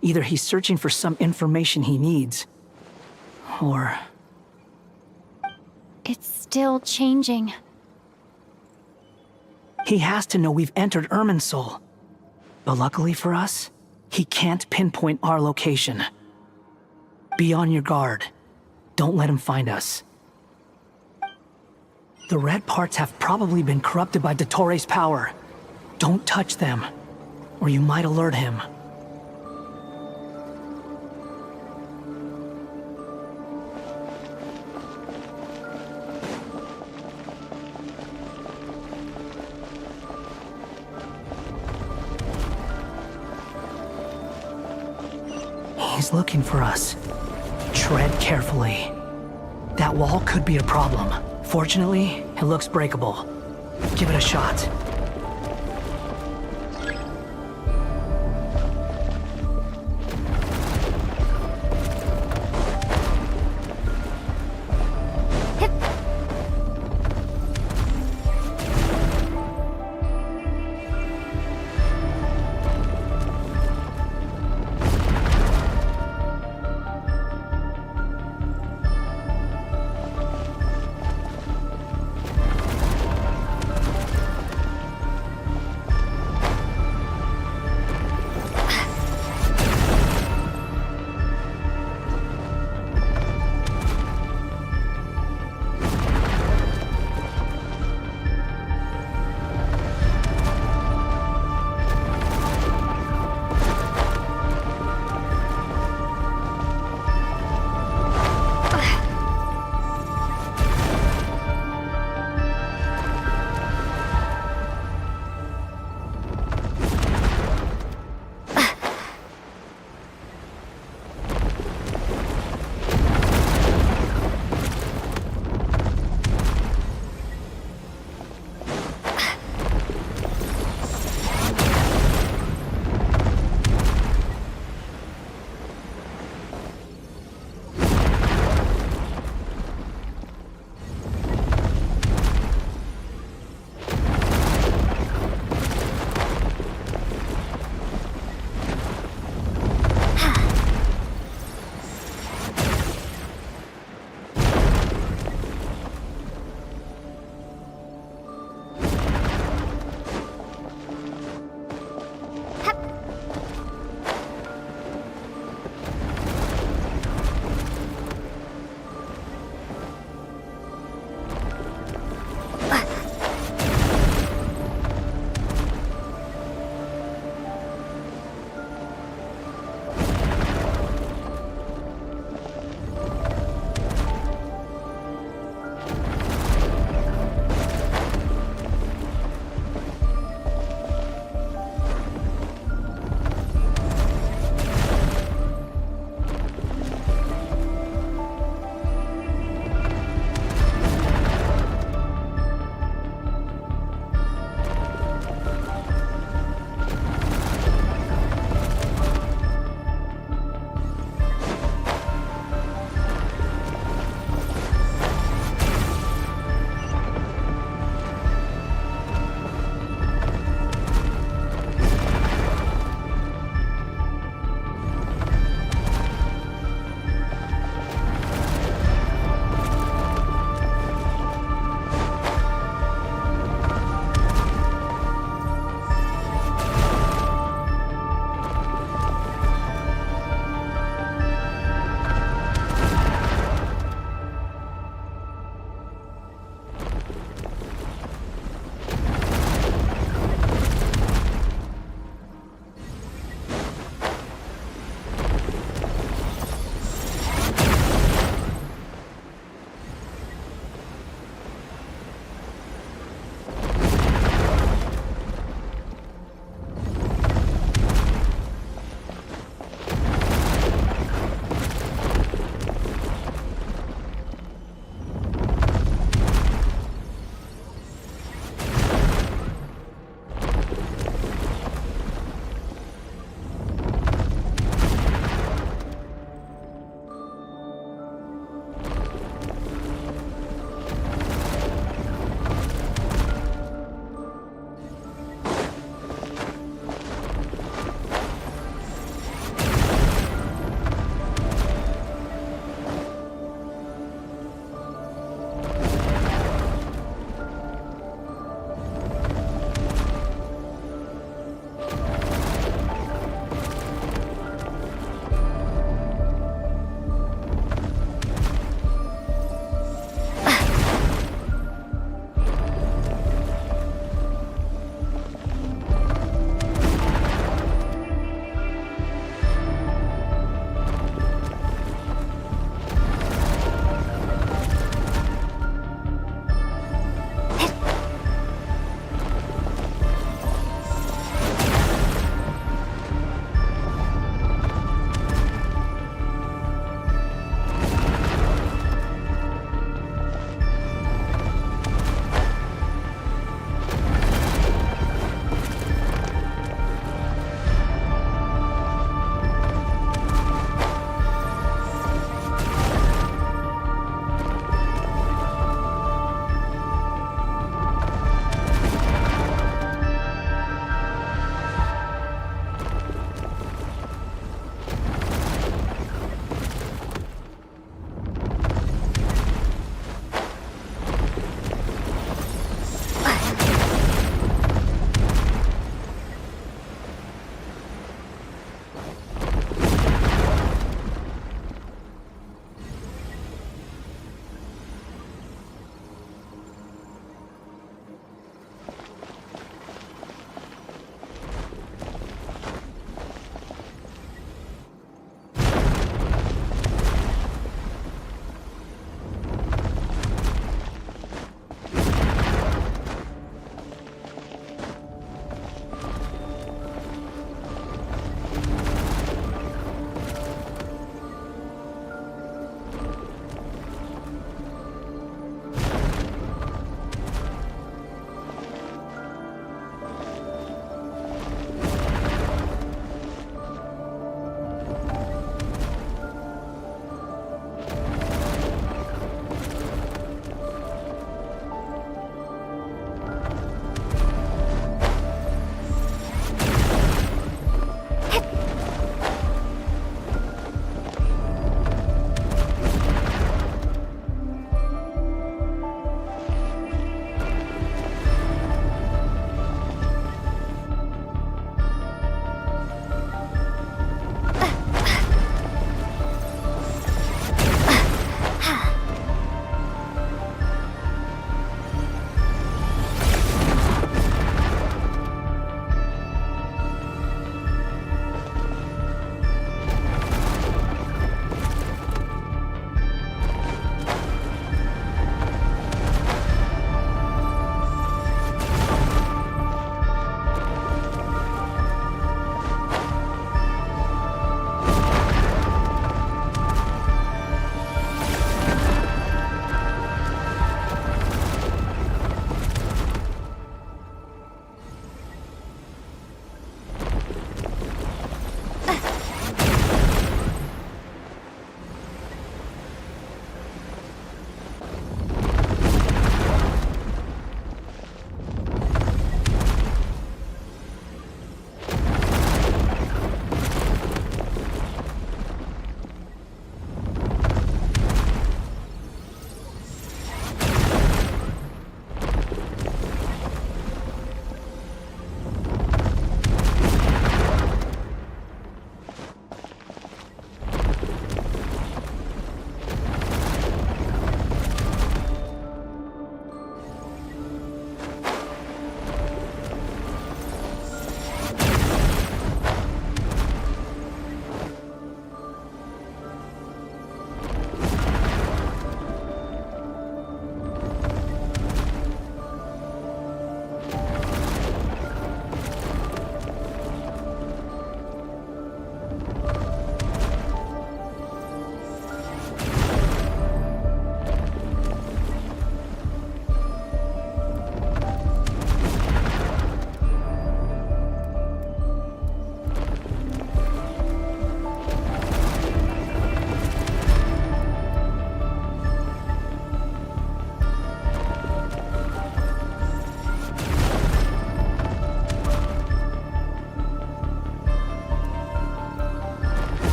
Either he's searching for some information he needs, or... It's still changing. He has to know we've entered Irminsul. But luckily for us, he can't pinpoint our location. Be on your guard. Don't let him find us. The red parts have probably been corrupted by Dottore's power. Don't touch them, or you might alert him. He's looking for us. Tread carefully. That wall could be a problem. Fortunately, it looks breakable. Give it a shot.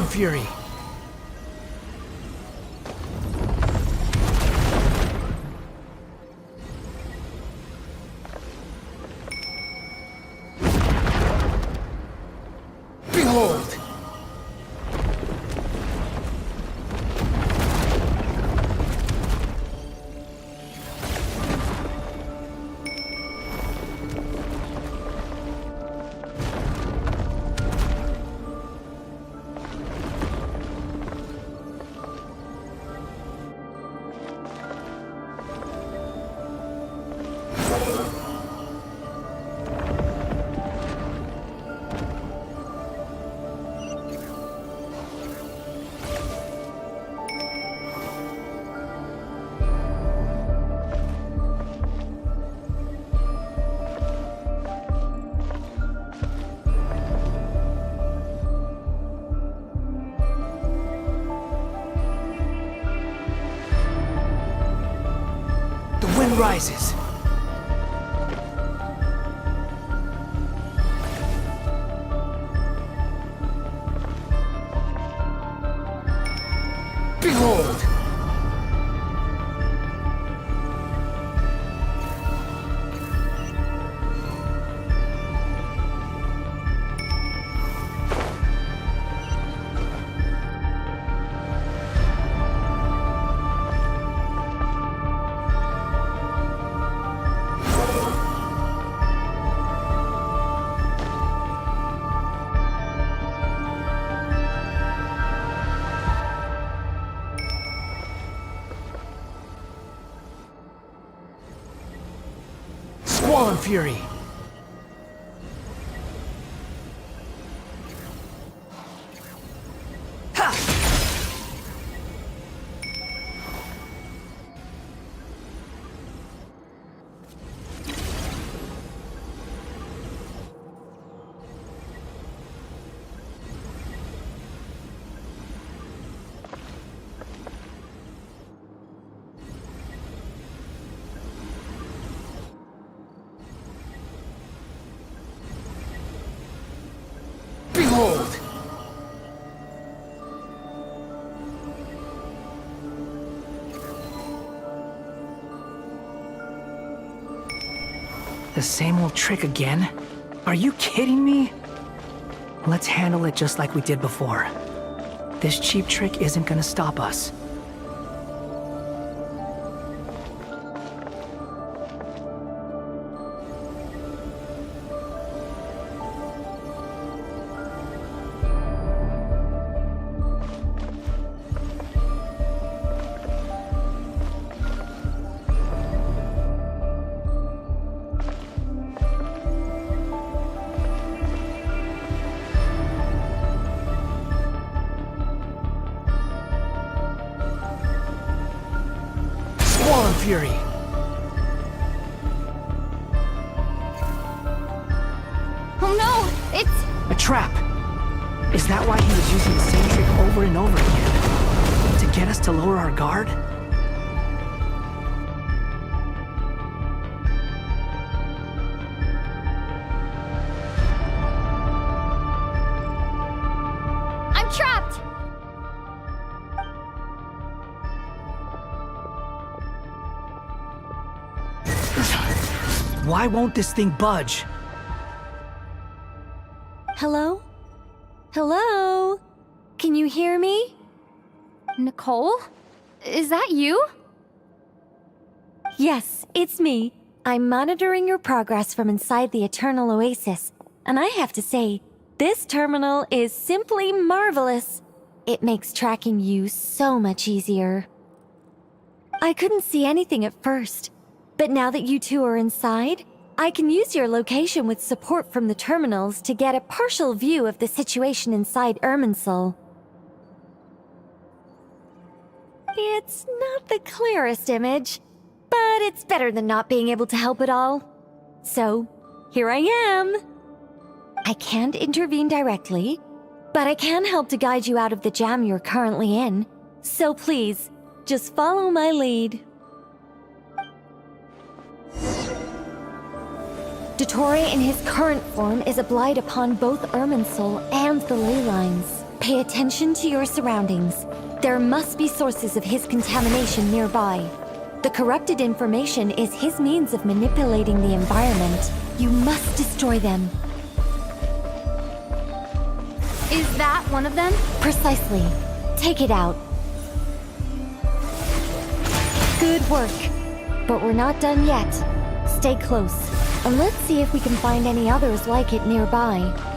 Squall and fury. Behold! Wind rises. Behold! Squall and fury. Behold! The same old trick again? Are you kidding me? Let's handle it just like we did before. This cheap trick isn't gonna stop us. Fury. Oh no! It's a trap! Is that why he was using the same trick over and over again? To get us to lower our guard? I'm trapped! Why won't this thing budge? Hello? Hello? Can you hear me? Nicole? Is that you? Yes, it's me. I'm monitoring your progress from inside the Eternal Oasis, and I have to say, this terminal is simply marvelous. It makes tracking you so much easier. I couldn't see anything at first, but now that you two are inside, I can use your location with support from the terminals to get a partial view of the situation inside Irminsul. It's not the clearest image, but it's better than not being able to help at all. So, here I am. I can't intervene directly, but I can help to guide you out of the jam you're currently in. So please, just follow my lead. Dottore in his current form is a blight upon both Irminsul and the ley lines. Pay attention to your surroundings. There must be sources of his contamination nearby. The corrupted information is his means of manipulating the environment. You must destroy them. Is that one of them? Precisely. Take it out. Good work. But we're not done yet. Stay close, and let's see if we can find any others like it nearby.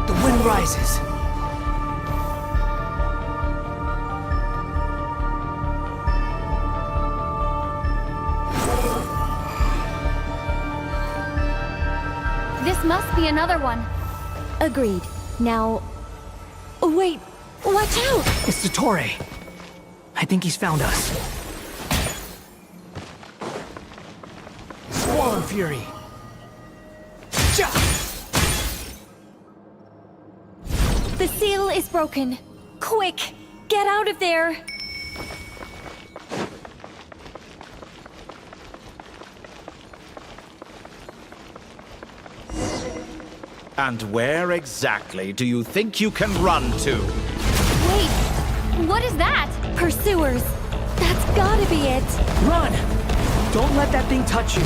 The wind rises. This must be another one. Agreed. Now... Oh, wait! Watch out! It's the Torre. I think he's found us. Squall and Fury. The seal is broken. Quick! Get out of there! And where exactly do you think you can run to? Wait! What is that? Pursuers! That's gotta be it! Run! Don't let that thing touch you.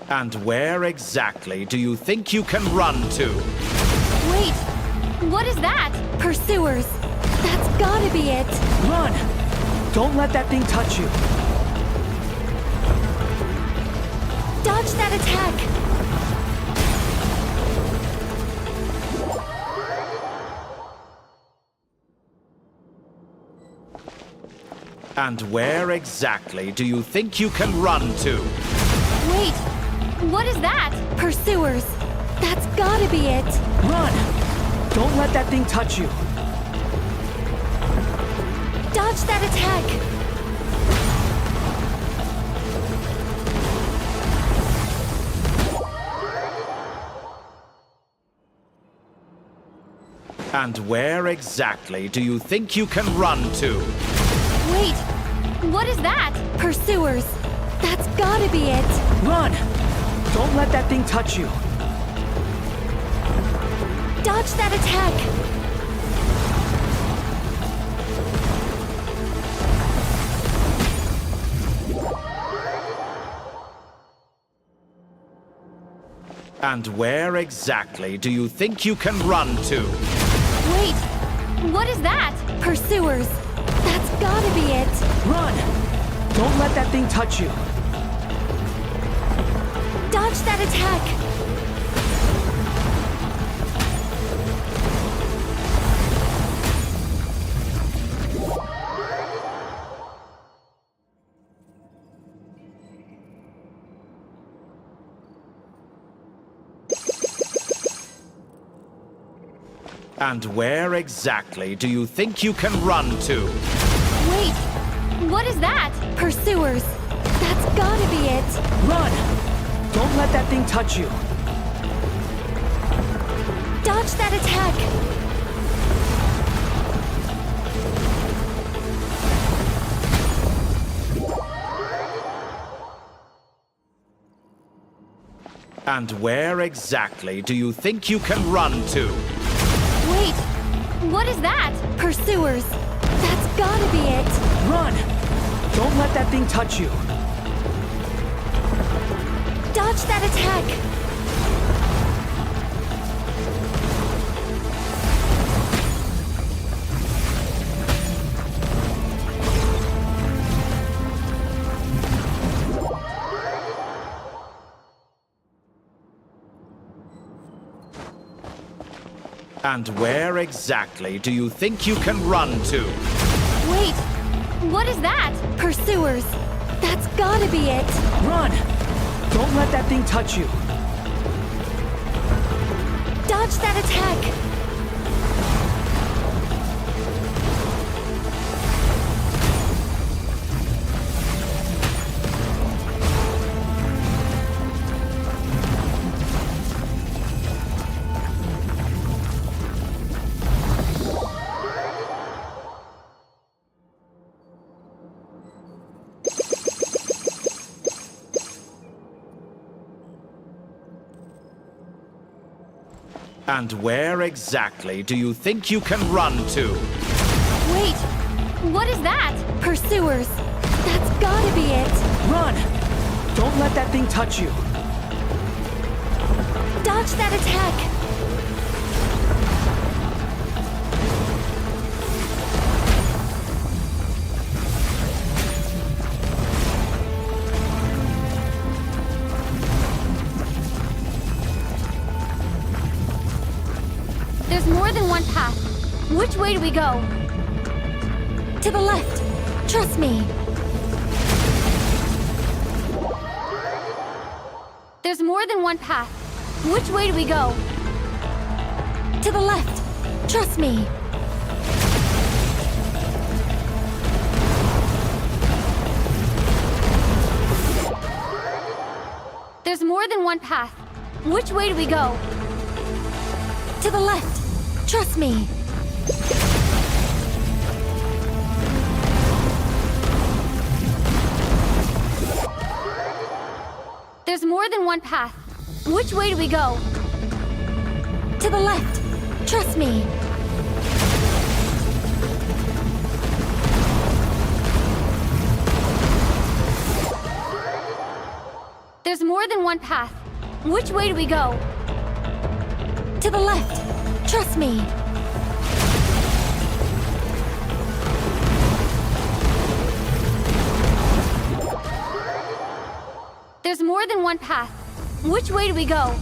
And where exactly do you think you can run to? Wait! What is that? Pursuers! That's gotta be it! Run! Don't let that thing touch you. Dodge that attack! And where exactly do you think you can run to? Wait! What is that? Pursuers! That's gotta be it! Run! Don't let that thing touch you. Dodge that attack! And where exactly do you think you can run to? Wait! What is that? Pursuers! That's gotta be it! Run! Don't let that thing touch you. Dodge that attack! And where exactly do you think you can run to? Wait! What is that? Pursuers! That's gotta be it! Run! Don't let that thing touch you. Dodge that attack! And where exactly do you think you can run to? Wait! What is that? Pursuers! That's gotta be it! Run! Don't let that thing touch you. Dodge that attack! And where exactly do you think you can run to? Wait! What is that? Pursuers! That's gotta be it! Run! Don't let that thing touch you. Dodge that attack! And where exactly do you think you can run to? Wait! What is that? Pursuers! That's gotta be it! Run! Don't let that thing touch you. Dodge Dodge that attack! And where exactly do you think you can run to? Wait! What is that? Pursuers! That's gotta be it! Run! Don't let that thing touch you. Dodge that attack! There's more than one path. Which way do we go? To the left! Trust me! There's more than one path. Which way do we go? To the left! Trust me! There's more than one path. Which way do we go? To the left! Trust me! There's more than one path. Which way do we go? To the left! Trust me! There's more than one path. Which way do we go? To the left! Trust me! There's more than one path. Which way do we go?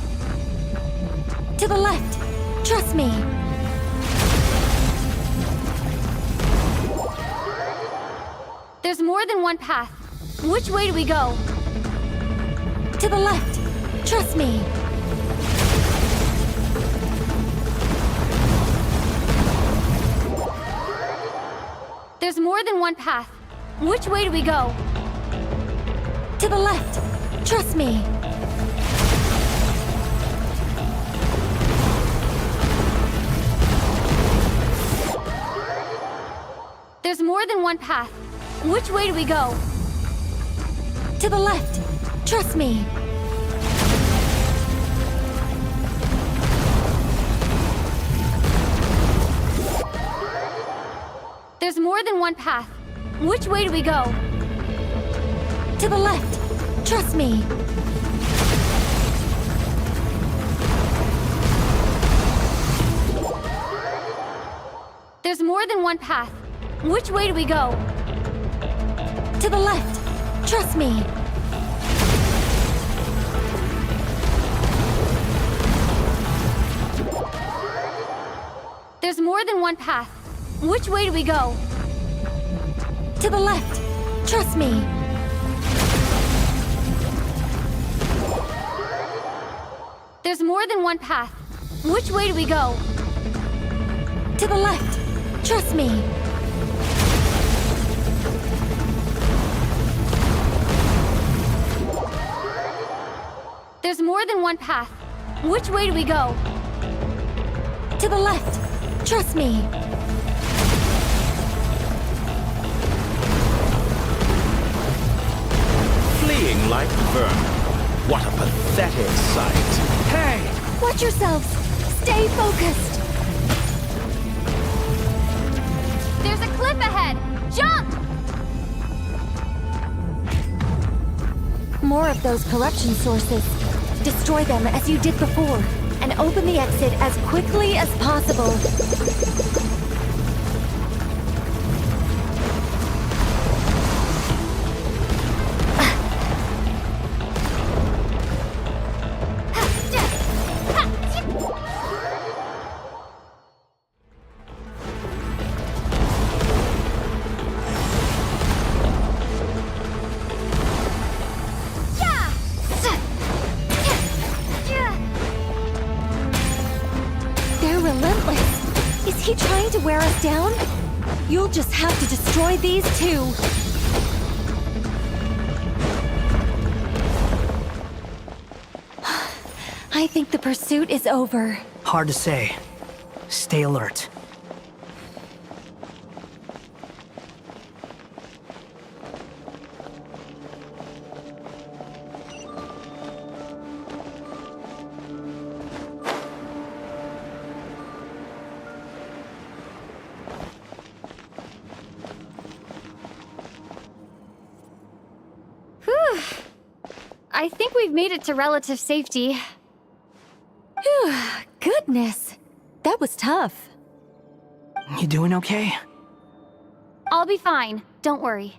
To the left! Trust me! There's more than one path. Which way do we go? To the left! Trust me! There's more than one path. Which way do we go? To the left! Trust me! There's more than one path. Which way do we go? To the left! Trust me! There's more than one path. Which way do we go? To the left! Trust me! There's more than one path. Which way do we go? To the left! Trust me! There's more than one path. Which way do we go? To the left! Trust me! There's more than one path. Which way do we go? To the left! Trust me! There's more than one path. Which way do we go? To the left! Trust me! Fleeing like vermin. What a pathetic sight. Hey! Watch yourselves! Stay focused! There's a cliff ahead! Jump! More of those corruption sources. Destroy them as you did before, and open the exit as quickly as possible. wear us down? You'll just have to destroy these too. I think the pursuit is over. Hard to say. Stay alert. Whew. I think we've made it to relative safety. Phew, goodness. That was tough. You doing okay? I'll be fine. Don't worry.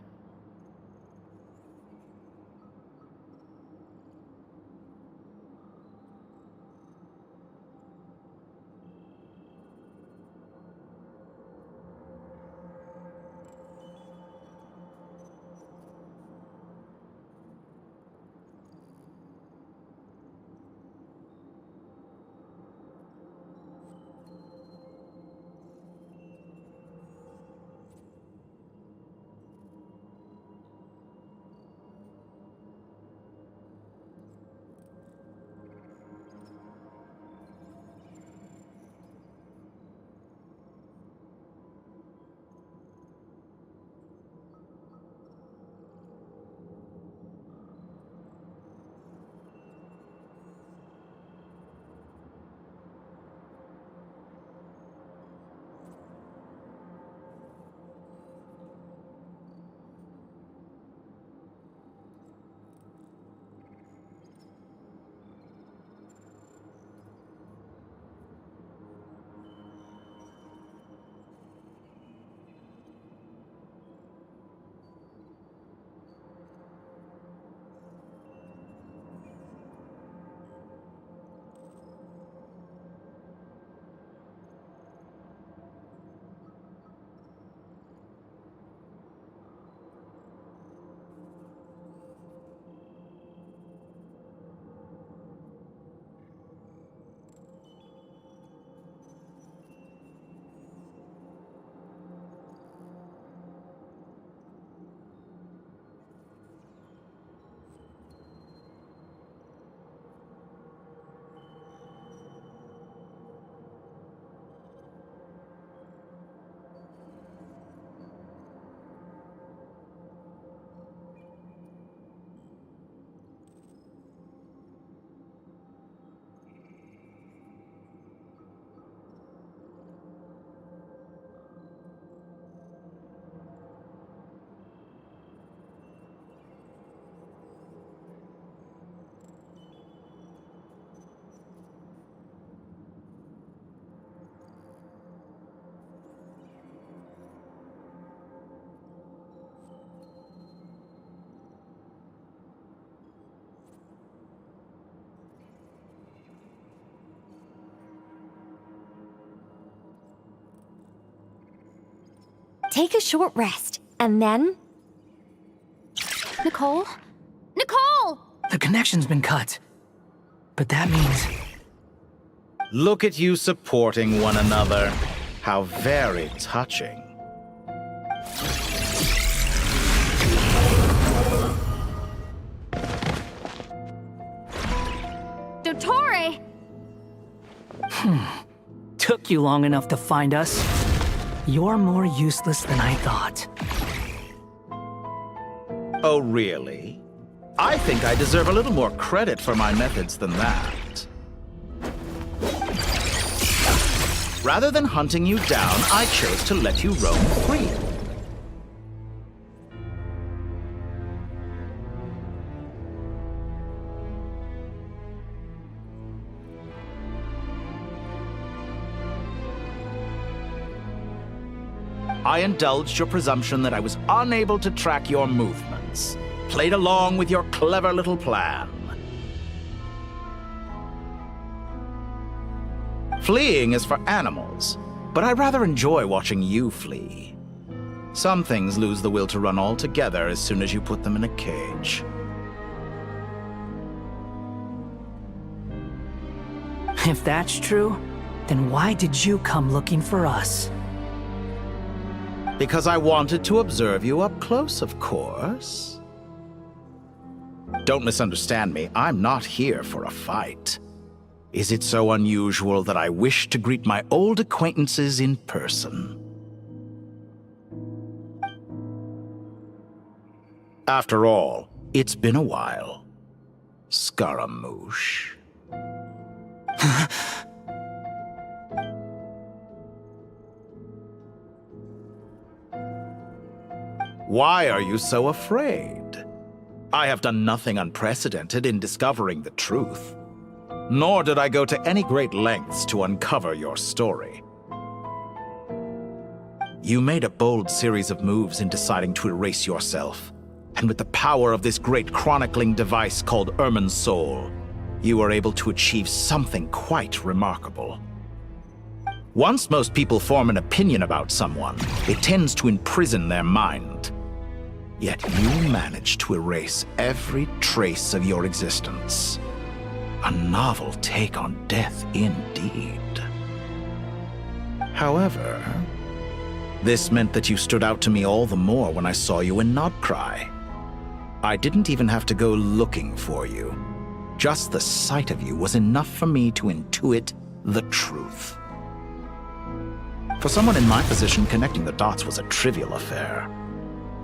Take a short rest, and then... Nicole? Nicole! The connection's been cut. But that means... Look at you supporting one another. How very touching. Dottore! Took you long enough to find us. You're more useless than I thought. Oh, really? I think I deserve a little more credit for my methods than that. Rather than hunting you down, I chose to let you roam free. I indulged your presumption that I was unable to track your movements, played along with your clever little plan. Fleeing is for animals, but I rather enjoy watching you flee. Some things lose the will to run altogether as soon as you put them in a cage. If that's true, then why did you come looking for us? Because I wanted to observe you up close, of course. Don't misunderstand me, I'm not here for a fight. Is it so unusual that I wish to greet my old acquaintances in person? After all, it's been a while. Scaramouche. Why are you so afraid? I have done nothing unprecedented in discovering the truth. Nor did I go to any great lengths to uncover your story. You made a bold series of moves in deciding to erase yourself. And with the power of this great chronicling device called Irminsul, you were able to achieve something quite remarkable. Once most people form an opinion about someone, it tends to imprison their mind. Yet you managed to erase every trace of your existence. A novel take on death indeed. However, this meant that you stood out to me all the more when I saw you in Nodcry. I didn't even have to go looking for you. Just the sight of you was enough for me to intuit the truth. For someone in my position, connecting the dots was a trivial affair.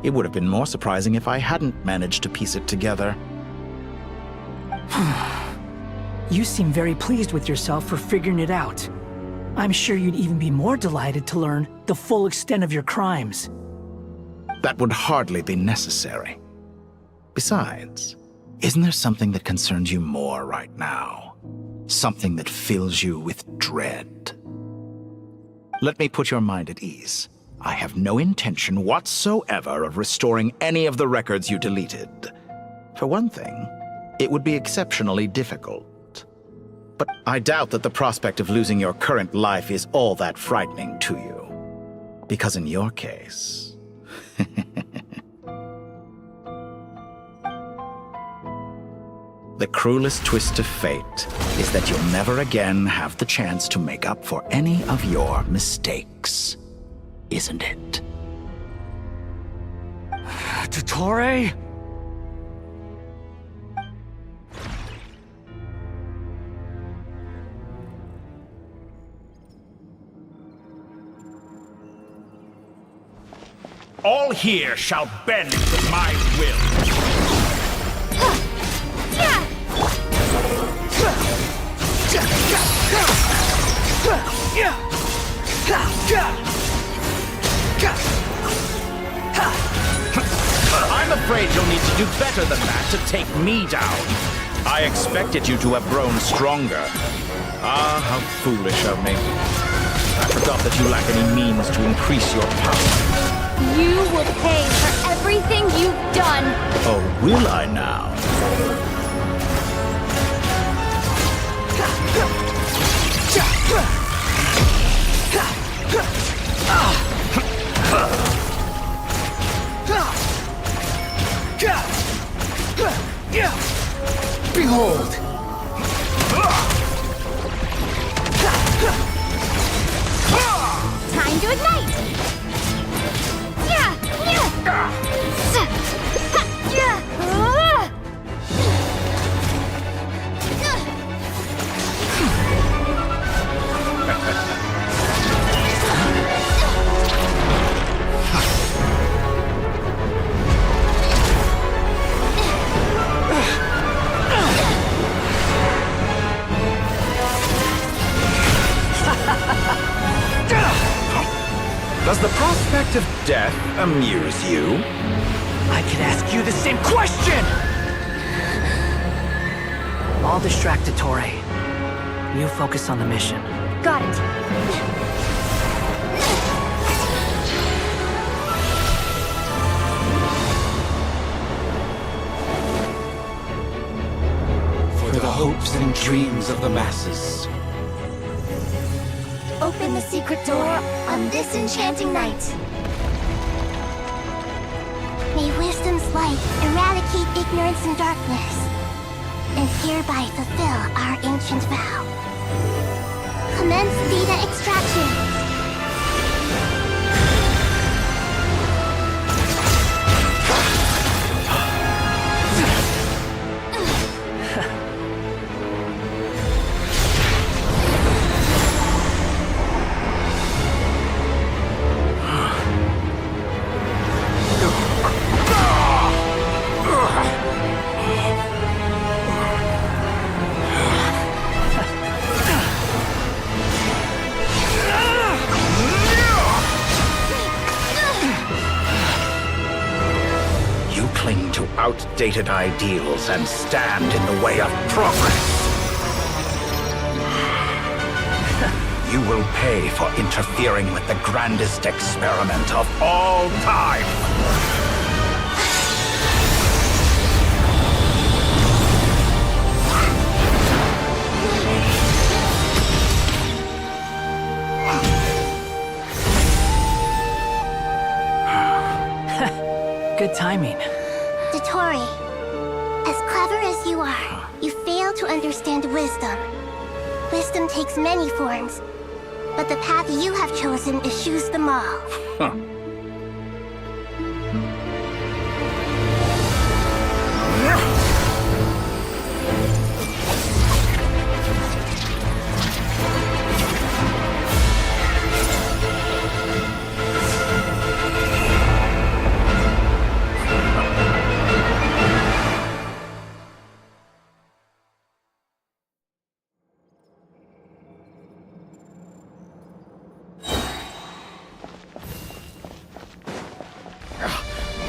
It would have been more surprising if I hadn't managed to piece it together. You seem very pleased with yourself for figuring it out. I'm sure you'd even be more delighted to learn the full extent of your crimes. That would hardly be necessary. Besides, isn't there something that concerns you more right now? Something that fills you with dread? Let me put your mind at ease. I have no intention whatsoever of restoring any of the records you deleted. For one thing, it would be exceptionally difficult. But I doubt that the prospect of losing your current life is all that frightening to you. Because in your case... The cruelest twist of fate is that you'll never again have the chance to make up for any of your mistakes. Isn't it? Dottore? All here shall bend to my will. I'm afraid you'll need to do better than that to take me down. I expected you to have grown stronger. Ah, how foolish of me. I forgot that you lack any means to increase your power. You will pay for everything you've done. Oh, will I now? Behold! Time to ignite! Does the prospect of death amuse you? I could ask you the same question! I'll distract Dottore. You focus on the mission. Got it. For the hopes and dreams of the masses. Open the secret door on this enchanting night. May wisdom's light eradicate ignorance and darkness, and hereby fulfill our ancient vow. Commence data extraction. to outdated ideals and stand in the way of progress. You will pay for interfering with the grandest experiment of all time. Good timing. Dotori, as clever as you are, you fail to understand wisdom. Wisdom takes many forms, but the path you have chosen eschews them all. Huh.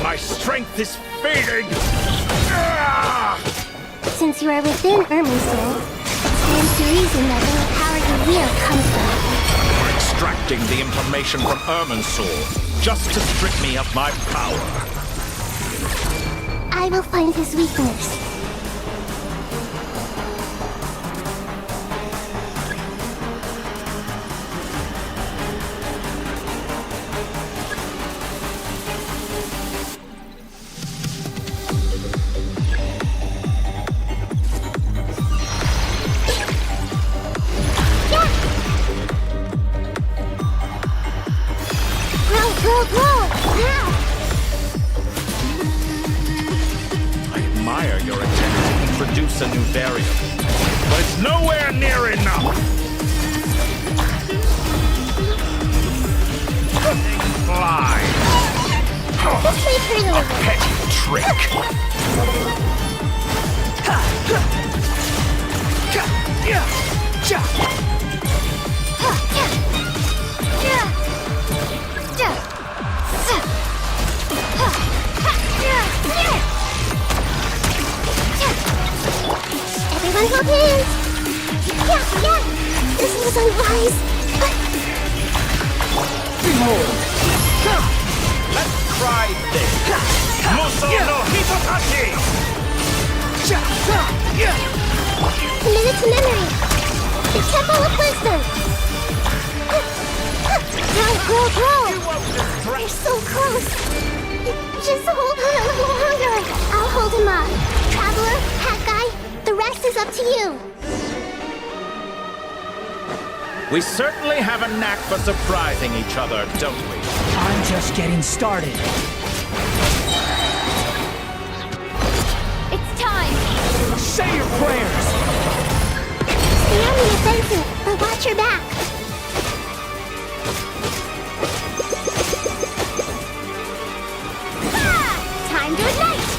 My strength is fading! Since you are within Irminsul, it stands to reason that any power you wield comes from it. You're extracting the information from Irminsul just to strip me of my power. I will find his weakness. I admire your attempt to introduce a new variable, but it's nowhere near enough! Fly! A petty trick! Everyone hold hands! Yeah! This was unwise! Behold! Let's try this! Muso no Hitotaki! Minute to memory! The Temple of Wisdom! Grow! They're so close! Just hold on a little longer! I'll hold him up. Traveler, Hat Guy, the rest is up to you. We certainly have a knack for surprising each other, don't we? I'm just getting started. It's time! Say your prayers! Stay on the offensive, but watch your back. Time to ignite!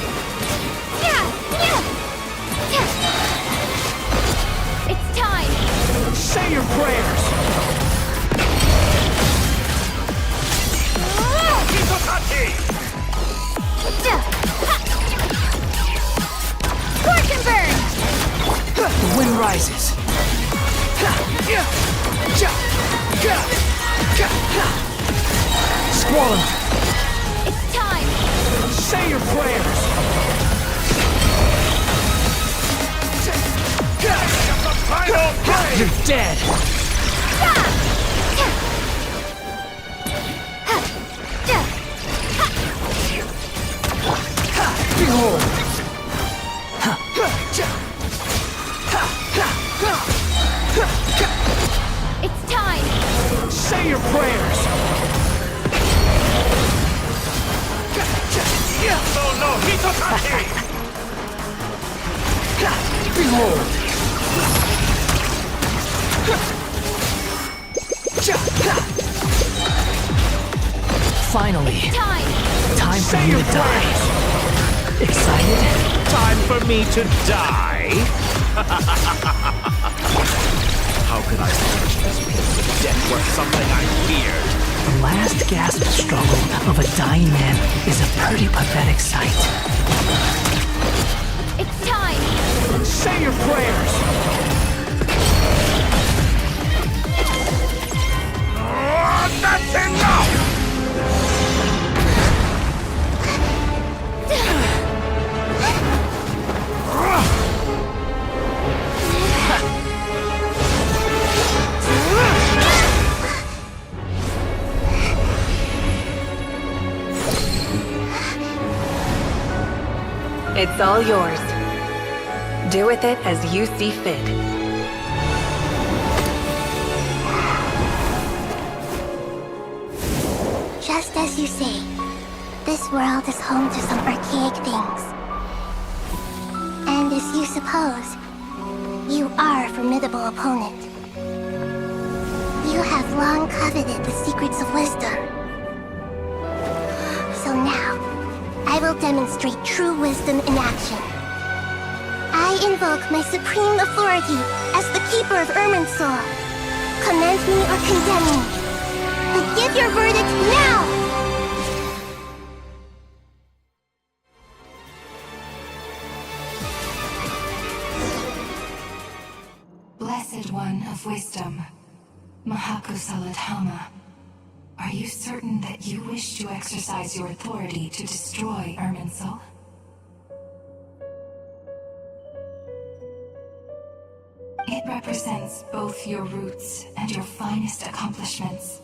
It's time! Say your prayers! Scorch and burn! The wind rises. Squall! It's time! Say your prayers! You're dead! Behold! It's time! Say your prayers! No, Hitotaki! Behold! Finally! Time for you to die! Excited? Time for me to die? How could I search this place if death were something I feared? The last gasp struggle of a dying man is a pretty pathetic sight. It's time! Say your prayers! That's enough! It's all yours. Do with it as you see fit. Just as you say, this world is home to some archaic things. And as you suppose, you are a formidable opponent. You have long coveted the secrets of wisdom. So now, I will demonstrate true wisdom in action. I invoke my supreme authority as the keeper of Irminsul. Commend me or condemn me. But give your verdict now! Blessed One of Wisdom, Mahakusaladhama, are you certain that you wish to exercise your authority to destroy Irminsul? It represents both your roots and your finest accomplishments.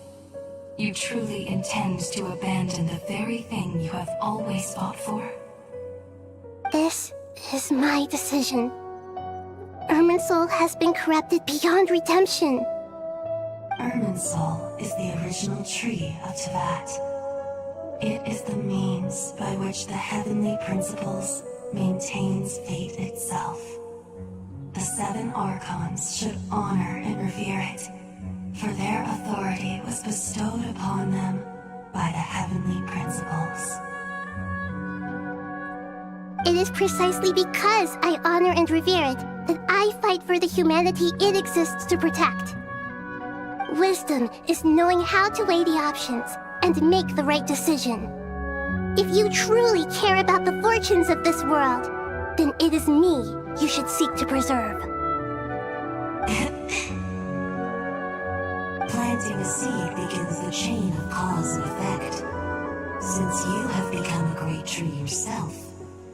You truly intend to abandon the very thing you have always fought for? This is my decision. Irminsul has been corrupted beyond redemption. Irminsul is the original tree of Teyvat. It is the means by which the heavenly principles maintains fate itself. The 7 Archons should honor and revere it, for their authority was bestowed upon them by the heavenly principles. It is precisely because I honor and revere it that I fight for the humanity it exists to protect. Wisdom is knowing how to weigh the options and make the right decision. If you truly care about the fortunes of this world, then it is me you should seek to preserve. Planting a seed begins the chain of cause and effect. Since you have become a great tree yourself,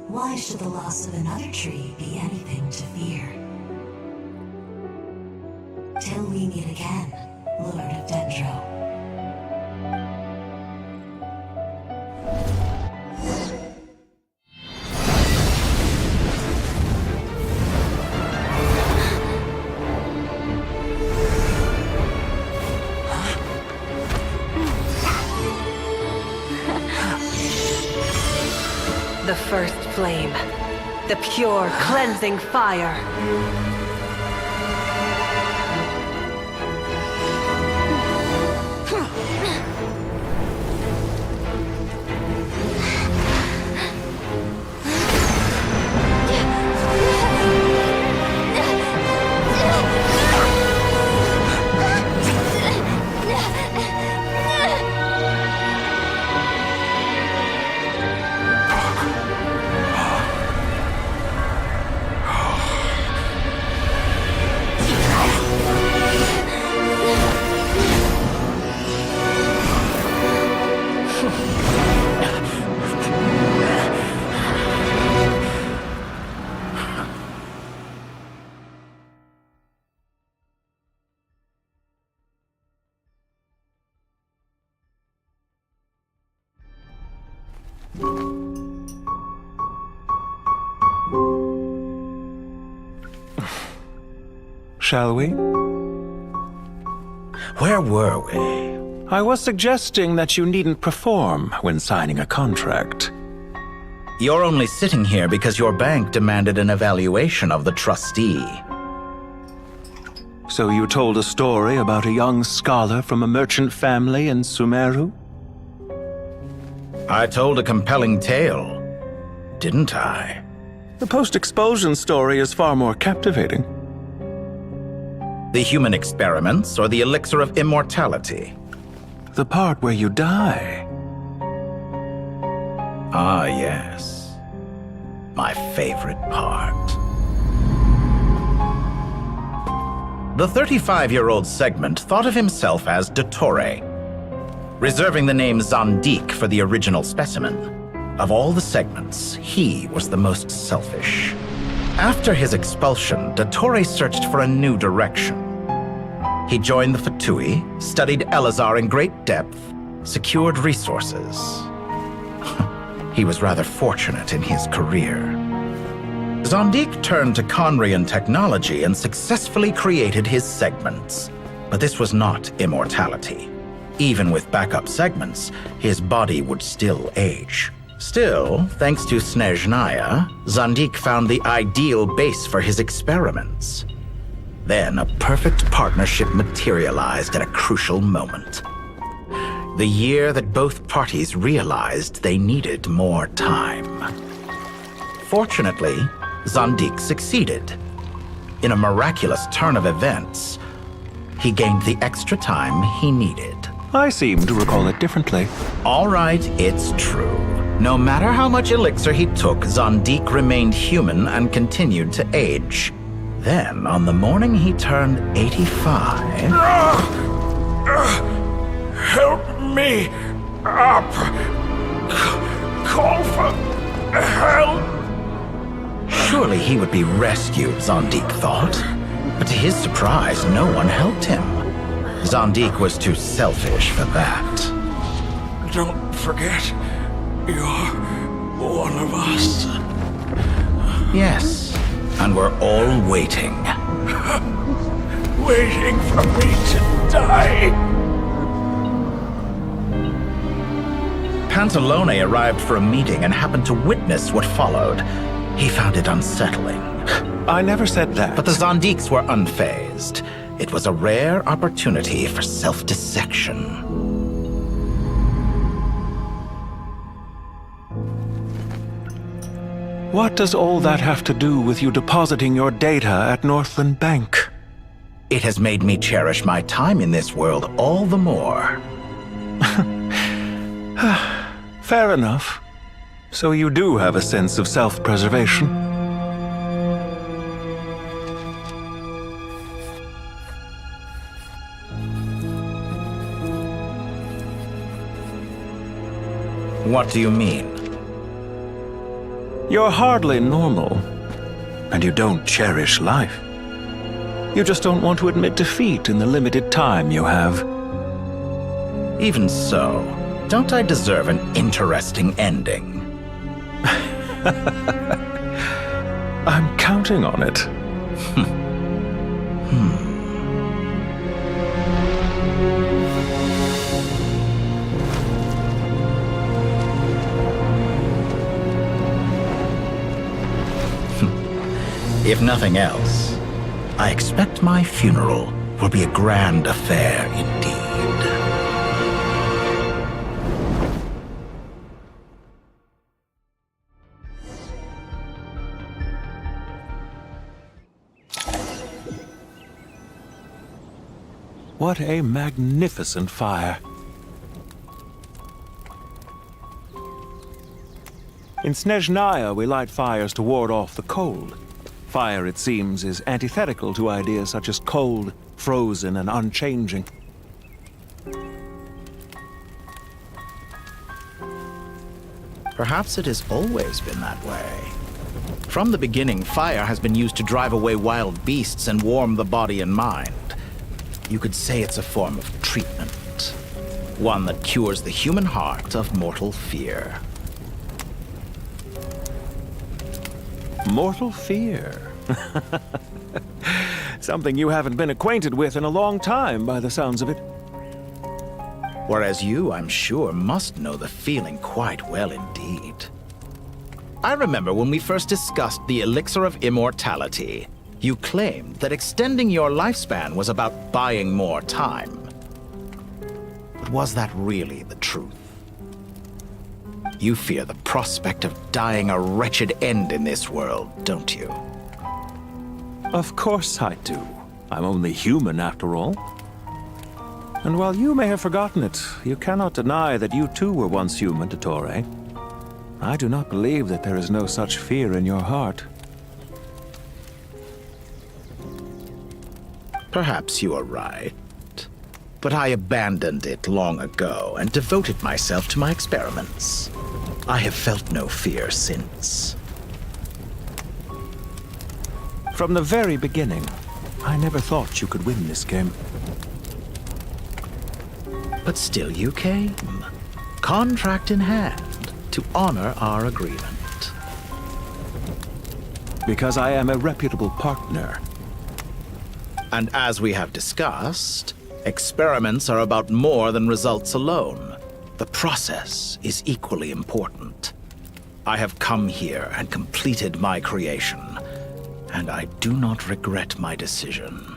why should the loss of another tree be anything to fear? Till we meet again, Lord of Dendro. The first flame. The pure, cleansing fire. Shall we? Where were we? I was suggesting that you needn't perform when signing a contract. You're only sitting here because your bank demanded an evaluation of the trustee. So you told a story about a young scholar from a merchant family in Sumeru? I told a compelling tale, didn't I? The post-expulsion story is far more captivating. The human experiments or the elixir of immortality? The part where you die. Ah, yes. My favorite part. The 35-year-old segment thought of himself as Dottore, reserving the name Zandik for the original specimen. Of all the segments, he was the most selfish. After his expulsion, Dottore searched for a new direction. He joined the Fatui, studied Elazar in great depth, secured resources. He was rather fortunate in his career. Zandik turned to Conrian technology and successfully created his segments. But this was not immortality. Even with backup segments, his body would still age. Still, thanks to Snezhnaya, Zandik found the ideal base for his experiments. Then a perfect partnership materialized at a crucial moment. The year that both parties realized they needed more time. Fortunately, Zandik succeeded. In a miraculous turn of events, he gained the extra time he needed. I seem to recall it differently. All right, it's true. No matter how much elixir he took, Zandik remained human and continued to age. Then, on the morning he turned 85... Help me up! Call for help! Surely he would be rescued, Zandik thought. But to his surprise, no one helped him. Zandik was too selfish for that. Don't forget, you're one of us. Yes, and we're all waiting. Waiting for me to die. Pantalone arrived for a meeting and happened to witness what followed. He found it unsettling. I never said that. But the Zandiks were unfazed. It was a rare opportunity for self-dissection. What does all that have to do with you depositing your data at Northland Bank? It has made me cherish my time in this world all the more. Fair enough. So you do have a sense of self-preservation. What do you mean? You're hardly normal, and you don't cherish life. You just don't want to admit defeat in the limited time you have. Even so, don't I deserve an interesting ending? I'm counting on it. If nothing else, I expect my funeral will be a grand affair indeed. What a magnificent fire. In Snezhnaya, we light fires to ward off the cold. Fire, it seems, is antithetical to ideas such as cold, frozen, and unchanging. Perhaps it has always been that way. From the beginning, fire has been used to drive away wild beasts and warm the body and mind. You could say it's a form of treatment. One that cures the human heart of mortal fear. Mortal fear. Something you haven't been acquainted with in a long time, by the sounds of it. Whereas you, I'm sure, must know the feeling quite well indeed. I remember when we first discussed the elixir of immortality. You claimed that extending your lifespan was about buying more time. But was that really the truth? You fear the prospect of dying a wretched end in this world, don't you? Of course I do. I'm only human, after all. And while you may have forgotten it, you cannot deny that you too were once human, Dottore. I do not believe that there is no such fear in your heart. Perhaps you are right. But I abandoned it long ago and devoted myself to my experiments. I have felt no fear since. From the very beginning, I never thought you could win this game. But still you came, contract in hand, to honor our agreement. Because I am a reputable partner. And as we have discussed, experiments are about more than results alone. The process is equally important. I have come here and completed my creation, and I do not regret my decision.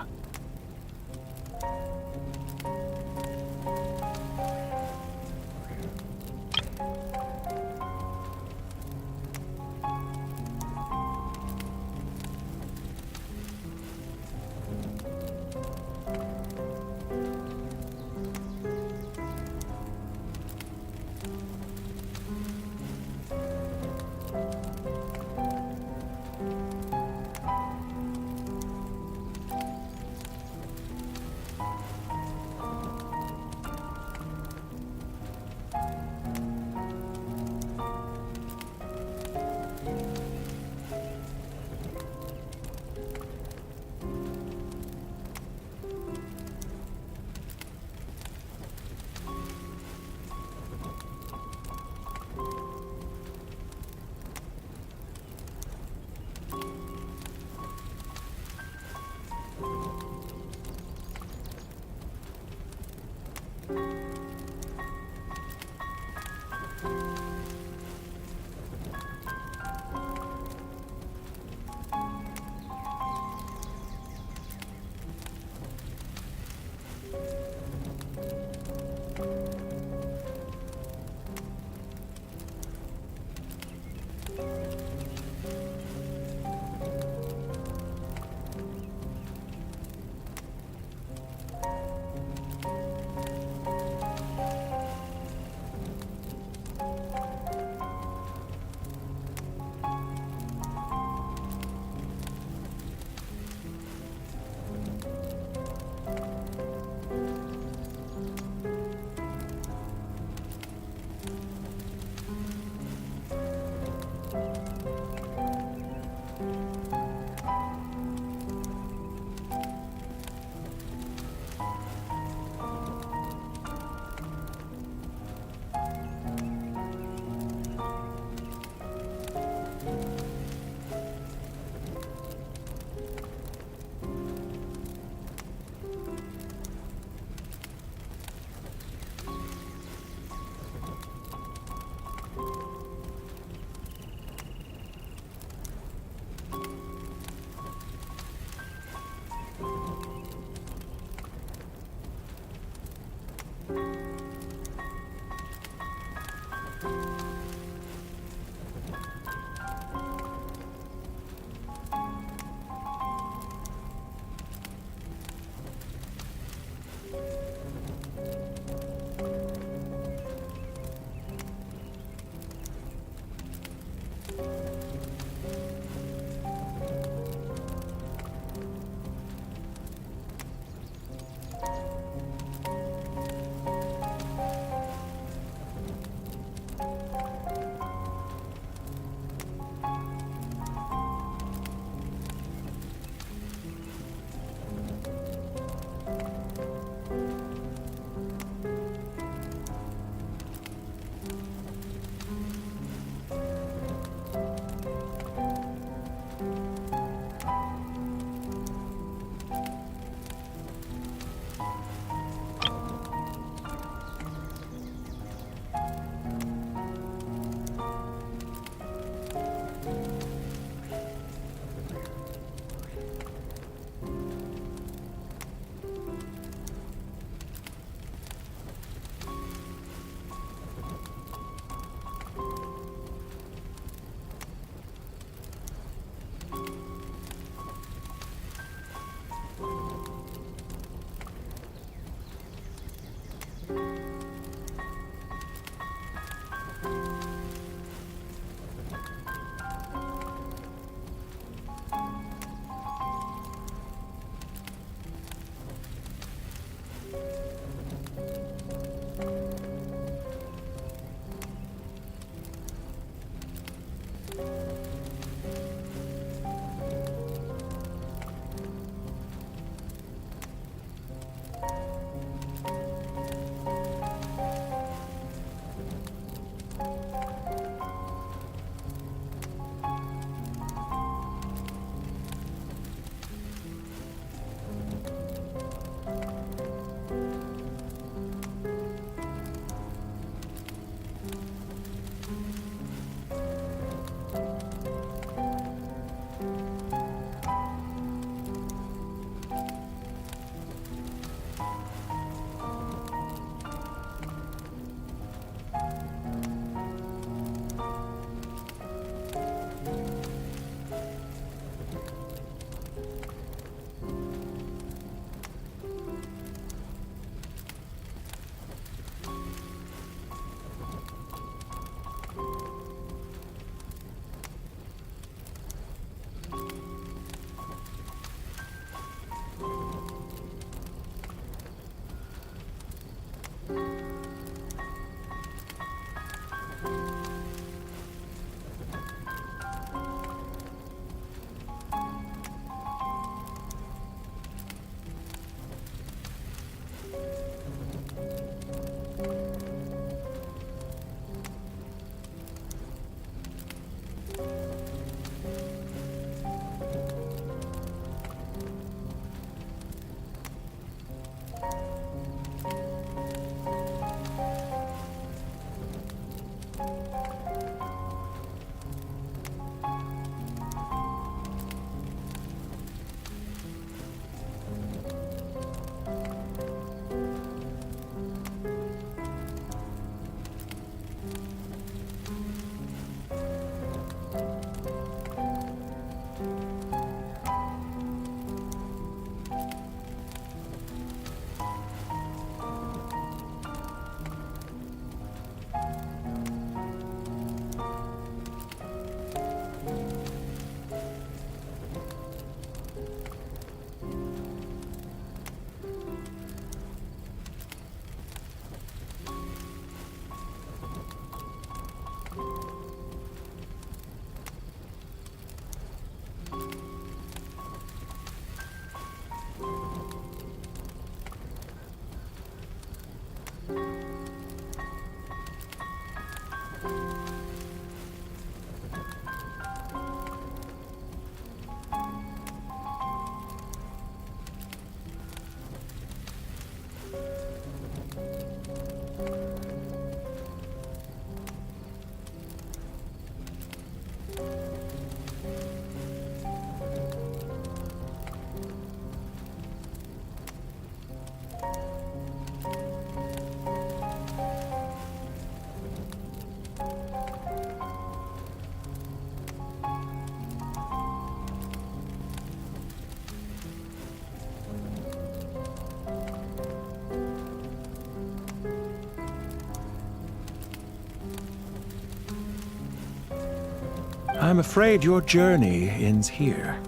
I'm afraid your journey ends here.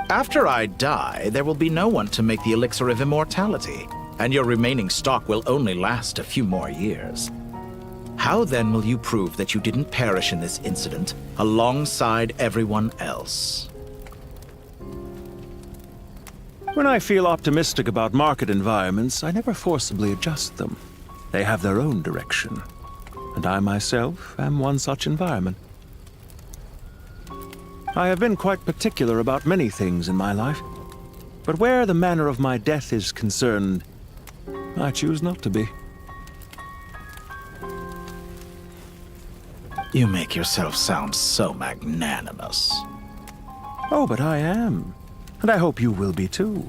After I die, there will be no one to make the elixir of immortality, and your remaining stock will only last a few more years. How then will you prove that you didn't perish in this incident alongside everyone else? When I feel optimistic about market environments, I never forcibly adjust them. They have their own direction, and I myself am one such environment. I have been quite particular about many things in my life, but where the manner of my death is concerned, I choose not to be. You make yourself sound so magnanimous. Oh, but I am. And I hope you will be too.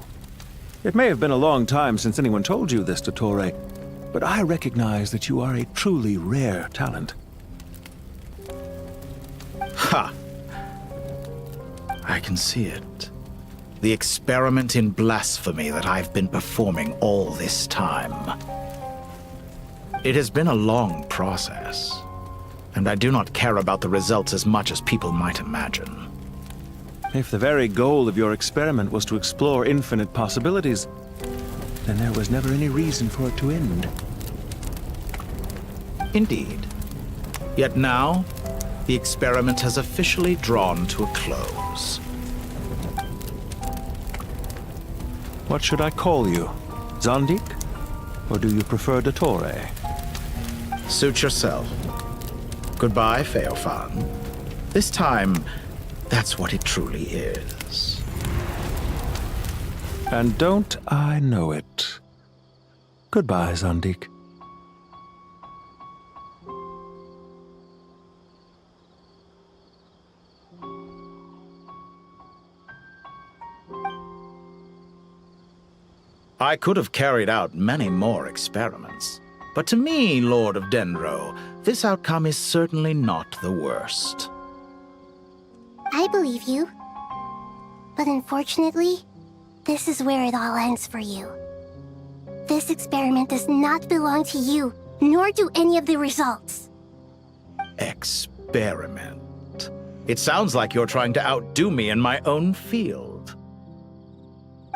It may have been a long time since anyone told you this, Dottore, but I recognize that you are a truly rare talent. Ha! I can see it. The experiment in blasphemy that I've been performing all this time. It has been a long process, and I do not care about the results as much as people might imagine. If the very goal of your experiment was to explore infinite possibilities, then there was never any reason for it to end. Indeed. Yet now, the experiment has officially drawn to a close. What should I call you? Zandik? Or do you prefer Dottore? Suit yourself. Goodbye, Feofan. This time, that's what it truly is. And don't I know it? Goodbye, Zandik. I could have carried out many more experiments, but to me, Lord of Dendro, this outcome is certainly not the worst. I believe you. But unfortunately, this is where it all ends for you. This experiment does not belong to you, nor do any of the results. Experiment? It sounds like you're trying to outdo me in my own field.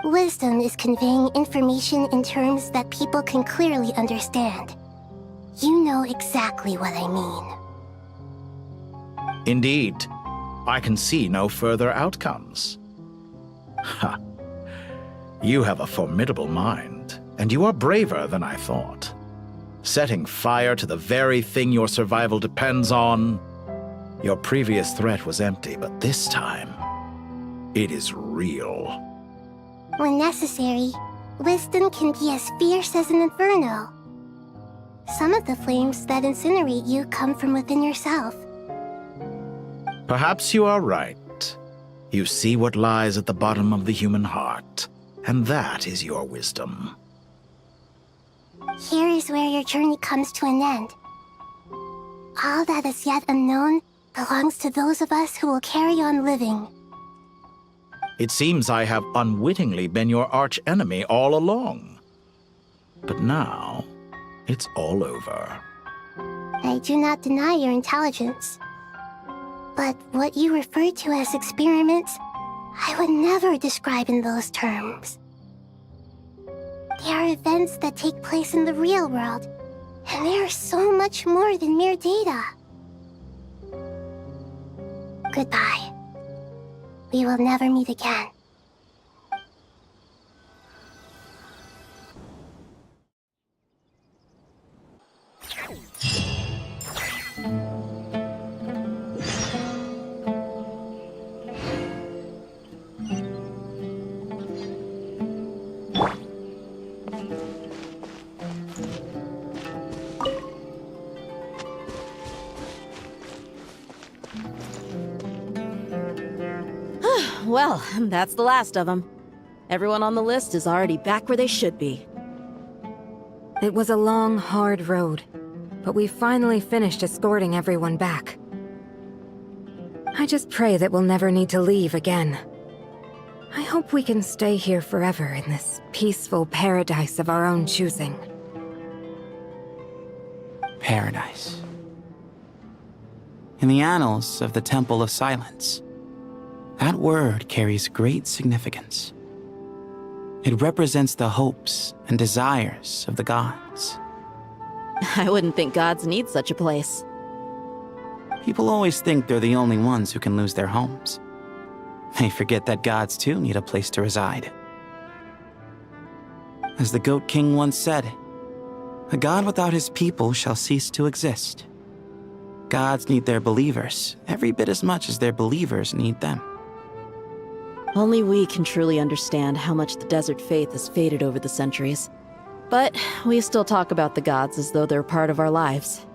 Wisdom is conveying information in terms that people can clearly understand. You know exactly what I mean. Indeed. I can see no further outcomes. Ha! You have a formidable mind, and you are braver than I thought. Setting fire to the very thing your survival depends on. Your previous threat was empty, but this time, it is real. When necessary, wisdom can be as fierce as an inferno. Some of the flames that incinerate you come from within yourself. Perhaps you are right. You see what lies at the bottom of the human heart, and that is your wisdom. Here is where your journey comes to an end. All that is yet unknown belongs to those of us who will carry on living. It seems I have unwittingly been your arch-enemy all along. But now, it's all over. I do not deny your intelligence. But what you refer to as experiments, I would never describe in those terms. They are events that take place in the real world, and they are so much more than mere data. Goodbye. We will never meet again. Well, that's the last of them. Everyone on the list is already back where they should be. It was a long, hard road, but we finally finished escorting everyone back. I just pray that we'll never need to leave again. I hope we can stay here forever in this peaceful paradise of our own choosing. Paradise. in the annals of the Temple of Silence. That word carries great significance. It represents the hopes and desires of the gods. I wouldn't think gods need such a place. People always think they're the only ones who can lose their homes. They forget that gods too need a place to reside. As the Goat King once said, "A god without his people shall cease to exist." Gods need their believers every bit as much as their believers need them. Only we can truly understand how much the desert faith has faded over the centuries. But we still talk about the gods as though they're part of our lives.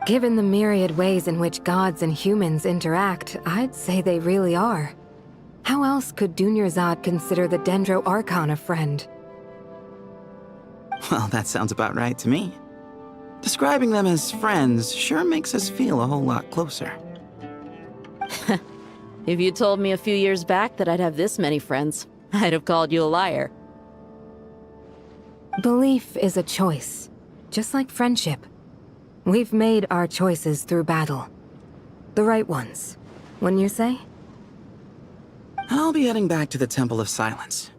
Given the myriad ways in which gods and humans interact, I'd say they really are. How else could Dunyarzad consider the Dendro Archon a friend? Well, that sounds about right to me. Describing them as friends sure makes us feel a whole lot closer. If you told me a few years back that I'd have this many friends, I'd have called you a liar. Belief is a choice, just like friendship. We've made our choices through battle. The right ones, wouldn't you say? I'll be heading back to the Temple of Silence.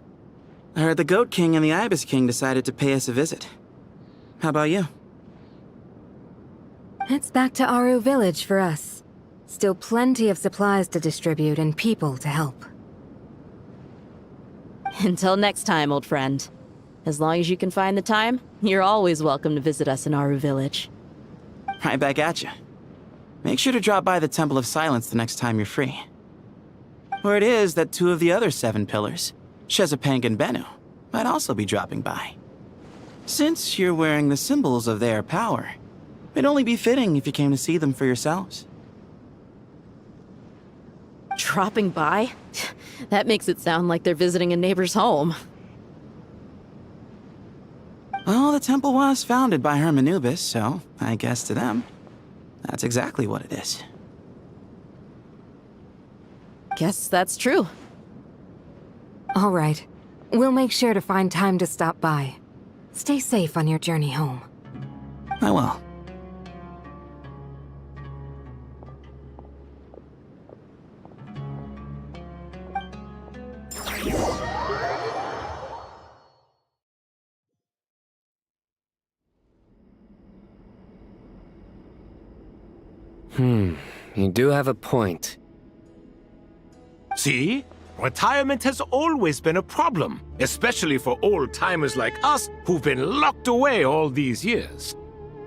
I heard the Goat King and the Ibis King decided to pay us a visit. How about you? It's back to Aru Village for us. Still plenty of supplies to distribute and people to help. Until next time, old friend. As long as you can find the time, you're always welcome to visit us in Aru Village. Right back at you. Make sure to drop by the Temple of Silence the next time you're free. Word is that 2 of the other 7 pillars, Shezapang and Bennu, might also be dropping by. Since you're wearing the symbols of their power, it'd only be fitting if you came to see them for yourselves. Dropping by? That makes it sound like they're visiting a neighbor's home. Well, the temple was founded by Hermanubis, so I guess to them, that's exactly what it is. Guess that's true. All right. We'll make sure to find time to stop by. Stay safe on your journey home. I will. You do have a point. See? Retirement has always been a problem, especially for old-timers like us who've been locked away all these years.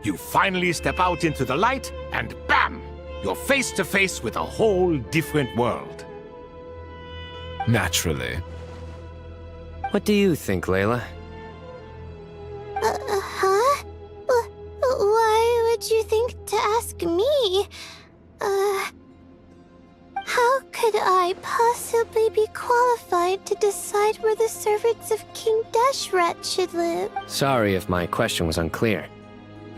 You finally step out into the light, and bam! You're face to face with a whole different world. Naturally. What do you think, Layla? Huh? Why would you think to ask me? How could I possibly be qualified to decide where the servants of King Deshret should live? Sorry if my question was unclear.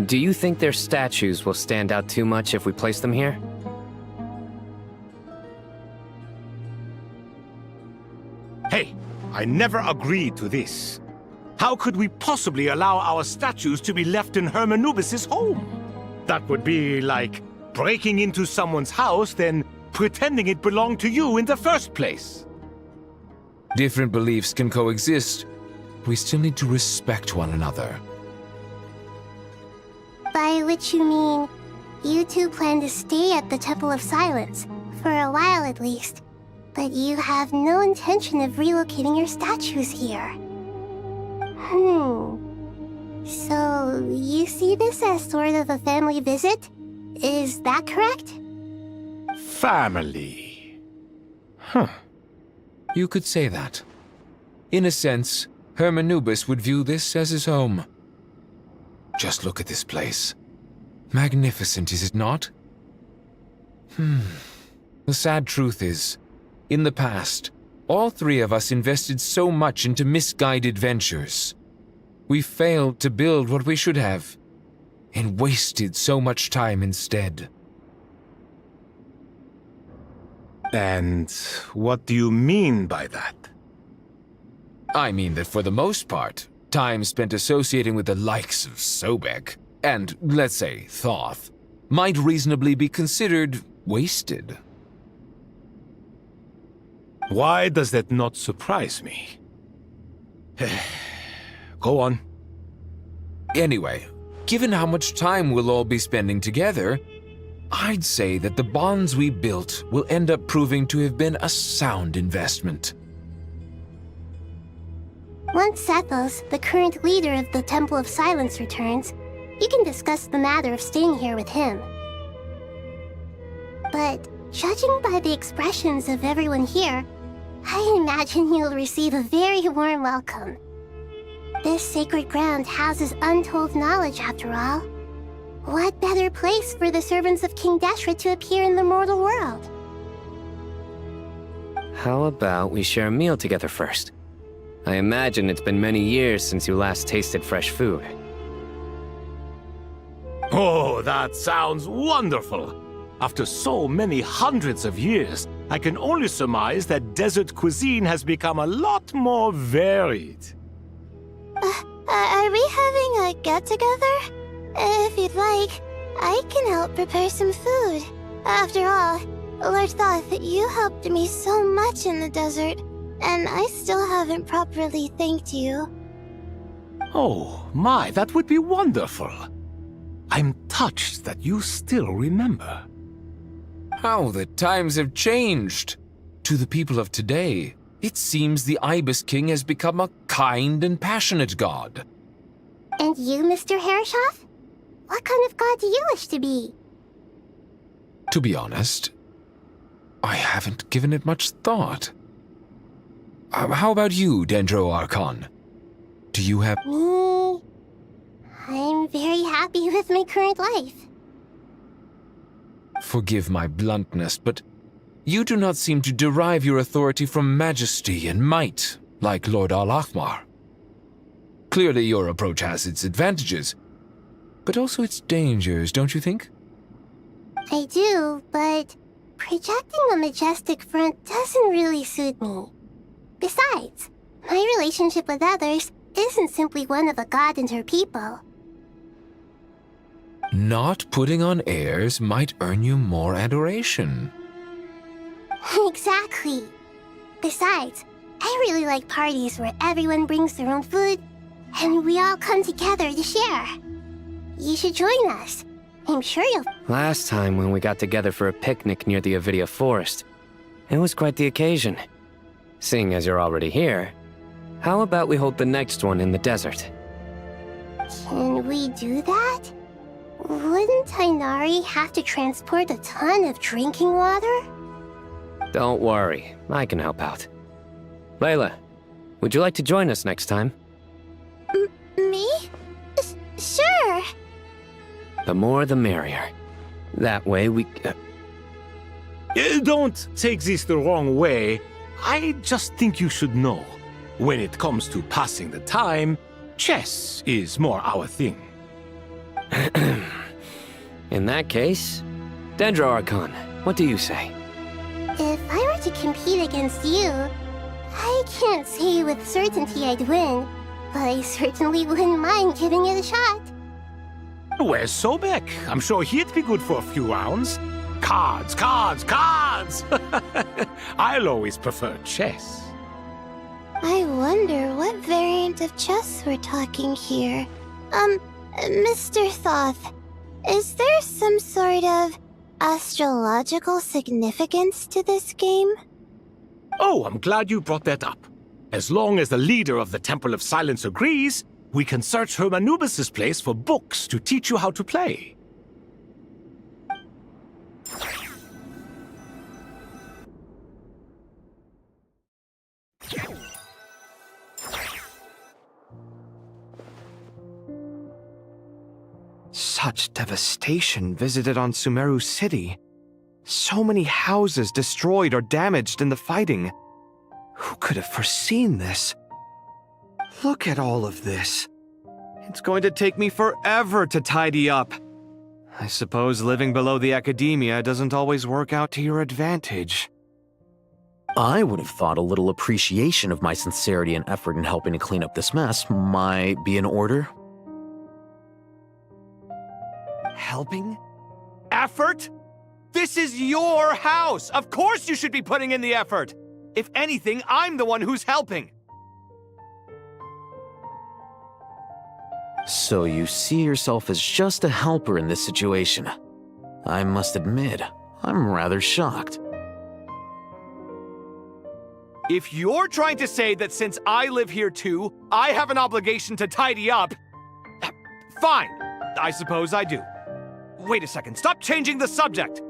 Do you think their statues will stand out too much if we place them here? Hey, I never agreed to this. How could we possibly allow our statues to be left in Hermanubis' home? That would be like breaking into someone's house, then pretending it belonged to you in the first place. Different beliefs can coexist. We still need to respect one another. By which you mean, you two plan to stay at the Temple of Silence, for a while at least, but you have no intention of relocating your statues here. So, you see this as sort of a family visit? Is that correct? Family. You could say that. In a sense, Hermanubis would view this as his home. Just look at this place. Magnificent, is it not? The sad truth is, in the past, all 3 of us invested so much into misguided ventures. We failed to build what we should have, and wasted so much time instead. And what do you mean by that? I mean that for the most part, time spent associating with the likes of Sobek, and, let's say, Thoth, might reasonably be considered wasted. Why does that not surprise me? Go on. Anyway, given how much time we'll all be spending together, I'd say that the bonds we built will end up proving to have been a sound investment. Once Sethos, the current leader of the Temple of Silence, returns, you can discuss the matter of staying here with him. But judging by the expressions of everyone here, I imagine you'll receive a very warm welcome. This sacred ground houses untold knowledge, after all. What better place for the servants of King Deshret to appear in the mortal world? How about we share a meal together first? I imagine it's been many years since you last tasted fresh food. Oh, that sounds wonderful! After so many hundreds of years, I can only surmise that desert cuisine has become a lot more varied. Are we having a get-together? If you'd like, I can help prepare some food. After all, Lord Thoth, you helped me so much in the desert, and I still haven't properly thanked you. Oh, my, that would be wonderful. I'm touched that you still remember. How the times have changed! To the people of today, it seems the Ibis King has become a kind and passionate god. And you, Mr. Herreshoff? What kind of god do you wish to be? To be honest, I haven't given it much thought. How about you, Dendro Archon? Do you have— Me? I'm very happy with my current life. Forgive my bluntness, but you do not seem to derive your authority from majesty and might, like Lord Al-Ahmar. Clearly your approach has its advantages, but also its dangers, don't you think? I do, but projecting a majestic front doesn't really suit me. Besides, my relationship with others isn't simply one of a god and her people. Not putting on airs might earn you more adoration. Exactly. Besides, I really like parties where everyone brings their own food, and we all come together to share. You should join us. I'm sure you'll— Last time when we got together for a picnic near the Avidia Forest, it was quite the occasion. Seeing as you're already here, how about we hold the next one in the desert? Can we do that? Wouldn't Tainari have to transport a ton of drinking water? Don't worry, I can help out. Layla, would you like to join us next time? Me? Sure. The more the merrier. That way we... Don't take this the wrong way. I just think you should know. When it comes to passing the time, chess is more our thing. In that case, Dendro Archon, what do you say? If I were to compete against you, I can't say with certainty I'd win, but I certainly wouldn't mind giving it a shot. Where's Sobek? I'm sure he'd be good for a few rounds. Cards, cards, cards! I'll always prefer chess. I wonder what variant of chess we're talking here. Mr. Thoth, is there some sort of astrological significance to this game? Oh, I'm glad you brought that up. As long as the leader of the Temple of Silence agrees, we can search Hermanubis' place for books to teach you how to play. Such devastation visited on Sumeru City. So many houses destroyed or damaged in the fighting. Who could have foreseen this? Look at all of this. It's going to take me forever to tidy up. I suppose living below the academia doesn't always work out to your advantage. I would have thought a little appreciation of my sincerity and effort in helping to clean up this mess might be in order. Helping? Effort? This is your house! Of course you should be putting in the effort! If anything, I'm the one who's helping. So you see yourself as just a helper in this situation. I must admit, I'm rather shocked. If you're trying to say that since I live here too, I have an obligation to tidy up, fine, I suppose I do. Wait a second, stop changing the subject!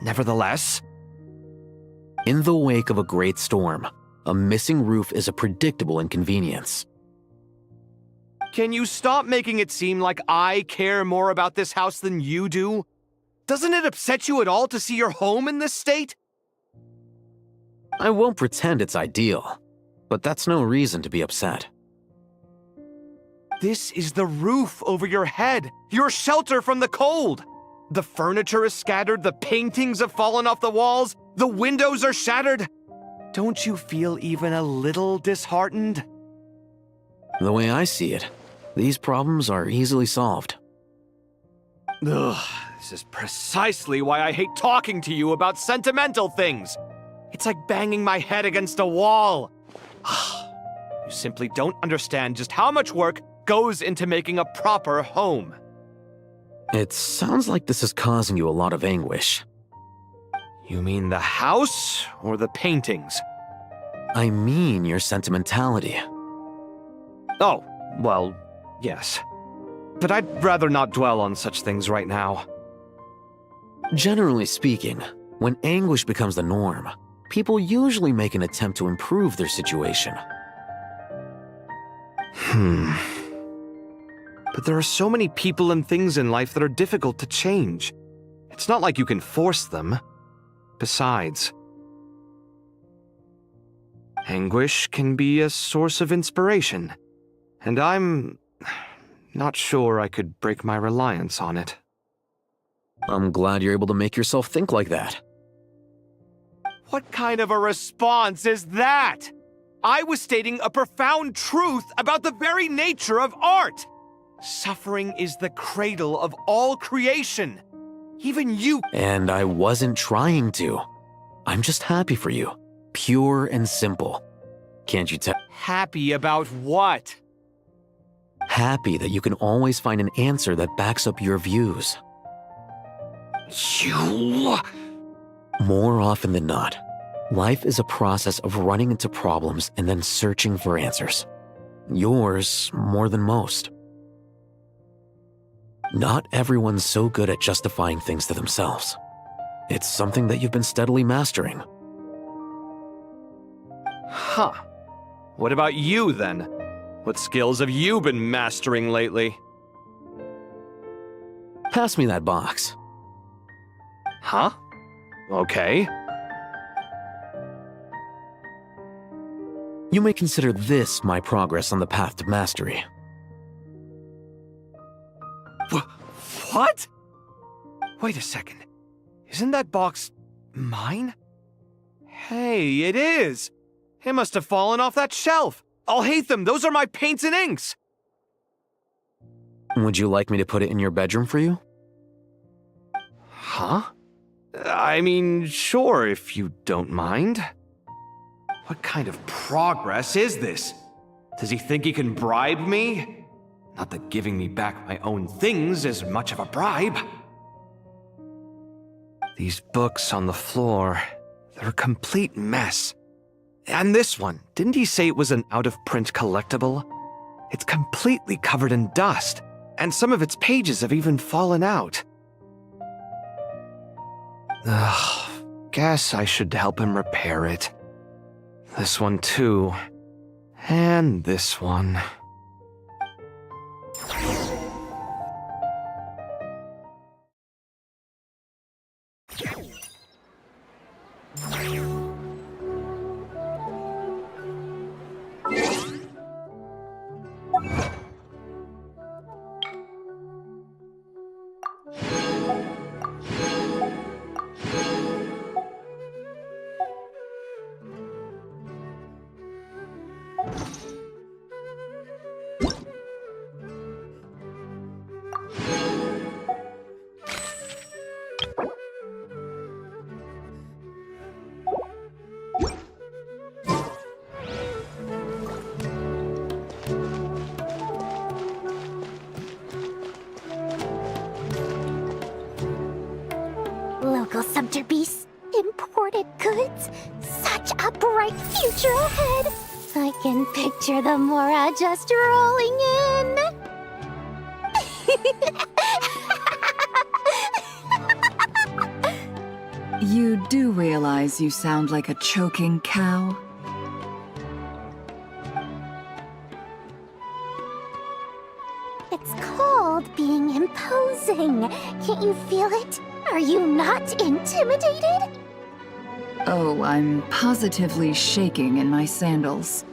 Nevertheless, in the wake of a great storm, a missing roof is a predictable inconvenience. Can you stop making it seem like I care more about this house than you do? Doesn't it upset you at all to see your home in this state? I won't pretend it's ideal, but that's no reason to be upset. This is the roof over your head, your shelter from the cold. The furniture is scattered, the paintings have fallen off the walls, the windows are shattered. Don't you feel even a little disheartened? The way I see it, these problems are easily solved. Ugh, this is precisely why I hate talking to you about sentimental things. It's like banging my head against a wall. You simply don't understand just how much work goes into making a proper home. It sounds like this is causing you a lot of anguish. You mean the house or the paintings? I mean your sentimentality. Oh, well, yes. But I'd rather not dwell on such things right now. Generally speaking, when anguish becomes the norm, people usually make an attempt to improve their situation. But there are so many people and things in life that are difficult to change. It's not like you can force them. Besides, anguish can be a source of inspiration, and I'm not sure I could break my reliance on it. I'm glad you're able to make yourself think like that. What kind of a response is that? I was stating a profound truth about the very nature of art. Suffering is the cradle of all creation. Even you— And I wasn't trying to. I'm just happy for you. Pure and simple. Can't you tell? Happy about what? Happy that you can always find an answer that backs up your views. You— More often than not, life is a process of running into problems and then searching for answers. Yours more than most. Not everyone's so good at justifying things to themselves. It's something that you've been steadily mastering. Huh. What about you, then? What skills have you been mastering lately? Pass me that box. Huh? Okay. You may consider this my progress on the path to mastery. What? Wait a second. Isn't that box mine? Hey, it is! It must have fallen off that shelf. I'll hate them. Those are my paints and inks. Would you like me to put it in your bedroom for you? Huh? I mean, sure, if you don't mind. What kind of progress is this? Does he think he can bribe me? Not that giving me back my own things is much of a bribe. These books on the floor, they're a complete mess. And this one, didn't he say it was an out-of-print collectible? It's completely covered in dust, and some of its pages have even fallen out. Ugh, guess I should help him repair it. This one too. And this one. magical subterbeasts, imported goods, such a bright future ahead. I can picture the Mora just rolling in. You do realize you sound like a choking cow? It's called being imposing. Can't you feel it? Are you not intimidated? Oh, I'm positively shaking in my sandals.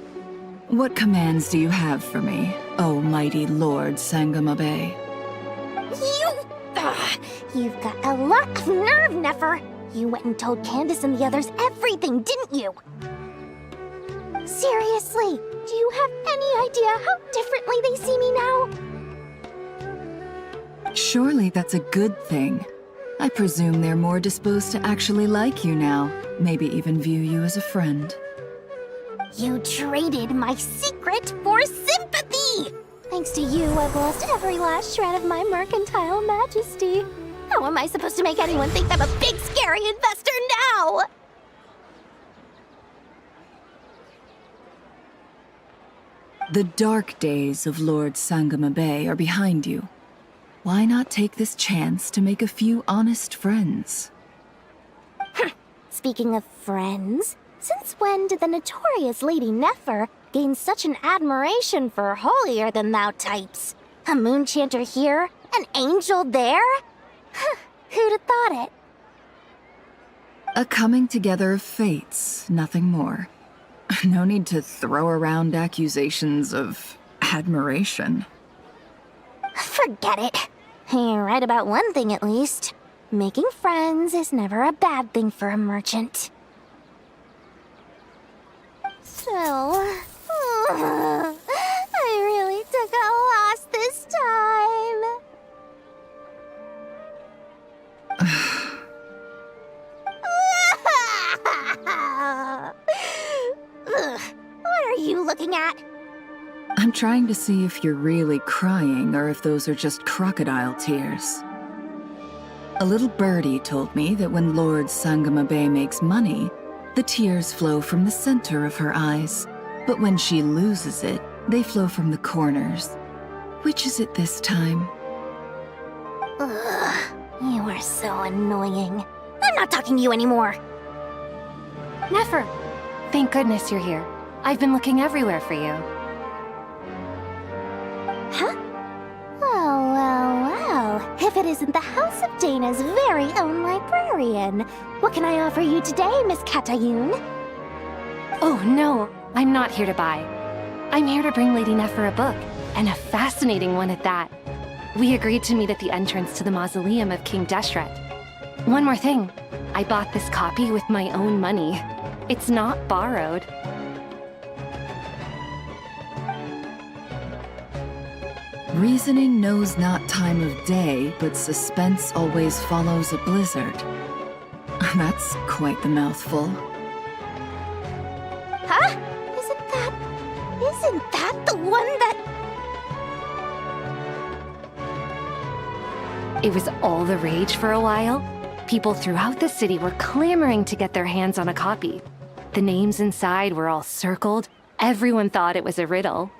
What commands do you have for me, oh mighty Lord Sangamabe? You've got a lot of nerve, Nefer. You went and told Candace and the others everything, didn't you? Seriously, do you have any idea how differently they see me now? Surely that's a good thing. I presume they're more disposed to actually like you now, maybe even view you as a friend. You traded my secret for sympathy! Thanks to you, I've lost every last shred of my mercantile majesty. How am I supposed to make anyone think I'm a big, scary investor now? The dark days of Lord Sangamabe are behind you. Why not take this chance to make a few honest friends? Speaking of friends, since when did the notorious Lady Nefer gain such an admiration for holier-than-thou types? A moon chanter here, an angel there? Who'd have thought it? A coming together of fates, nothing more. No need to throw around accusations of admiration. Forget it. You're right about one thing at least. Making friends is never a bad thing for a merchant. So, I really took a loss this time. What are you looking at? I'm trying to see if you're really crying or if those are just crocodile tears. A little birdie told me that when Lord Sangamabe makes money, the tears flow from the center of her eyes. But when she loses it, they flow from the corners. Which is it this time? Ugh, you are so annoying. I'm not talking to you anymore. Nefer, thank goodness you're here. I've been looking everywhere for you. Huh? Well. If it isn't the House of Dana's very own librarian. What can I offer you today, Miss Katayun? Oh, no. I'm not here to buy. I'm here to bring Lady Nefer a book, and a fascinating one at that. We agreed to meet at the entrance to the mausoleum of King Deshret. One more thing. I bought this copy with my own money. It's not borrowed. Reasoning knows not time of day, but suspense always follows a blizzard. That's quite the mouthful. Huh? Isn't that the one that... It was all the rage for a while. People throughout the city were clamoring to get their hands on a copy. The names inside were all circled. Everyone thought it was a riddle.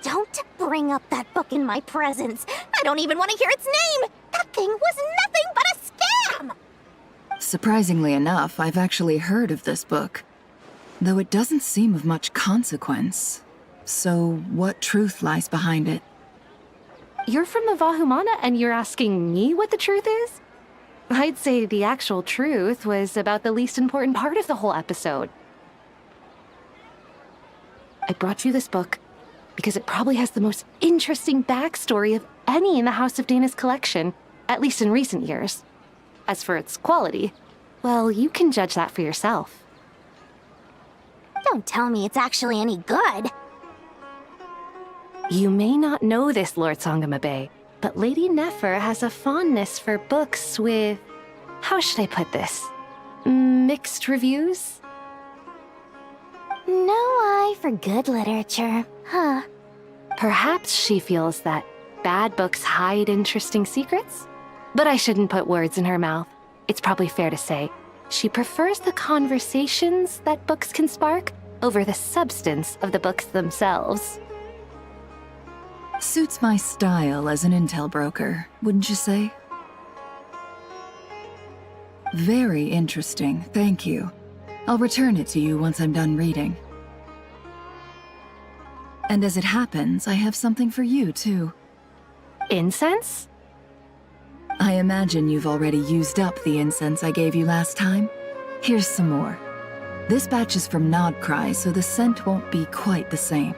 Don't bring up that book in my presence. I don't even want to hear its name. That thing was nothing but a scam. Surprisingly enough, I've actually heard of this book, though it doesn't seem of much consequence. So, what truth lies behind it? You're from the Vahumana and you're asking me what the truth is? I'd say the actual truth was about the least important part of the whole episode. I brought you this book because it probably has the most interesting backstory of any in the House of Dana's collection, at least in recent years. As for its quality, well, you can judge that for yourself. Don't tell me it's actually any good. You may not know this, Lord Sangamabe, but Lady Nefer has a fondness for books with... how should I put this? Mixed reviews? No eye for good literature, huh? Perhaps she feels that bad books hide interesting secrets? But I shouldn't put words in her mouth. It's probably fair to say she prefers the conversations that books can spark over the substance of the books themselves. Suits my style as an intel broker, wouldn't you say? Very interesting, thank you. I'll return it to you once I'm done reading. And as it happens, I have something for you, too. Incense? I imagine you've already used up the incense I gave you last time. Here's some more. This batch is from Nodcry, so the scent won't be quite the same.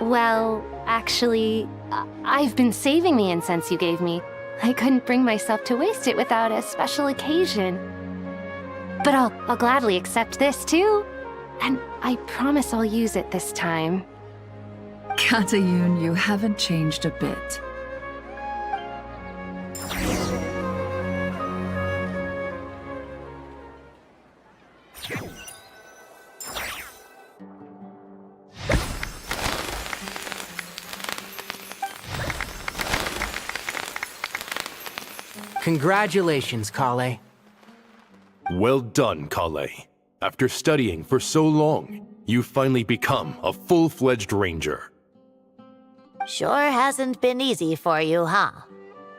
Well, actually, I've been saving the incense you gave me. I couldn't bring myself to waste it without a special occasion. But I'll gladly accept this, too. And I promise I'll use it this time. Katayun, you haven't changed a bit. Congratulations, Kale. Well done, Kale. After studying for so long, you've finally become a full-fledged ranger. Sure hasn't been easy for you, huh?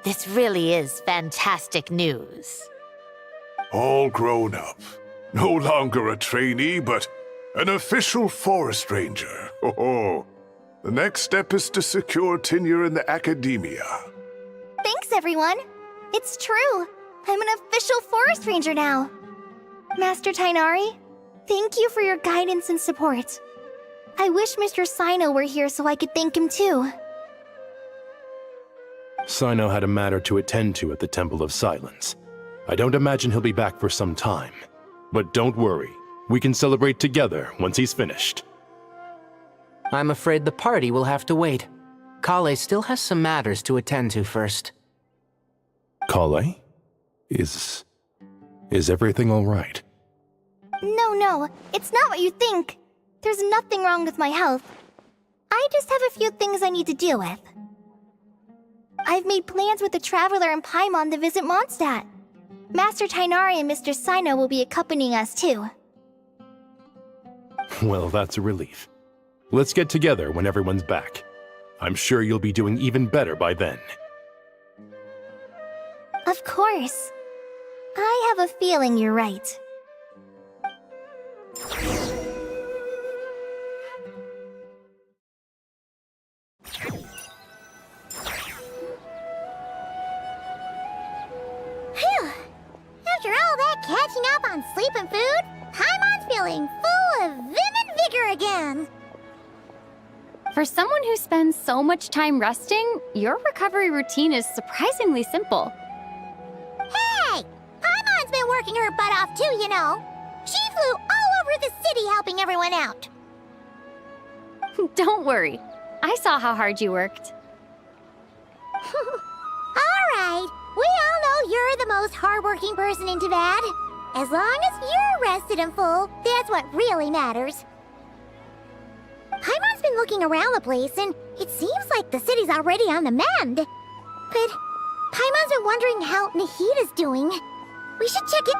This really is fantastic news. All grown up. No longer a trainee, but an official forest ranger. Oh, the next step is to secure tenure in the academia. Thanks, everyone. It's true. I'm an official forest ranger now. Master Tainari, thank you for your guidance and support. I wish Mr. Sino were here so I could thank him too. Sino had a matter to attend to at the Temple of Silence. I don't imagine he'll be back for some time. But don't worry, we can celebrate together once he's finished. I'm afraid the party will have to wait. Kale still has some matters to attend to first. Kale? Is everything all right? No, it's not what you think. There's nothing wrong with my health. I just have a few things I need to deal with. I've made plans with the Traveler and Paimon to visit Mondstadt. Master Tainari and Mr. Sino will be accompanying us too. Well, that's a relief. Let's get together when everyone's back. I'm sure you'll be doing even better by then. Of course. I have a feeling you're right. Phew! After all that catching up on sleep and food, Paimon's feeling full of vim and vigor again. For someone who spends so much time resting, your recovery routine is surprisingly simple. Hey! Paimon's been working her butt off too, you know. She flew all over the city helping everyone out. Don't worry. I saw how hard you worked. Alright, we all know you're the most hardworking person in Teyvat. As long as you're rested and full, that's what really matters. Paimon's been looking around the place, and it seems like the city's already on the mend. But Paimon's been wondering how Nahida's doing. We should check it.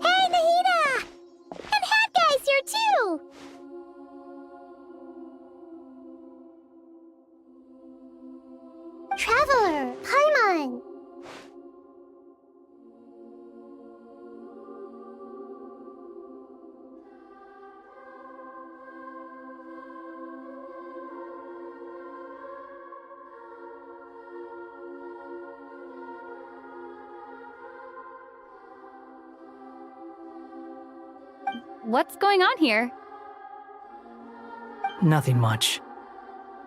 Hey, Nahida! And Hat Guy's here too! Traveler, Paimon! what's going on here? Nothing much.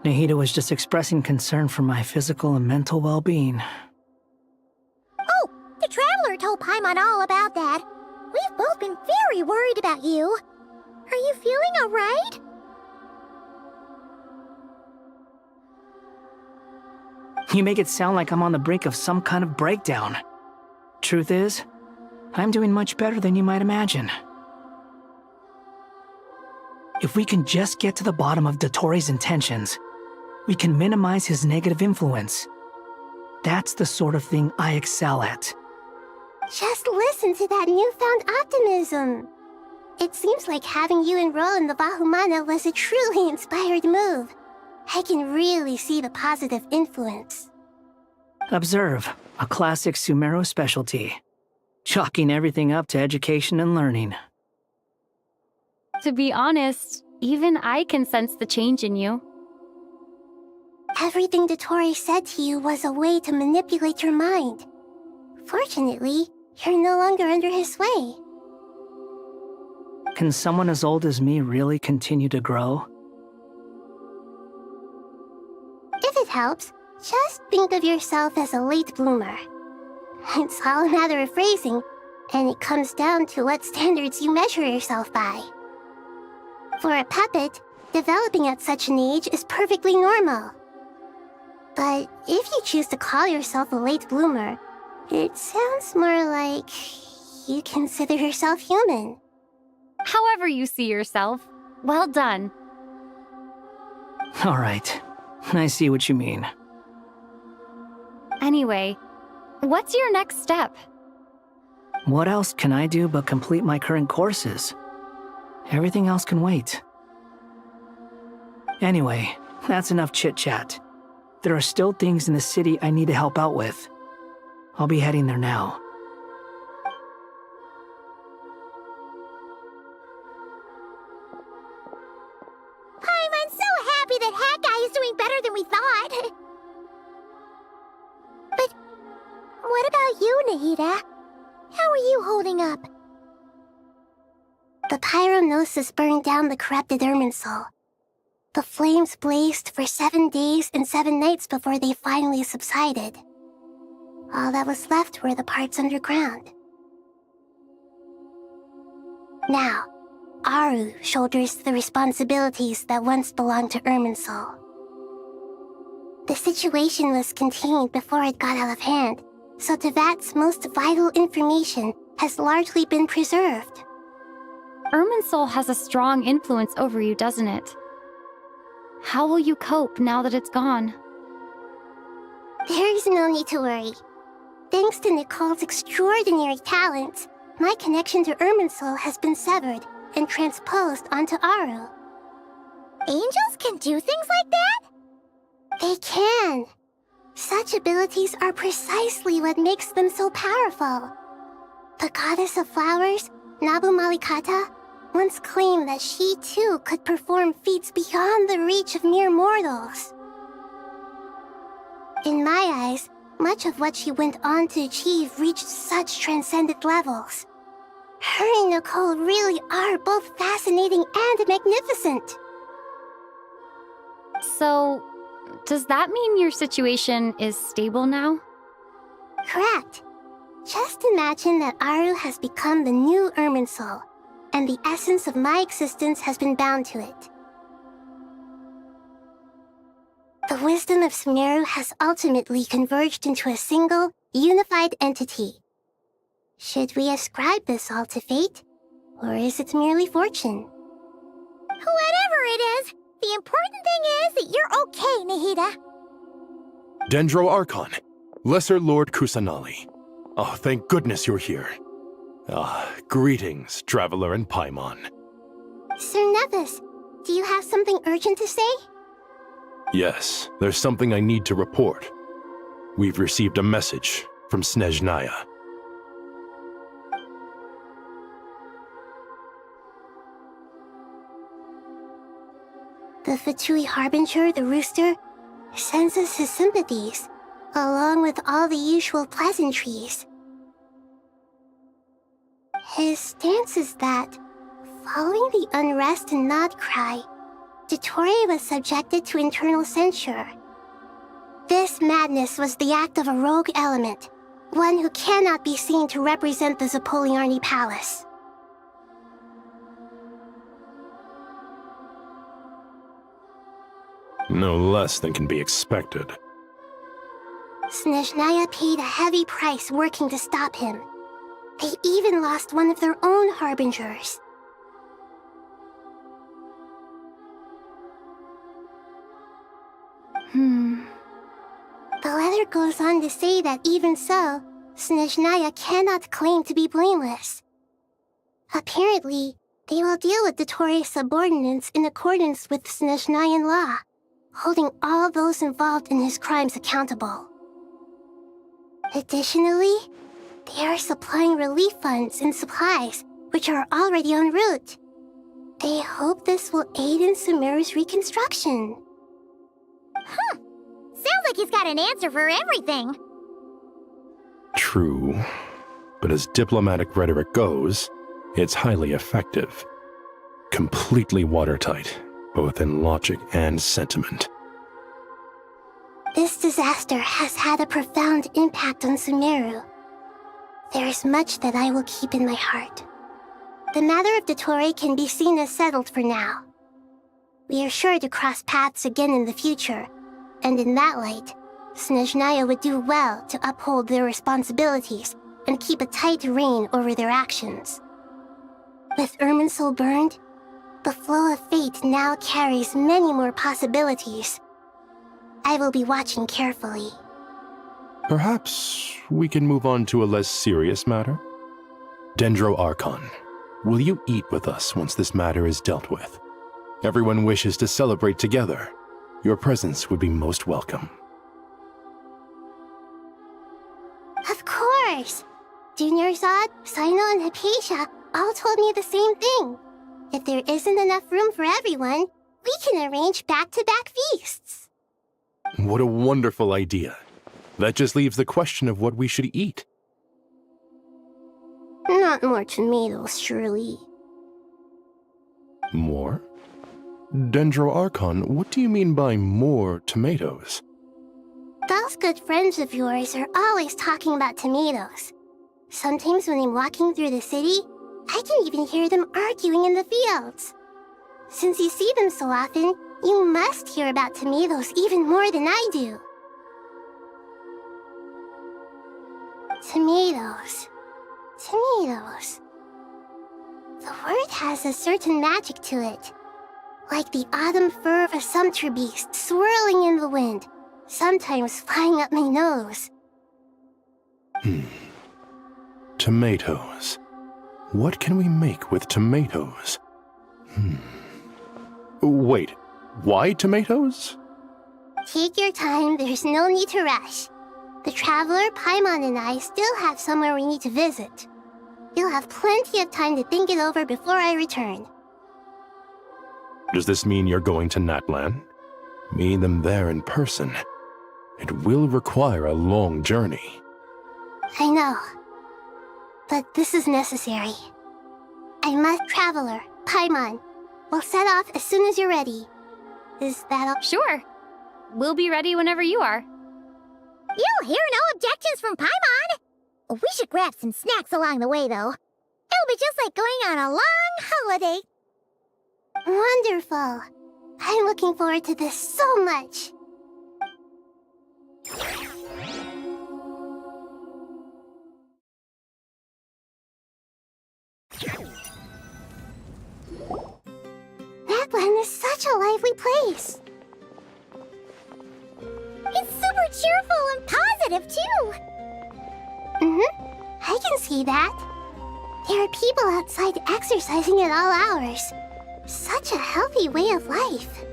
Nahida was just expressing concern for my physical and mental well-being. Oh, the Traveler told Paimon all about that. We've both been very worried about you. Are you feeling alright? You make it sound like I'm on the brink of some kind of breakdown. Truth is, I'm doing much better than you might imagine. If we can just get to the bottom of Dottori's intentions, we can minimize his negative influence. That's the sort of thing I excel at. Just listen to that newfound optimism. It seems like having you enroll in the Bahumana was a truly inspired move. I can really see the positive influence. Observe, a classic Sumeru specialty. Chalking everything up to education and learning. To be honest, even I can sense the change in you. Everything Dottori said to you was a way to manipulate your mind. Fortunately, you're no longer under his sway. Can someone as old as me really continue to grow? If it helps, just think of yourself as a late bloomer. It's all a matter of phrasing, and it comes down to what standards you measure yourself by. For a puppet, developing at such an age is perfectly normal. But if you choose to call yourself a late bloomer, it sounds more like you consider yourself human. However you see yourself, well done. All right, I see what you mean. Anyway, what's your next step? What else can I do but complete my current courses? Everything else can wait. Anyway, that's enough chit-chat. There are still things in the city I need to help out with. I'll be heading there now. I'm so happy that Hat Guy is doing better than we thought. But what about you, Nahida? How are you holding up? The pyronosis burned down the corrupted Irminsul. The flames blazed for 7 days and 7 nights before they finally subsided. All that was left were the parts underground. Now, Aru shoulders the responsibilities that once belonged to Irminsul. The situation was contained before it got out of hand, so Teyvat's most vital information has largely been preserved. Irminsul has a strong influence over you, doesn't it? How will you cope now that it's gone? There is no need to worry. Thanks to Nicole's extraordinary talents, my connection to Irminsul has been severed and transposed onto Aru. Angels can do things like that? They can. Such abilities are precisely what makes them so powerful. The goddess of flowers, Nabu Malikata, once claimed that she too could perform feats beyond the reach of mere mortals. In my eyes, much of what she went on to achieve reached such transcendent levels. Her and Nicole really are both fascinating and magnificent. So, does that mean your situation is stable now? Correct. Just imagine that Aru has become the new Irminsul, and the essence of my existence has been bound to it. The wisdom of Sumeru has ultimately converged into a single, unified entity. Should we ascribe this all to fate, or is it merely fortune? Whatever it is, the important thing is that you're okay, Nahida. Dendro Archon, Lesser Lord Kusanali. Oh, thank goodness you're here. Greetings, Traveler and Paimon. Sir Nevis, do you have something urgent to say? Yes, there's something I need to report. We've received a message from Snezhnaya. The Fatui Harbinger, the Rooster, sends us his sympathies, along with all the usual pleasantries. His stance is that, Following the unrest and nod cry, Dottore was subjected to internal censure. This madness was the act of a rogue element, one who cannot be seen to represent the Zapoliarni Palace. No less than can be expected. Snezhnaya paid a heavy price working to stop him. They even lost one of their own harbingers. The letter goes on to say that even so, Snezhnaya cannot claim to be blameless. Apparently, they will deal with Dottore's subordinates in accordance with Snezhnayan law, holding all those involved in his crimes accountable. Additionally, they are supplying relief funds and supplies, which are already en route. They hope this will aid in Sumeru's reconstruction. Sounds like he's got an answer for everything. True, but as diplomatic rhetoric goes, it's highly effective. Completely watertight, both in logic and sentiment. This disaster has had a profound impact on Sumeru. There is much that I will keep in my heart. The matter of Dottore can be seen as settled for now. We are sure to cross paths again in the future, and in that light, Snezhnaya would do well to uphold their responsibilities and keep a tight rein over their actions. With Irminsul burned, the flow of fate now carries many more possibilities. I will be watching carefully. Perhaps we can move on to a less serious matter? Dendro Archon, will you eat with us once this matter is dealt with? Everyone wishes to celebrate together. Your presence would be most welcome. Of course! Junior Zod, Sino, and Hypatia all told me the same thing. If there isn't enough room for everyone, we can arrange back-to-back feasts. What a wonderful idea. That just leaves the question of what we should eat. Not more tomatoes, surely. More? Dendro Archon, what do you mean by more tomatoes? Those good friends of yours are always talking about tomatoes. Sometimes when I'm walking through the city, I can even hear them arguing in the fields. Since you see them so often, you must hear about tomatoes even more than I do. Tomatoes. Tomatoes. The word has a certain magic to it. Like the autumn fur of a sumpter beast swirling in the wind, sometimes flying up my nose. Tomatoes. What can we make with tomatoes? Wait, why tomatoes? Take your time, there's no need to rush. The traveler, Paimon, and I still have somewhere we need to visit. You'll have plenty of time to think it over before I return. Does this mean you're going to Natlan? Meeting them there in person. It will require a long journey. I know. But this is necessary. I must, traveler, Paimon. We'll set off as soon as you're ready. Is that all? Sure. We'll be ready whenever you are. You'll hear no objections from Paimon. We should grab some snacks along the way, though. It'll be just like going on a long holiday. Wonderful. I'm looking forward to this so much. Natlan is such a lively place. It's super cheerful and positive, too. I can see that. There are people outside exercising at all hours. Such a healthy way of life.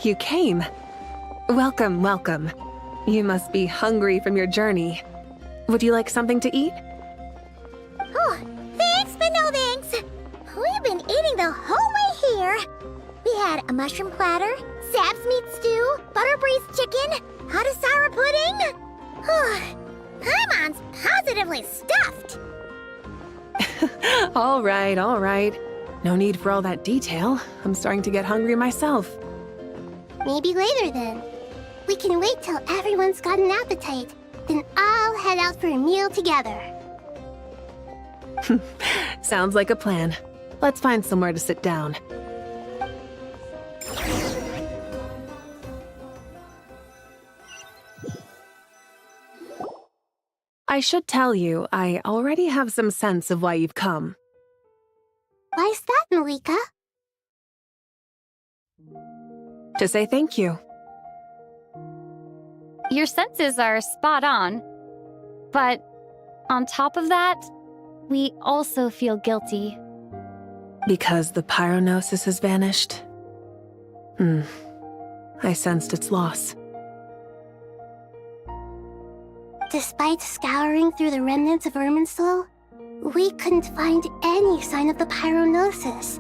You came. Welcome, welcome. You must be hungry from your journey. Would you like something to eat? Oh, thanks, but no thanks. We've been eating the whole way here. We had a mushroom platter, Sab's meat stew, butter braised chicken, hot asara pudding. Paimon's positively stuffed. All right, all right. No need for all that detail. I'm starting to get hungry myself. Maybe later then. We can wait till everyone's got an appetite. Then I'll head out for a meal together. Sounds like a plan. Let's find somewhere to sit down. I should tell you, I already have some sense of why you've come. Why's that, Malika? To say thank you. Your senses are spot on. But on top of that, we also feel guilty. Because the pyronosis has vanished? I sensed its loss. Despite scouring through the remnants of Irminsul, we couldn't find any sign of the pyronosis.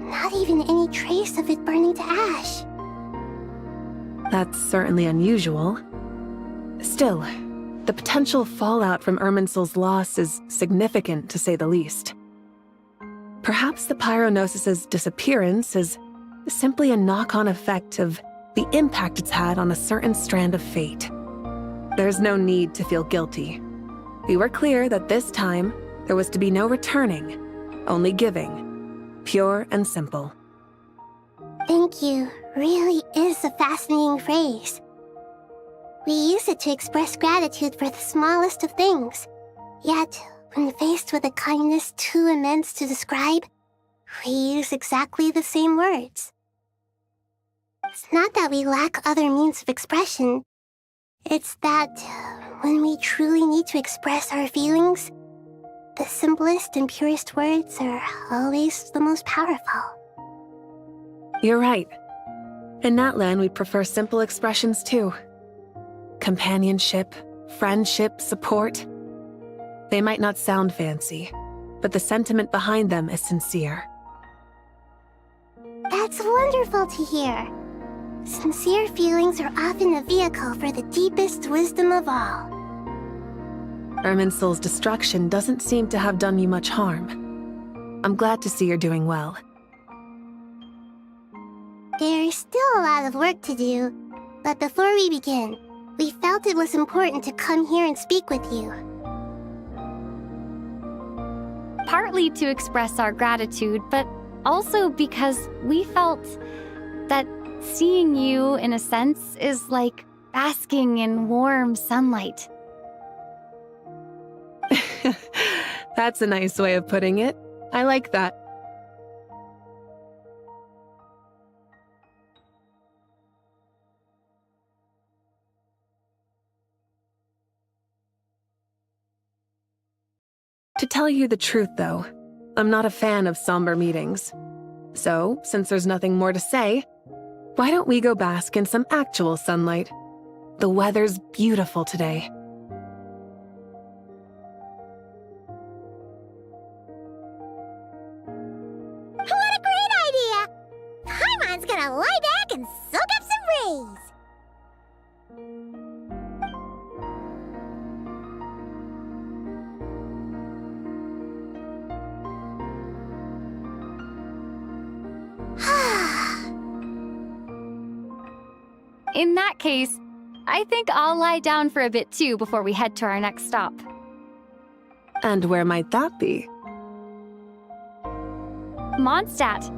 Not even any trace of it burning to ash. That's certainly unusual. Still, the potential fallout from Irminsul's loss is significant, to say the least. Perhaps the pyronosis's disappearance is simply a knock-on effect of the impact it's had on a certain strand of fate. There's no need to feel guilty. We were clear that this time, there was to be no returning, only giving. Pure and simple. Thank you really is a fascinating phrase. We use it to express gratitude for the smallest of things. Yet, when faced with a kindness too immense to describe, we use exactly the same words. It's not that we lack other means of expression. It's that when we truly need to express our feelings, the simplest and purest words are always the most powerful. You're right. In that land, we prefer simple expressions too. Companionship, friendship, support. They might not sound fancy, but the sentiment behind them is sincere. That's wonderful to hear. Sincere feelings are often a vehicle for the deepest wisdom of all. Irminsul's destruction doesn't seem to have done you much harm. I'm glad to see you're doing well. There's still a lot of work to do, but before we begin, we felt it was important to come here and speak with you. Partly to express our gratitude, but also because we felt that seeing you, in a sense, is like basking in warm sunlight. That's a nice way of putting it. I like that. To tell you the truth, though, I'm not a fan of somber meetings. So, since there's nothing more to say, why don't we go bask in some actual sunlight? The weather's beautiful today. What a great idea! Paimon's gonna lie back and soak up some rays. In that case, I think I'll lie down for a bit too before we head to our next stop. And where might that be? Mondstadt.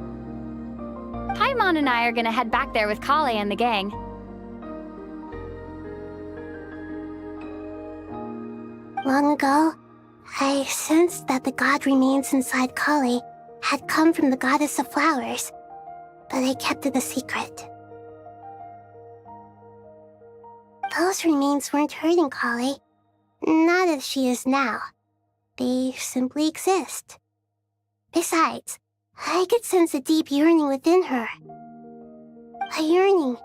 Paimon and I are gonna head back there with Kale and the gang. Long ago, I sensed that the god remains inside Kale had come from the goddess of flowers, but I kept it a secret. Those remains weren't hurting Kale, not as she is now. They simply exist. Besides, I could sense a deep yearning within her. A yearning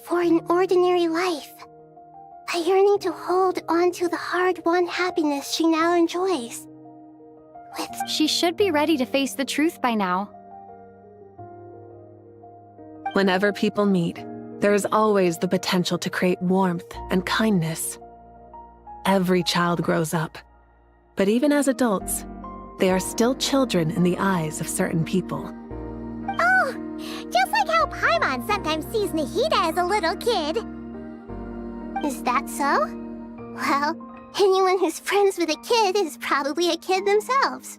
for an ordinary life. A yearning to hold on to the hard-won happiness she now enjoys. She should be ready to face the truth by now. Whenever people meet, there is always the potential to create warmth and kindness. Every child grows up, but even as adults, they are still children in the eyes of certain people. Oh, just like how Paimon sometimes sees Nahida as a little kid. Is that so? Well, anyone who's friends with a kid is probably a kid themselves.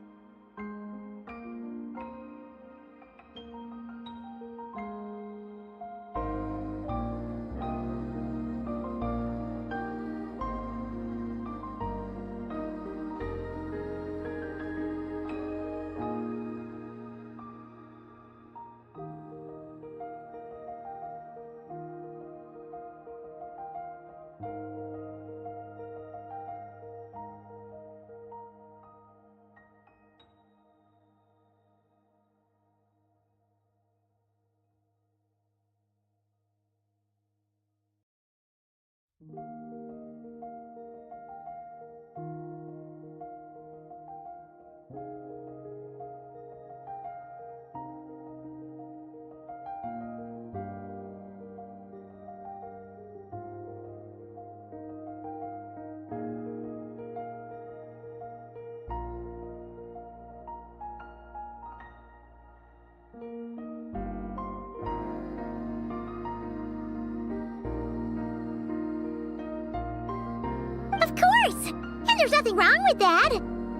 Of course! And there's nothing wrong with that.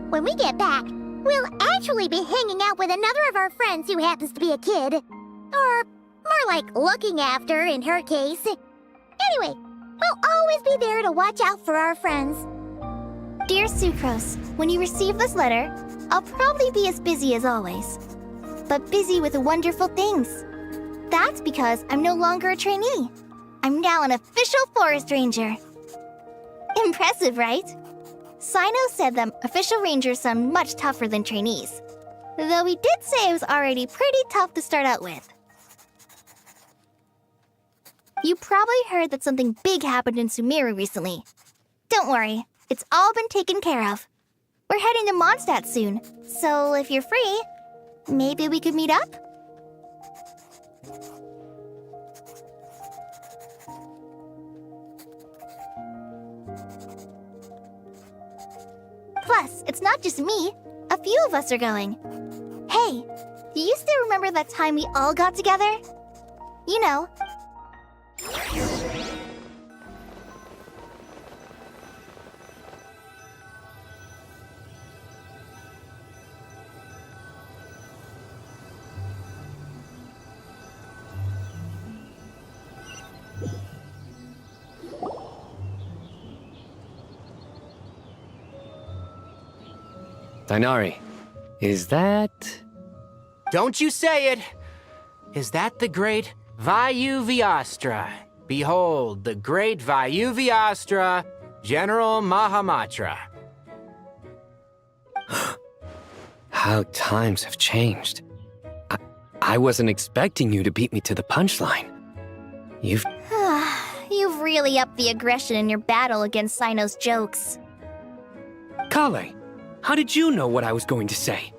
When we get back, we'll actually be hanging out with another of our friends who happens to be a kid. Or more like looking after, in her case. Anyway, we'll always be there to watch out for our friends. Dear Sucrose, when you receive this letter, I'll probably be as busy as always. But busy with wonderful things. That's because I'm no longer a trainee. I'm now an official forest ranger. Impressive, right? Sino said that official rangers sound much tougher than trainees. Though he did say it was already pretty tough to start out with. You probably heard that something big happened in Sumeru recently. Don't worry, it's all been taken care of. We're heading to Mondstadt soon, so if you're free, maybe we could meet up? Plus, it's not just me. A few of us are going. Hey, do you still remember that time we all got together? You know. Dainari, is that... Don't you say it! Is that the great Vayuvyastra? Behold, the great Vayuvyastra, General Mahamatra. How times have changed. I wasn't expecting you to beat me to the punchline. You've really upped the aggression in your battle against Sino's jokes. Kale, how did you know what I was going to say?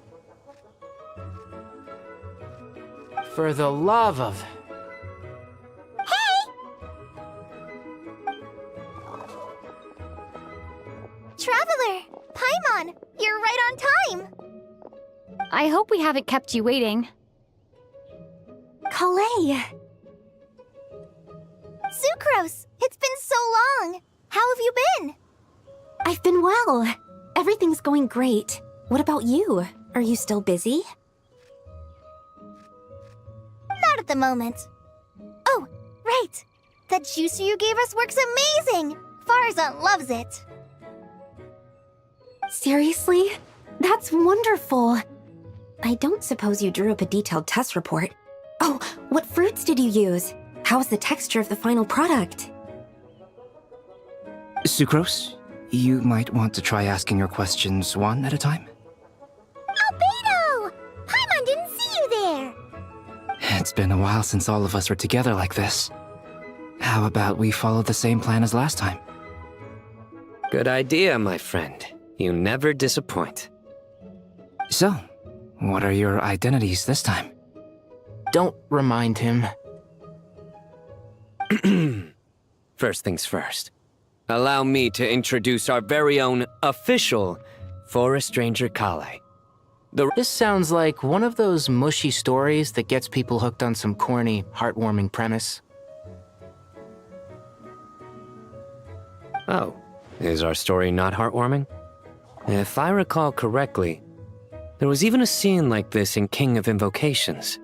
For the love of... Traveler! Paimon! You're right on time! I hope we haven't kept you waiting. Kalei! Sucrose! It's been so long! How have you been? I've been well. Everything's going great. What about you? Are you still busy? Not at the moment. Oh, right! That juicer you gave us works amazing! Farzan loves it. Seriously? That's wonderful. I don't suppose you drew up a detailed test report. Oh, what fruits did you use? How was the texture of the final product? Sucrose, you might want to try asking your questions one at a time. Albedo! Paimon didn't see you there! It's been a while since all of us were together like this. How about we follow the same plan as last time? Good idea, my friend. You never disappoint. So, what are your identities this time? Don't remind him. First things first. Allow me to introduce our very own official Forest Ranger Kale. This sounds like one of those mushy stories that gets people hooked on some corny, heartwarming premise. Oh, is our story not heartwarming? If I recall correctly, there was even a scene like this in King of Invocations.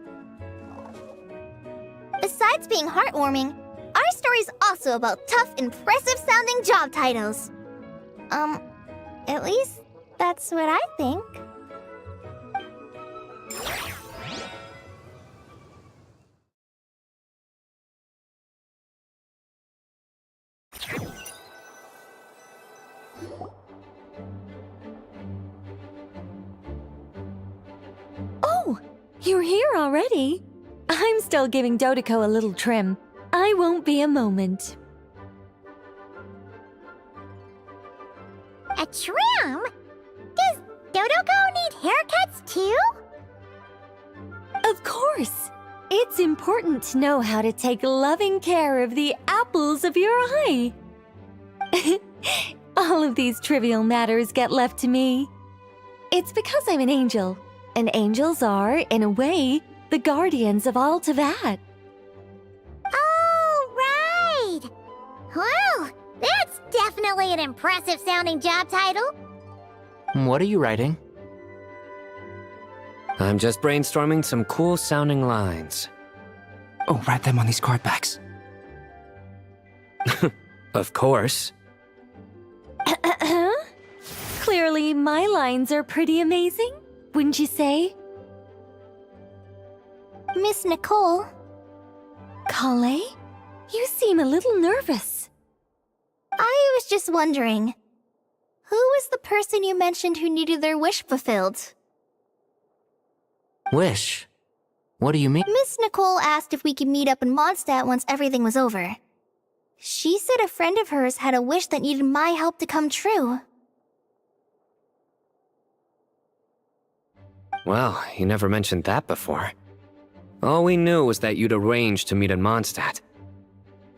Besides being heartwarming, our story's also about tough, impressive-sounding job titles. At least that's what I think. Oh, you're here already? I'm still giving Dodeko a little trim. I won't be a moment. A trim? Does Dodeko need haircuts too? Of course. It's important to know how to take loving care of the apples of your eye. All of these trivial matters get left to me. It's because I'm an angel, and angels are, in a way, the guardians of all Teyvat. Oh, right! Well, that's definitely an impressive-sounding job title. What are you writing? I'm just brainstorming some cool-sounding lines. Oh, write them on these card backs. Of course. Clearly, my lines are pretty amazing, wouldn't you say? Miss Nicole? Kale? You seem a little nervous. I was just wondering, who was the person you mentioned who needed their wish fulfilled? Wish? What do you mean? Miss Nicole asked if we could meet up in Mondstadt once everything was over. She said a friend of hers had a wish that needed my help to come true. Well, you never mentioned that before. All we knew was that you'd arranged to meet in Mondstadt.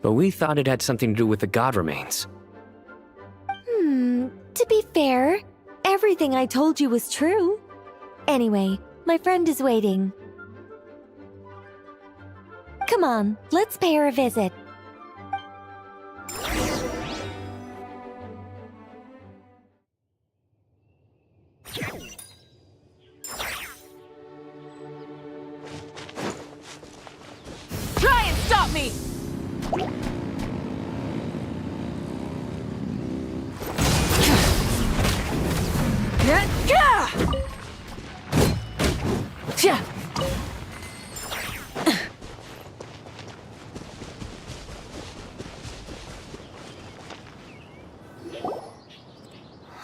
But we thought it had something to do with the god remains. To be fair, everything I told you was true. Anyway, my friend is waiting. Come on, let's pay her a visit. Try and stop me!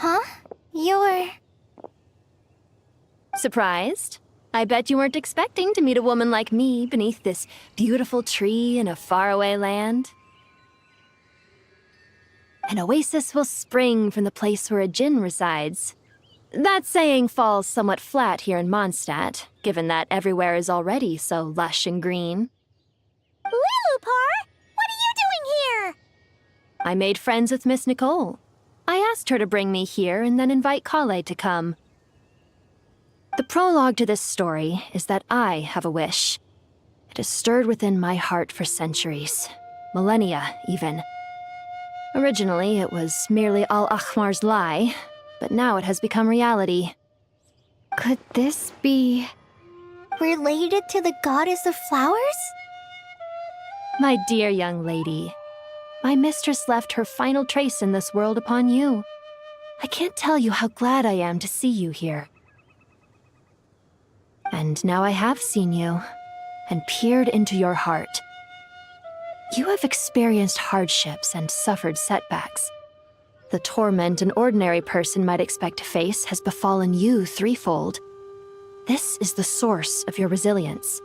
Huh? You're... Surprised? I bet you weren't expecting to meet a woman like me beneath this beautiful tree in a faraway land. An oasis will spring from the place where a djinn resides. That saying falls somewhat flat here in Mondstadt, given that everywhere is already so lush and green. Lilupar, what are you doing here? I made friends with Miss Nicole. I asked her to bring me here and then invite Kale to come. The prologue to this story is that I have a wish. It has stirred within my heart for centuries, millennia even. Originally, it was merely Al-Ahmar's lie, but now it has become reality. Could this be... related to the goddess of flowers? My dear young lady, my mistress left her final trace in this world upon you. I can't tell you how glad I am to see you here. And now I have seen you, and peered into your heart. You have experienced hardships and suffered setbacks. The torment an ordinary person might expect to face has befallen you threefold. This is the source of your resilience.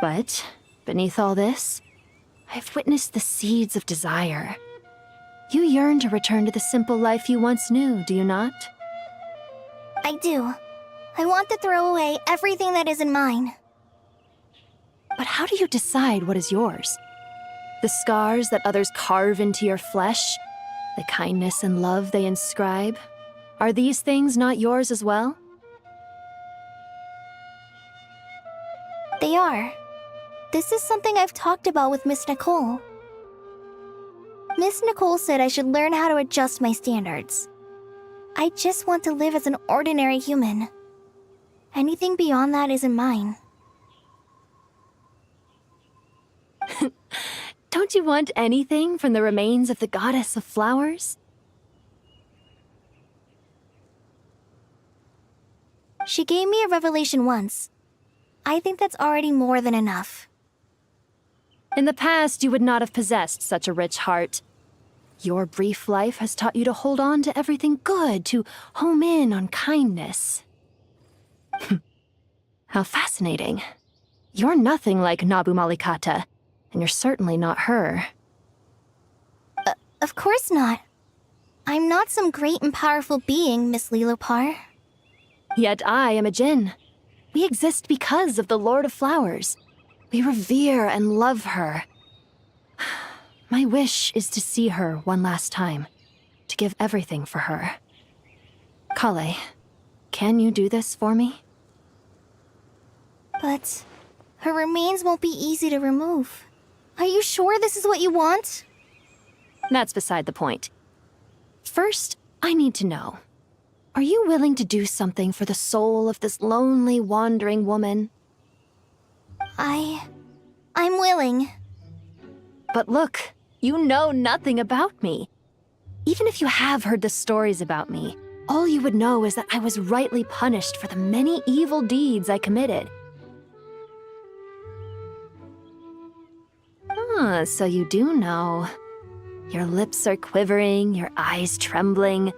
But, beneath all this, I've witnessed the seeds of desire. You yearn to return to the simple life you once knew, do you not? I do. I want to throw away everything that isn't mine. But how do you decide what is yours? The scars that others carve into your flesh? The kindness and love they inscribe? Are these things not yours as well? they are. This is something I've talked about with Miss Nicole. Miss Nicole said I should learn how to adjust my standards. I just want to live as an ordinary human. Anything beyond that isn't mine. Don't you want anything from the remains of the goddess of flowers? She gave me a revelation once. I think that's already more than enough. In the past, you would not have possessed such a rich heart. Your brief life has taught you to hold on to everything good, to home in on kindness. How fascinating. You're nothing like Nabu Malikata, and you're certainly not her. Of course not. I'm not some great and powerful being, Miss Lilopar. Yet I am a Jinn. We exist because of the Lord of Flowers. We revere and love her. My wish is to see her one last time, to give everything for her. Kale, can you do this for me? But her remains won't be easy to remove. Are you sure this is what you want? That's beside the point. First, I need to know. Are you willing to do something for the soul of this lonely, wandering woman? I'm willing. But look, you know nothing about me. Even if you have heard the stories about me, all you would know is that I was rightly punished for the many evil deeds I committed. Ah, so you do know. Your lips are quivering, your eyes trembling,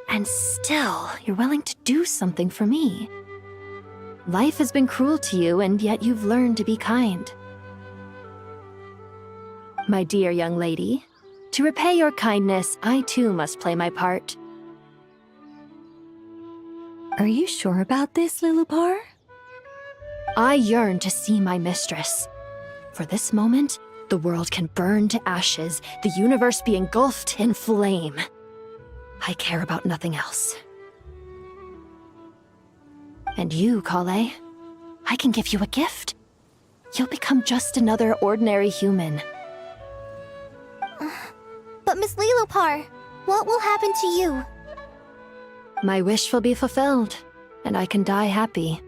and still you're willing to do something for me. Life has been cruel to you, and yet you've learned to be kind. My dear young lady, to repay your kindness, I too must play my part. Are you sure about this, Lilopar? I yearn to see my mistress. For this moment, the world can burn to ashes, the universe be engulfed in flame. I care about nothing else. And you, Kale, I can give you a gift. You'll become just another ordinary human. But Miss Lilopar, what will happen to you? My wish will be fulfilled, and I can die happy.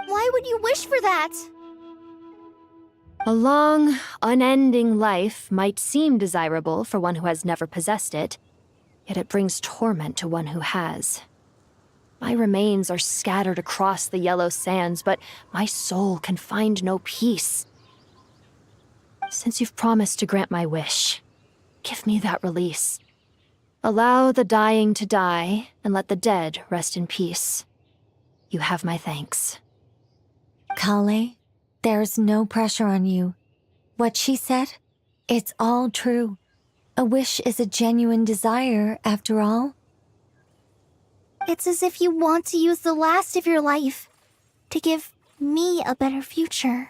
Why would you wish for that? A long, unending life might seem desirable for one who has never possessed it, yet it brings torment to one who has. My remains are scattered across the yellow sands, but my soul can find no peace. Since you've promised to grant my wish, give me that release. Allow the dying to die, and let the dead rest in peace. You have my thanks. Kale, there's no pressure on you. What she said, it's all true. A wish is a genuine desire, after all. It's as if you want to use the last of your life to give me a better future.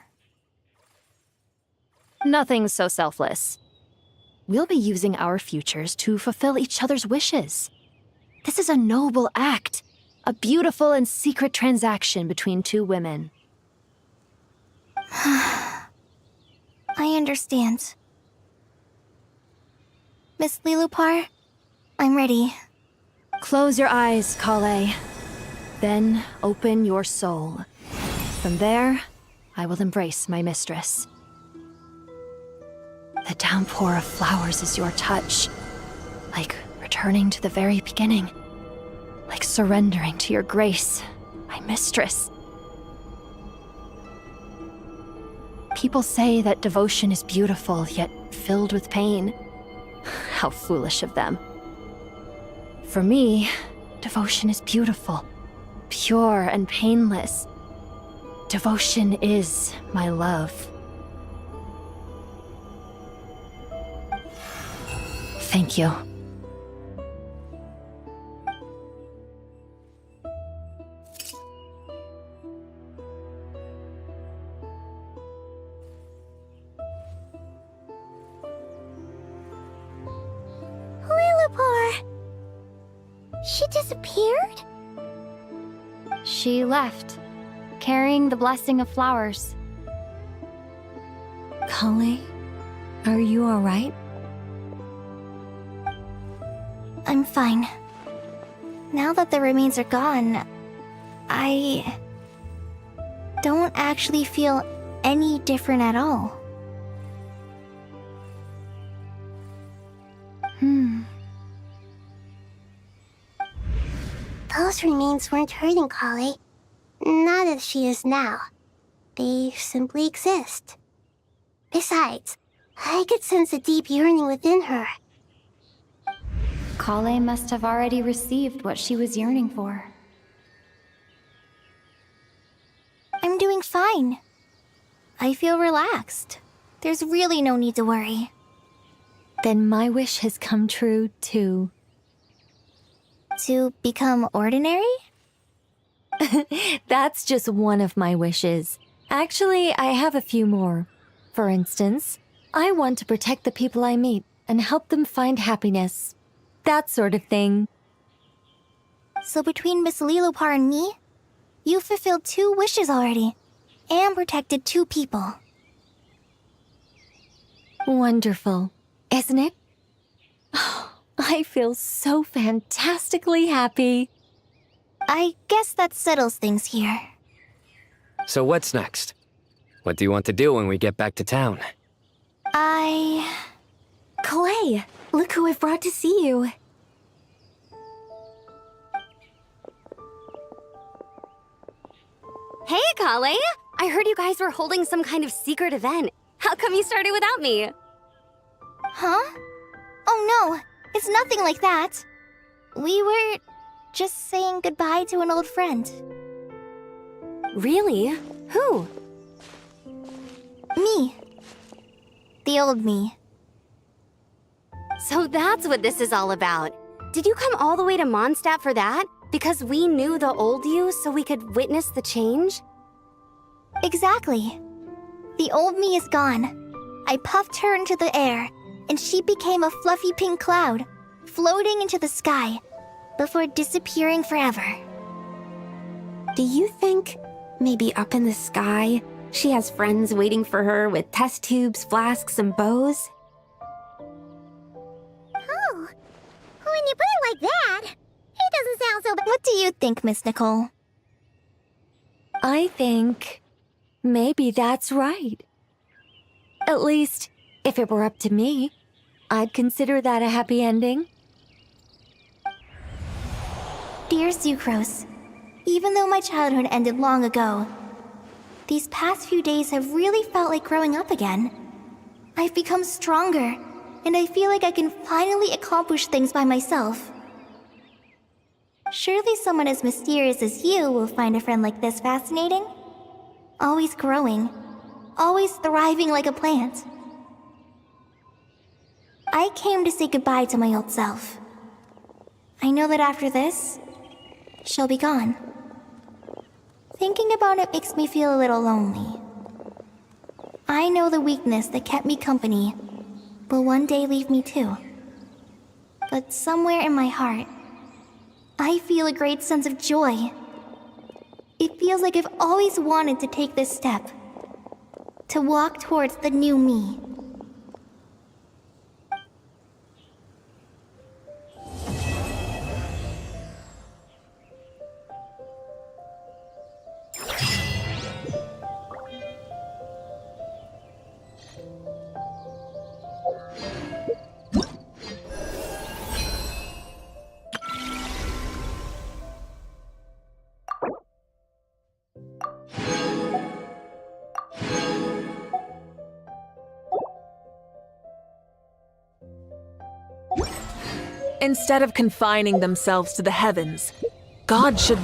Nothing's so selfless. We'll be using our futures to fulfill each other's wishes. This is a noble act, a beautiful and secret transaction between two women. I understand. Miss Lilopar, I'm ready. Close your eyes, Kale. Then open your soul. From there, I will embrace my mistress. The downpour of flowers is your touch, like returning to the very beginning, like surrendering to your grace, my mistress. People say that devotion is beautiful, yet filled with pain. How foolish of them. For me, devotion is beautiful, pure and painless. Devotion is my love. Thank you. Lilopar! She disappeared? She left. carrying the blessing of flowers. Kale, are you alright? I'm fine. Now that the remains are gone, I don't actually feel any different at all. Those remains weren't hurting Kale. Not as she is now. They simply exist. Besides, I could sense a deep yearning within her. Kale must have already received what she was yearning for. I'm doing fine. I feel relaxed. There's really no need to worry. Then my wish has come true, too. To become ordinary? That's just one of my wishes. Actually, I have a few more. For instance, I want to protect the people I meet and help them find happiness. That sort of thing. So between Miss Lilopar and me, you've fulfilled 2 wishes already, and protected 2 people. Wonderful, isn't it? I feel so fantastically happy. I guess that settles things here. So what's next? What do you want to do when we get back to town? Clay, look who I've brought to see you. Hey, Kale! I heard you guys were holding some kind of secret event. How come you started without me? Huh? Oh no, it's nothing like that. We were just saying goodbye to an old friend. Really? Who? Me. The old me. So that's what this is all about. Did you come all the way to Mondstadt for that? Because we knew the old you so we could witness the change? Exactly. The old me is gone. I puffed her into the air, and she became a fluffy pink cloud, floating into the sky, before disappearing forever. Do you think, maybe up in the sky, she has friends waiting for her with test tubes, flasks, and bows? Oh, when you put it like that, it doesn't sound so bad. What do you think, Miss Nicole? I think maybe that's right. At least, if it were up to me, I'd consider that a happy ending. Dear Sucrose, even though my childhood ended long ago, these past few days have really felt like growing up again. I've become stronger, and I feel like I can finally accomplish things by myself. Surely someone as mysterious as you will find a friend like this fascinating? Always growing, always thriving like a plant. I came to say goodbye to my old self. I know that after this, she'll be gone. Thinking about it makes me feel a little lonely. I know the weakness that kept me company will one day leave me too. But somewhere in my heart, I feel a great sense of joy. It feels like I've always wanted to take this step, to walk towards the new me. Instead of confining themselves to the heavens, God should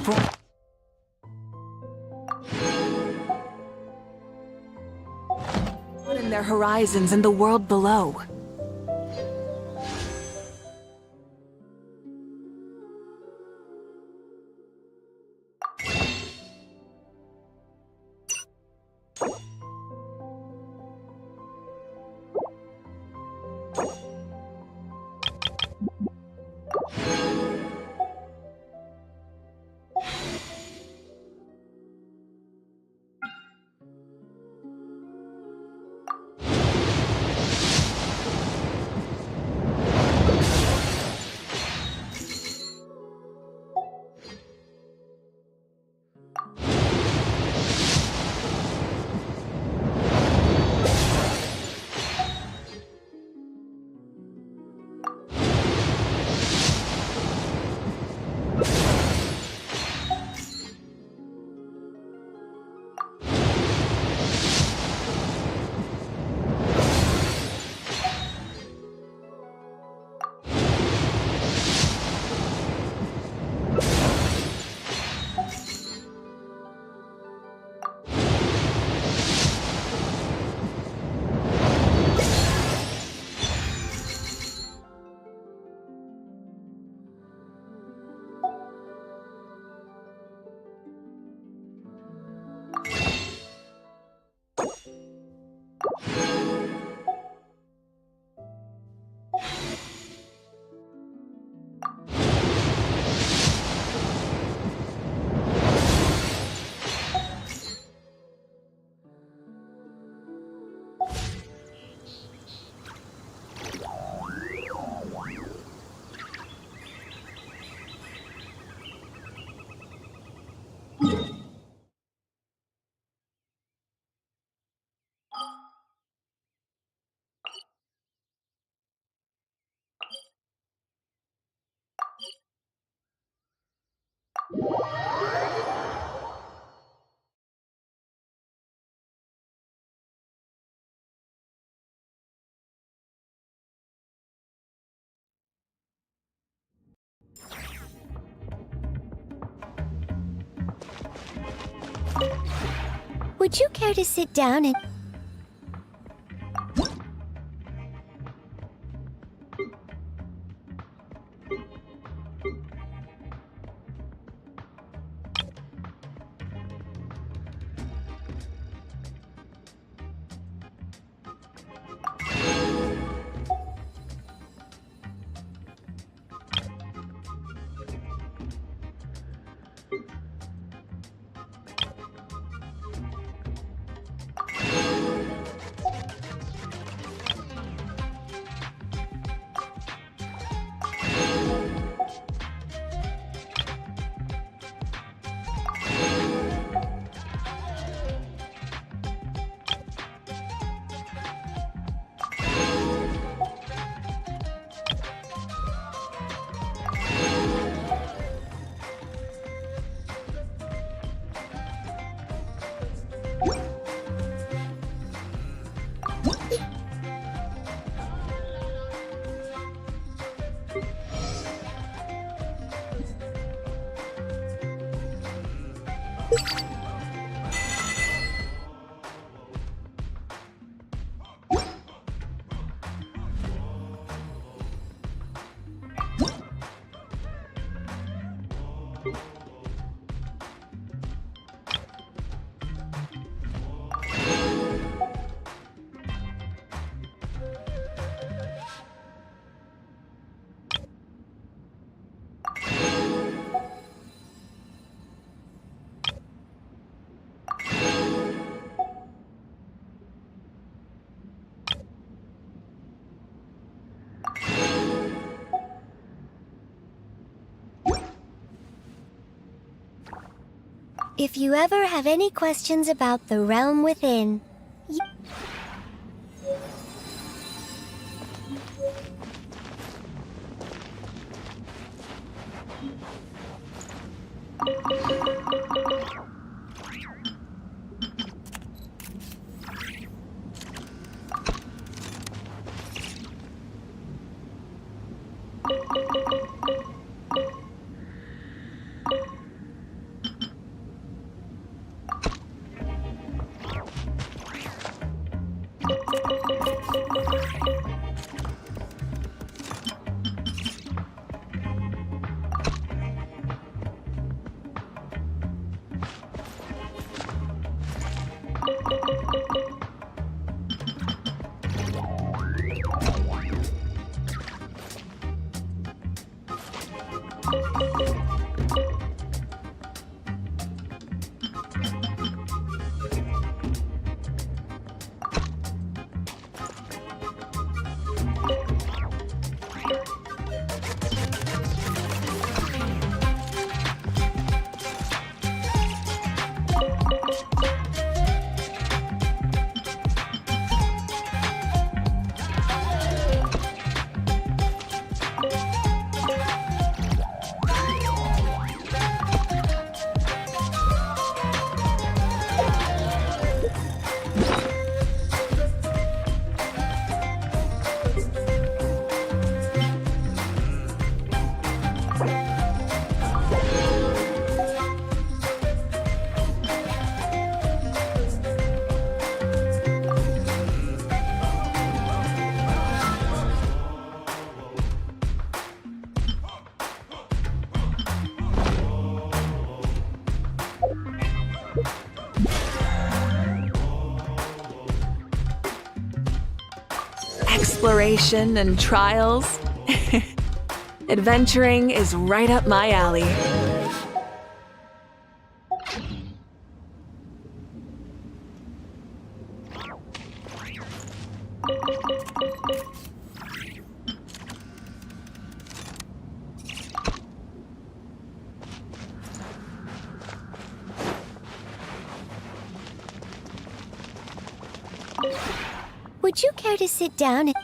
broaden their horizons in the world below. Would you care to sit down and... If you ever have any questions about the realm within, Exploration and trials. Adventuring is right up my alley. would you care to sit down and...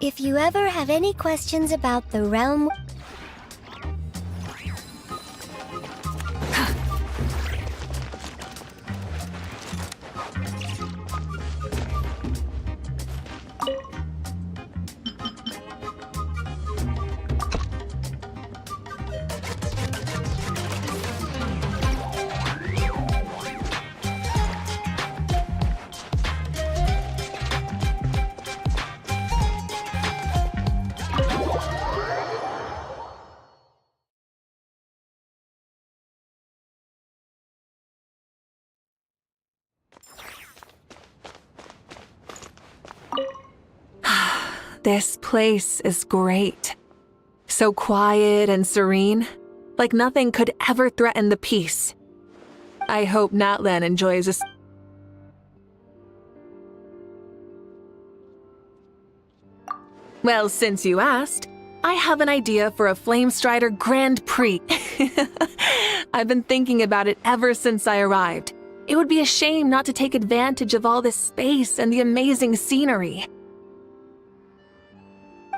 If you ever have any questions about the realm... This place is great. So quiet and serene, like nothing could ever threaten the peace. I hope Natlan enjoys this. Well, since you asked, I have an idea for a Flamestrider Grand Prix. I've been thinking about it ever since I arrived. It would be a shame not to take advantage of all this space and the amazing scenery.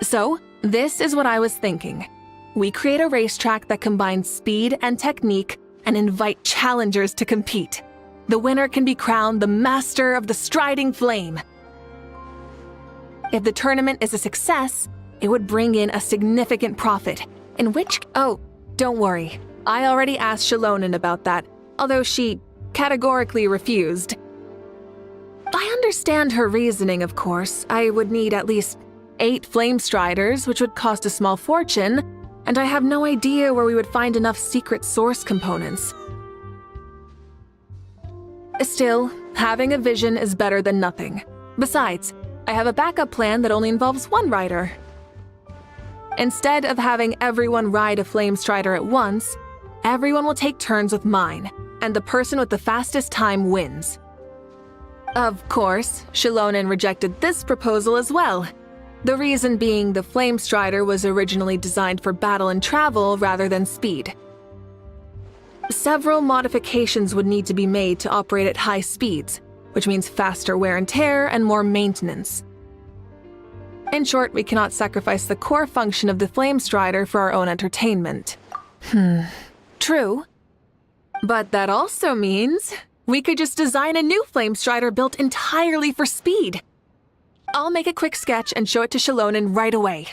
So, this is what I was thinking. We create a racetrack that combines speed and technique and invite challengers to compete. The winner can be crowned the master of the striding flame. If the tournament is a success, it would bring in a significant profit, in which... Oh, don't worry. I already asked Shilonen about that, although she categorically refused. I understand her reasoning, of course. I would need at least 8 Flamestriders, which would cost a small fortune, and I have no idea where we would find enough secret source components. Still, having a vision is better than nothing. Besides, I have a backup plan that only involves one rider. Instead of having everyone ride a Flamestrider at once, everyone will take turns with mine, and the person with the fastest time wins. Of course, Shilonen rejected this proposal as well. The reason being the Flamestrider was originally designed for battle and travel rather than speed. Several modifications would need to be made to operate at high speeds, which means faster wear and tear and more maintenance. In short, we cannot sacrifice the core function of the Flamestrider for our own entertainment. True. But that also means we could just design a new Flamestrider built entirely for speed. I'll make a quick sketch and show it to Shilonen right away.